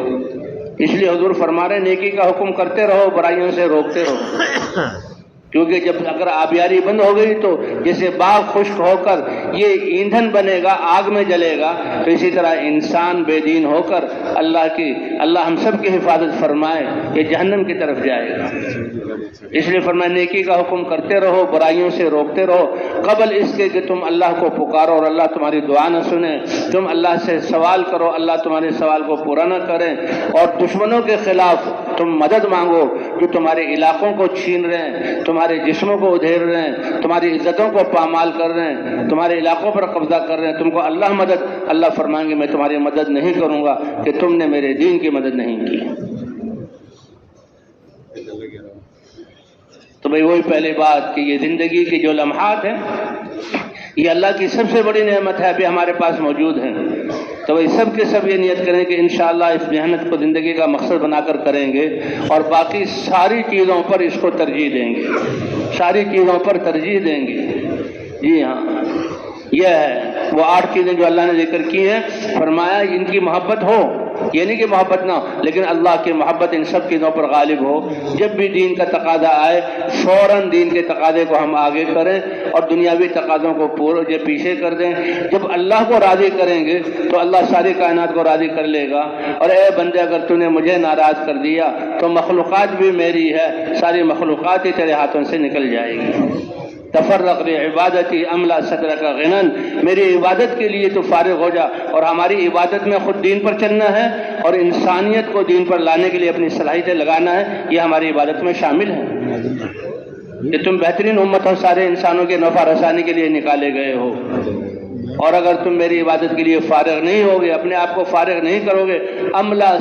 اس لیے حضور فرما رہے ہیں نیکی کا حکم کرتے رہو، برائیوں سے روکتے رہو. کیونکہ جب اگر آبیاری بند ہو گئی تو جیسے باغ خشک ہو کر یہ ایندھن بنے گا، آگ میں جلے گا، تو اسی طرح انسان بے دین ہو کر اللہ ہم سب کی حفاظت فرمائے، یہ جہنم کی طرف جائے گا. اس لیے فرمایا نیکی کا حکم کرتے رہو، برائیوں سے روکتے رہو، قبل اس کے کہ تم اللہ کو پکارو اور اللہ تمہاری دعا نہ سنے. تم اللہ سے سوال کرو، اللہ تمہارے سوال کو پورا نہ کریں، اور دشمنوں کے خلاف تم مدد مانگو جو تمہارے علاقوں کو چھین رہے ہیں، تمہارے جسموں کو ادھیر رہے ہیں، تمہاری عزتوں کو پامال کر رہے ہیں، تمہارے علاقوں پر قبضہ کر رہے ہیں. تم کو اللہ مدد، اللہ فرمائیں گے میں تمہاری مدد نہیں کروں گا کہ تم نے میرے دین کی مدد نہیں کی. تو بھئی وہی پہلی بات کہ یہ زندگی کی جو لمحات ہیں یہ اللہ کی سب سے بڑی نعمت ہے، ابھی ہمارے پاس موجود ہیں. تو وہی سب کے سب یہ نیت کریں کہ انشاءاللہ اس محنت کو زندگی کا مقصد بنا کر کریں گے اور باقی ساری چیزوں پر اس کو ترجیح دیں گے، ساری چیزوں پر ترجیح دیں گے. جی ہاں، یہ ہے وہ 8 چیزیں جو اللہ نے ذکر کی ہیں. فرمایا ان کی محبت ہو، یہ نہیں کہ محبت نہ ہو، لیکن اللہ کی محبت ان سب چیزوں پر غالب ہو. جب بھی دین کا تقاضا آئے فوراً دین کے تقاضے کو ہم آگے کریں اور دنیاوی تقاضوں کو پورے پیچھے کر دیں. جب اللہ کو راضی کریں گے تو اللہ ساری کائنات کو راضی کر لے گا. اور اے بندے اگر تو نے مجھے ناراض کر دیا تو مخلوقات بھی میری ہے، ساری مخلوقات ہی تیرے ہاتھوں سے نکل جائے گی. تفرق عبادتی املا صدرک غنن، میری عبادت کے لیے تو فارغ ہو جا. اور ہماری عبادت میں خود دین پر چلنا ہے اور انسانیت کو دین پر لانے کے لیے اپنی صلاحیتیں لگانا ہے، یہ ہماری عبادت میں شامل ہے. کہ تم بہترین امت ہو، سارے انسانوں کے نفع رسانی کے لیے نکالے گئے ہو. اور اگر تم میری عبادت کے لیے فارغ نہیں ہوگے، اپنے آپ کو فارغ نہیں کرو گے، املا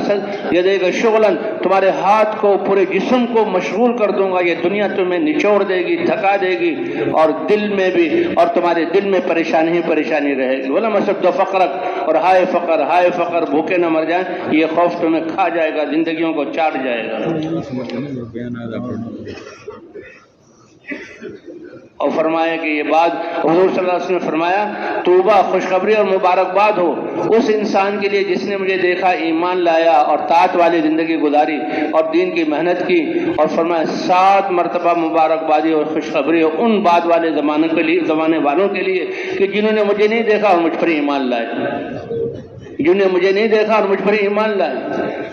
یدیک شغلاً، تمہارے ہاتھ کو پورے جسم کو مشغول کر دوں گا، یہ دنیا تمہیں نچوڑ دے گی، تھکا دے گی، اور دل میں بھی، اور تمہارے دل میں پریشانی ہی پریشانی رہے گی۔ وَلَمْ أَصِبْ فَقْرَكَ، اور ہائے فقر بھوکے نہ مر جائیں، یہ خوف تمہیں کھا جائے گا، زندگیوں کو چاٹ جائے گا۔ اور فرمایا کہ یہ بات حضور صلی اللہ علیہ وسلم نے فرمایا، توبہ، خوشخبری اور مبارکباد ہو اس انسان کے لیے جس نے مجھے دیکھا، ایمان لایا اور طاعت والی زندگی گزاری اور دین کی محنت کی، اور فرمایا 7 مرتبہ مبارکبادی اور خوشخبری ہو ان بعد والے زمانے والوں کے لیے کہ جنہوں نے مجھے نہیں دیکھا اور مجھ پر ایمان لائے، جنہیں مجھے نہیں دیکھا اور مجھ پر ایمان لائے۔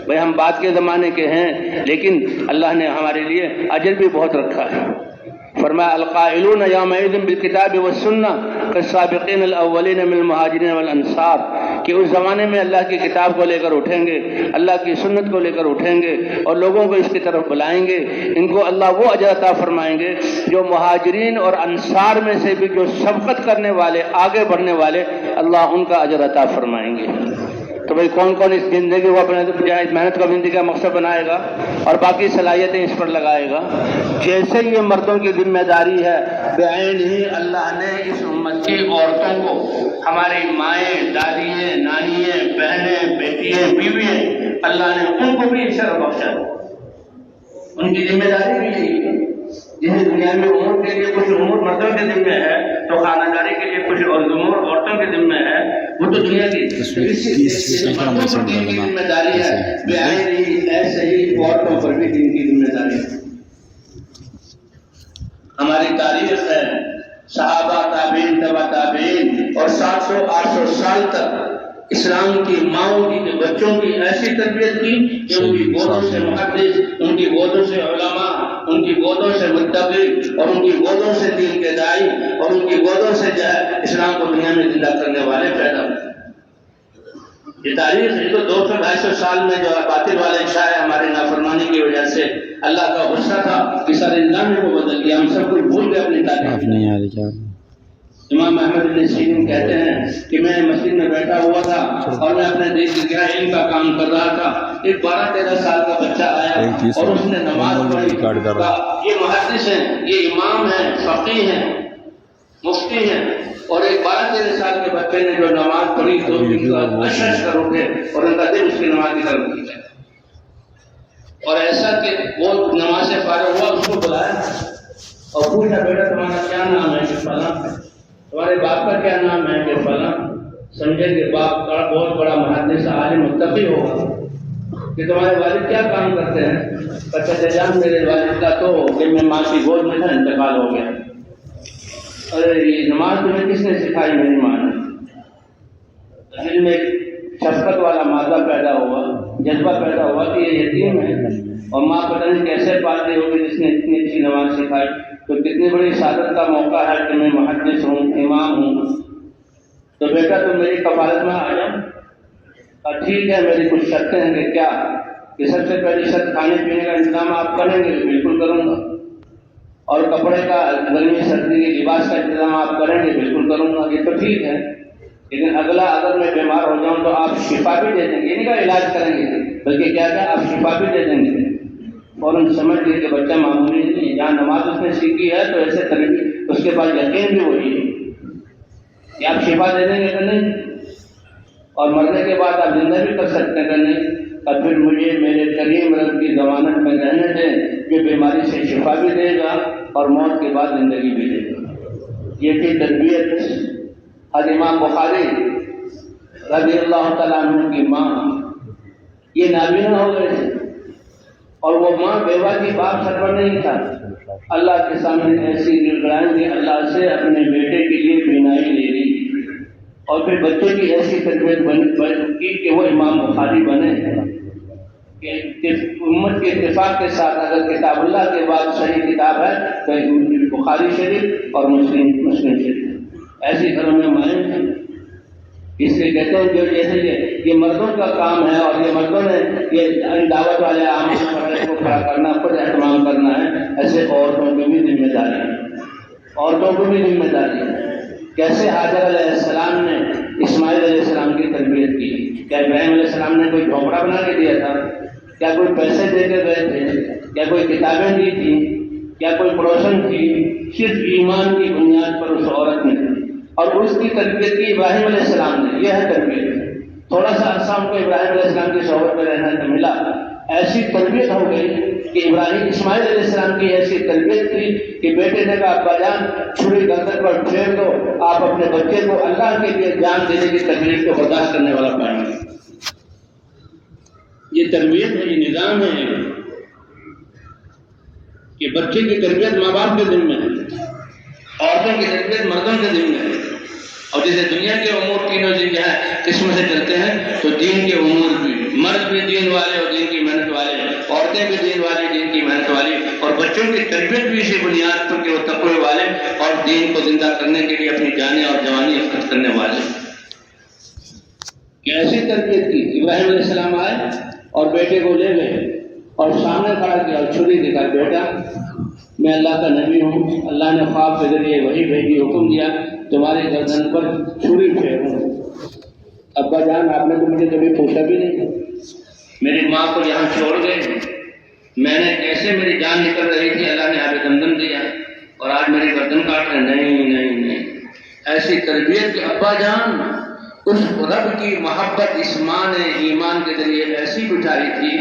بھئی ہم بعد کے زمانے کے ہیں، لیکن اللہ نے ہمارے لیے اجر بھی بہت رکھا ہے۔ فرمایا القائلون یومئذ بالکتاب والسنہ کالسابقین الاولین من المہاجرین والانصار، کہ اس زمانے میں اللہ کی کتاب کو لے کر اٹھیں گے، اللہ کی سنت کو لے کر اٹھیں گے اور لوگوں کو اس کی طرف بلائیں گے، ان کو اللہ وہ اجر عطا فرمائیں گے جو مہاجرین اور انصار میں سے بھی جو سبقت کرنے والے، آگے بڑھنے والے، اللہ ان کا اجر عطا فرمائیں گے۔ تو بھئی کون کون اس زندگی کو اپنے محنت کو زندگی کا مقصد بنائے گا اور باقی صلاحیتیں اس پر لگائے گا؟ جیسے یہ مردوں کی ذمہ داری ہے، بعین ہی اللہ نے اس امت کی عورتوں کو، ہماری مائیں، دادییں، نانییں، بہنیں، بیٹیاں، بیویاں، اللہ نے ان کو بھی شرف بخشا۔ ان کی ذمہ داری بھی یہی ہے، جنہیں دنیا میں امور کے لیے کچھ امور مردوں کے ذمہ ہے، تو خانہ داری کے لیے کچھ اور امور عورتوں کے ذمہ ہے، وہ تو دنیا کی ذمہ داری ہے، ایسے ہی عورتوں پر بھی دین کی ذمہ داری ہے۔ ہماری تاریخ ہے، صحابہ، تابعین، تبع تابعین، اور 700-800 سال تک اسلام کی ماؤں کی، بچوں کی ایسی تربیت کی کہ ان کی گودوں سے محدث، ان کی گودوں سے علماء، ان کی گودوں سے متقی، اور ان کی گودوں سے دین کے داعی، اور ان کی گودوں سے جو ہے اسلام کو دنیا میں زندہ کرنے والے پیدا ہوئے۔ یہ تاریخ ہے، تو 200-250 سال میں جو ہے باطل والے شاہ ہماری نافرمانی کی وجہ سے اللہ کا غصہ تھا کہ سارے نظام کو بدل دیا، ہم سب کچھ بھول گئے اپنی تاریخ۔ امام احمد بن سیرین کہتے ہیں کہ میں مسجد میں بیٹھا ہوا تھا اور میں اپنے علم کا کام کر رہا تھا، ایک 12-13 سال کا بچہ آیا اور اس نے نماز پڑھی، یہ محدث ہیں، یہ امام ہیں، فقیہ ہیں، مفتی ہیں، اور ایک 12-13 سال کے بچے نے جو نماز پڑھی تو اشش کر اٹھے اور ان کا دل اس کی نماز کی طرف کھینچا، اور ایسا کہ وہ نماز سے فارغ ہوا، اس کو بلایا اور پوچھا، بیٹا تمہارا کیا نام ہے؟ کہ فلاں۔ تمہارے باپ کا کیا نام ہے؟ کہ فلاں۔ سمجھے کہ باپ کا بہت بڑا محدث عالم متقی ہوگا۔ کہ تمہارے والد کیا کام کرتے ہیں؟ بچہ جان میرے والد کا تو جب میں ماں کی گود میں تھا انتقال ہو گیا۔ ارے یہ نماز تمہیں کس نے سکھائی؟ میری ماں نے۔ دل میں شفقت والا مادہ پیدا ہوا، جذبہ پیدا ہوا کہ یہ یتیم ہے، اور ماں پتہ نہیں کیسے پالتی ہوگی جس نے اتنی اچھی نماز سکھائی، تو کتنی بڑی سعادت کا موقع ہے کہ میں محدث ہوں، امام ہوں۔ تو بیٹا تم میری کفالت میں آ جاؤ۔ اور ٹھیک ہے، میری کچھ شرطیں ہیں۔ کہ کیا؟ کہ سب سے پہلی شرط کھانے پینے کا انتظام آپ کریں گے؟ بالکل کروں گا۔ اور کپڑے کا، گرمی سردی کے لباس کا انتظام آپ کریں گے؟ بالکل کروں گا۔ یہ تو ٹھیک ہے، لیکن اگلا، اگر میں بیمار ہو جاؤں تو آپ شفا بھی دے دیں گے؟ یہ نہیں کہ علاج کریں گے، بلکہ کیا آپ شفا بھی دے دیں گے؟ فوراً سمجھ گئے کہ بچہ معمولی نہیں، جہاں نماز اس نے سیکھی ہے تو ایسے تربیت، اس کے بعد یقین بھی وہی ہے کہ آپ شفا دے دیں گے کہ نہیں، اور مرنے کے بعد آپ زندہ بھی کر سکتے ہیں کہ نہیں۔ اور پھر مجھے میرے کریم رب کی ضمانت میں رہنے دیں، جو بیماری سے شفا بھی دے گا اور موت کے بعد زندگی بھی دے گا۔ یہ تھی تربیت۔ حضرت امام بخاری رضی اللہ تعالیٰ عنہ کی ماں یہ نابینا ہو گئے تھے، اور وہ ماں بیوہ کی باپ سرور نہیں تھا، اللہ کے سامنے ایسی گڑگڑائیں کہ اللہ سے اپنے بیٹے کے لیے بینائی لے لی، اور پھر بچے کی ایسی تربیت کی کہ وہ امام بخاری بنے۔ کہ امت کے اتفاق کے ساتھ اگر کتاب اللہ کے بعد صحیح کتاب ہے تو بخاری شریف اور مسلم شریف، ایسی گھروں میں مائیں ہیں۔ اس لیے کہتے ہیں جو جیسے یہ مردوں کا کام ہے، اور یہ مردوں نے یہ دعوت والے عام کو کھڑا کرنا، خود اہتمام کرنا ہے، ایسے عورتوں کی بھی ذمہ داری ہے، عورتوں کو بھی ذمہ داری ہے کیسے حاجر علیہ السلام نے اسماعیل علیہ السلام کی تربیت کی. کیا ابراہیم علیہ السلام نے کوئی جھونپڑا بنا کے دیا تھا؟ کیا کوئی پیسے دے کے گئے تھے؟ کیا کوئی کتابیں دی تھی؟ کیا کوئی پروشن تھی؟ صرف ایمان کی بنیاد پر اس عورت نے اور اس کی تربیت کی ابراہیم علیہ السلام نے. یہ ہے تربیت. تھوڑا سا عرصہ ہم کو ابراہیم علیہ السلام کی صحبت میں رہنا تو ملا، ایسی تربیت ہو گئی کہ اسماعیل علیہ السلام کی ایسی تربیت تھی کہ بیٹے نے کہا ابا جان چھری گردن پر پھیر دو، آپ اپنے بچے کو اللہ کے لیے جان دینے کی تکلیف کو برداشت کرنے والا پائیں گے. یہ تربیت ہے، یہ نظام ہے کہ بچے کی تربیت ماں باپ کے ذمہ ہے، عورتوں کی تربیت مردوں کے ذمہ ہے. اور جیسے دنیا کے امور تینوں قسم سے چلتے ہیں تو دین کے امور بھی، مرد بھی دین والے اور دین کی محنت والے، عورتیں بھی دین والی دین کی محنت والی، اور بچوں کی تربیت بھی اسی بنیاد پر کہ وہ تقوی والے اور دین کو زندہ کرنے کے لیے اپنی جانیں اور جوانی خرچ کرنے والے. کیسی تربیت کی؟ ابراہیم علیہ السلام آئے اور بیٹے کو لے گئے اور سامنے کھڑا کیا اور چھری دکھا، بیٹا میں اللہ کا نبی ہوں، اللہ نے خواب کے ذریعے وہی بھیجی، حکم دیا تمہارے گردن پر چھری پھیروں. ابا جان آپ نے تو مجھے کبھی پوچھا بھی نہیں، میری ماں کو یہاں چھوڑ گئے، میں نے کیسے میری جان نکل رہی تھی اللہ نے آب دمدم دیا اور آج میری گردن کاٹ رہے. نہیں نہیں نہیں، ایسی تربیت کہ ابا جان اس رب کی محبت اس ماں نے ایمان کے ذریعے ایسی بٹھائی تھی.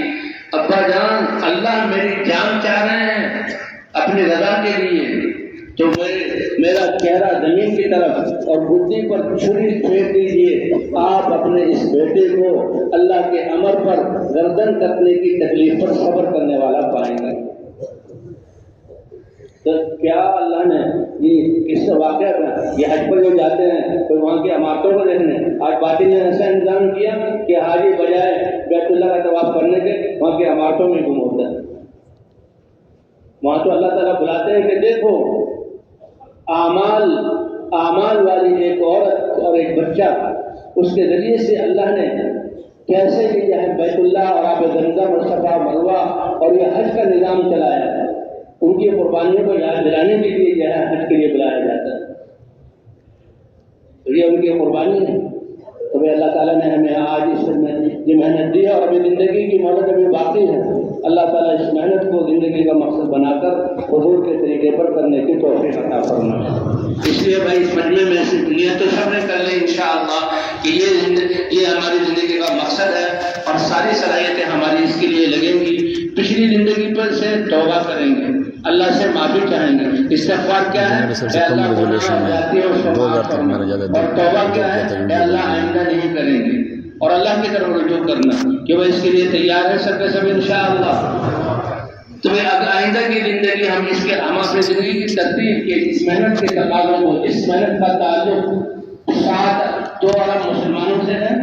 ابا جان اللہ میری جان چاہ رہے ہیں اپنی رضا کے لیے تو میرا چہرہ زمین کی طرف اور بدھی پر چھری پھیر دیجیے، آپ اپنے اس بیٹے کو اللہ کے امر پر گردن کٹنے کی تکلیف پر صبر کرنے والا پائیں گے. تو کیا اللہ نے یہ اس واقعہ کا یہ حج پر جو جاتے ہیں تو وہاں کی عمارتوں کو دیکھنے، آج باطن نے ایسا انتظام کیا کہ حاجی بجائے بیت اللہ کا طواف کرنے کے وہاں کی عمارتوں میں گم ہوتا ہے. وہاں تو اللہ تعالیٰ بلاتے ہیں کہ دیکھو اعمال والی ایک عورت اور ایک بچہ، اس کے ذریعے سے اللہ نے کیسے یہ ہے بیت اللہ اور آب زمزم اور صفا مروہ اور یہ حج کا نظام چلایا ہے. ان کی قربانیوں کو یاد دلانے کے لیے جو ہے حج کے لیے بلایا جاتا ہے. یہ ان کی قربانی ہے. تو اللہ تعالیٰ نے ہمیں آج اس میں یہ محنت دی ہے اور ابھی زندگی کی مہلت ابھی باقی ہے. اللہ تعالیٰ اس محنت کو زندگی کا مقصد بنا کر حضور کے طریقے پر کرنے کی توفیق عطا فرمائے. اس لیے بھائی اس مجمع میں صرف نیت تو سب نے کر لیں انشاءاللہ کہ یہ ہماری زندگی کا مقصد ہے اور ساری صلاحیتیں ہماری اس کے لیے لگیں گی. پچھلی زندگی پر سے توبہ کریں گے، اللہ سے معافی چاہیں گے. استغفار کیا ہے؟ اے اللہ اور توبہ کیا ہے؟ اے اللہ آئندہ نہیں کریں گے اور اللہ کی طرف رجوع کرنا کہ وہ اس کے لیے تیار ہے سب کے سب انشاءاللہ. تو آئندہ کی زندگی ہم اس کے ہم اپنی زندگی کی ترتیب کے اس محنت کے تقاضوں کو، اس محنت کا تعلق 2 ارب مسلمانوں سے ہے،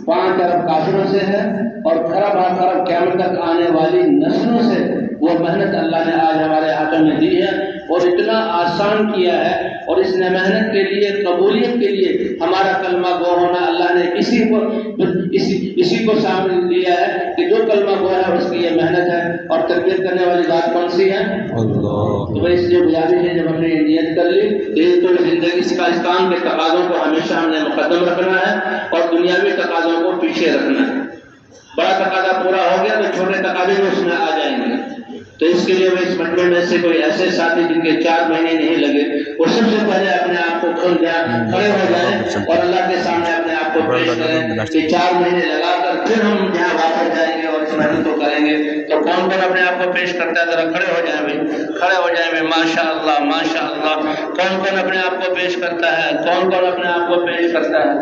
5 ارب کافروں سے ہے اور خراب قیامت تک آنے والی نسلوں سے. وہ محنت اللہ نے آج ہمارے ہاتھوں میں دی ہے اور اتنا آسان کیا ہے اور اس نے محنت کے لیے قبولیت کے لیے ہمارا کلمہ گو ہونا اللہ نے اسی کو سامنے لیا ہے کہ جو کلمہ گو ہے اس کی یہ محنت ہے. اور تربیت کرنے والی بات کون سی ہے؟ اللہ. تو اس لیے گزارش ہے جب ہم نے نیت کر لی تو زندگی اس کام کے تقاضوں کو ہمیشہ ہم نے مقدم رکھنا ہے اور دنیاوی تقاضوں کو پیچھے رکھنا ہے. بڑا تقاضا پورا ہو گیا تو چھوٹے تقاضے بھی اس میں آ جائیں گے. تو اس کے لیے میں اس مجمع میں سے کوئی ایسے ساتھی جن کے 4 مہینے نہیں لگے وہ سب سے پہلے اپنے آپ کو کھول جائیں، کھڑے ہو جائیں اور اللہ کے سامنے اپنے آپ کو پیش کریں کہ 4 مہینے لگا کر پھر ہم جہاں واپس جائیں گے اور اس محنت کو کریں گے. تو کون کون اپنے آپ کو پیش کرتا ہے؟ ذرا کھڑے ہو جائیں بھائی، کھڑے ہو جائیں بھائی. ماشاء اللہ ماشاء اللہ. کون کون اپنے آپ کو پیش کرتا ہے؟ کون کون اپنے آپ کو پیش کرتا ہے؟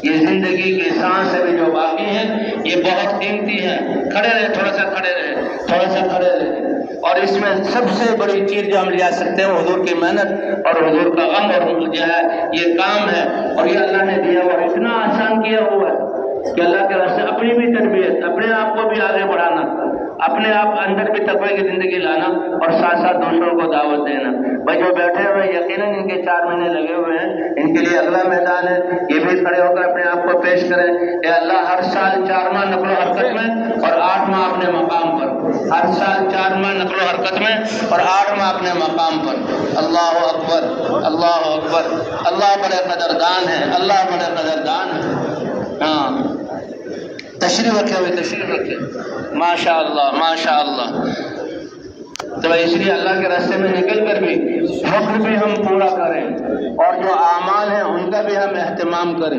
یہ زندگی کی سانس ابھی جو باقی ہے یہ بہت قیمتی ہے. کھڑے رہے، تھوڑا سا کھڑے رہے، تھوڑا سا کھڑے رہے. اور اس میں سب سے بڑی چیز جو ہم لے سکتے ہیں وہ حضور کی محنت اور حضور کا غم اور جو ہے یہ کام ہے. اور یہ اللہ نے دیا اور اتنا آسان کیا ہوا ہے کہ اللہ کے راستے اپنی بھی تربیت، اپنے آپ کو بھی آگے بڑھانا، اپنے آپ اندر بھی تقوی کی زندگی لانا اور ساتھ ساتھ دوسروں کو دعوت دینا. بھائی جو بیٹھے ہوئے یقیناً ان کے 4 مہینے لگے ہوئے ہیں، ان کے لیے اگلا میدان ہے، یہ بھی کھڑے ہو کر اپنے آپ کو پیش کریں۔ اے اللہ ہر سال 4 ماہ نقل و حرکت میں اور 8 ماہ اپنے مقام پر، ہر سال 4 ماہ نقل و حرکت میں اور 8 ماہ اپنے مقام پر۔ اللہ اکبر، اللہ اکبر، اللہ بڑے قدردان ہے، اللہ بڑے قدردان ہے۔ ہاں تشریف رکھے ہوئے، تشریف رکھے، ماشاء اللہ ماشاء اللہ۔ تو اس لیے اللہ کے راستے میں نکل کر بھی حکم بھی ہم پورا کریں اور جو اعمال ہیں ان کا بھی ہم اہتمام کریں،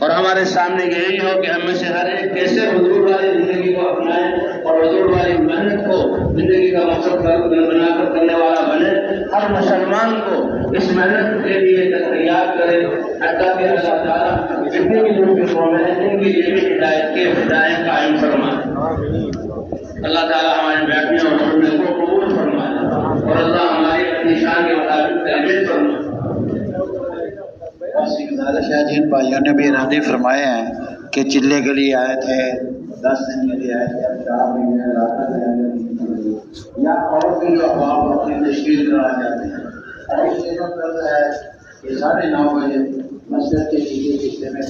اور ہمارے سامنے یہی ہو کہ ہم میں سے ہر ایک کیسے حضور والی زندگی کو اپنائیں اور حضور والی محنت کو زندگی کا مقصد بنا کر کرنے والا بنے۔ ہر مسلمان کو اس محنت کے لیے تیار کرے، حتیٰ کہ اللہ تعالیٰ جتنے بھی لوگ کے قوم ہیں ان کے لیے بھی ہدایت کے ہدایت قائم فرمائے۔ اللہ تعالیٰ ہمارے بیٹھنے اور سننے کو قبول فرمائے اور اللہ ہماری اپنی شان کے مطابق تربیت فرمائے۔ شاہ جن بھائیوں نے بھی ارادے فرمائے ہیں کہ چلے کے لیے آئے تھے، 10 دن کے لیے آئے تھے، اب 4 مہینے یا اور بھی جو احباب اپنی تشکیل کرا جاتے ہیں، اور اس جگہ پر ہے کہ 9:30 بجے مسجد کے پیچھے حصے میں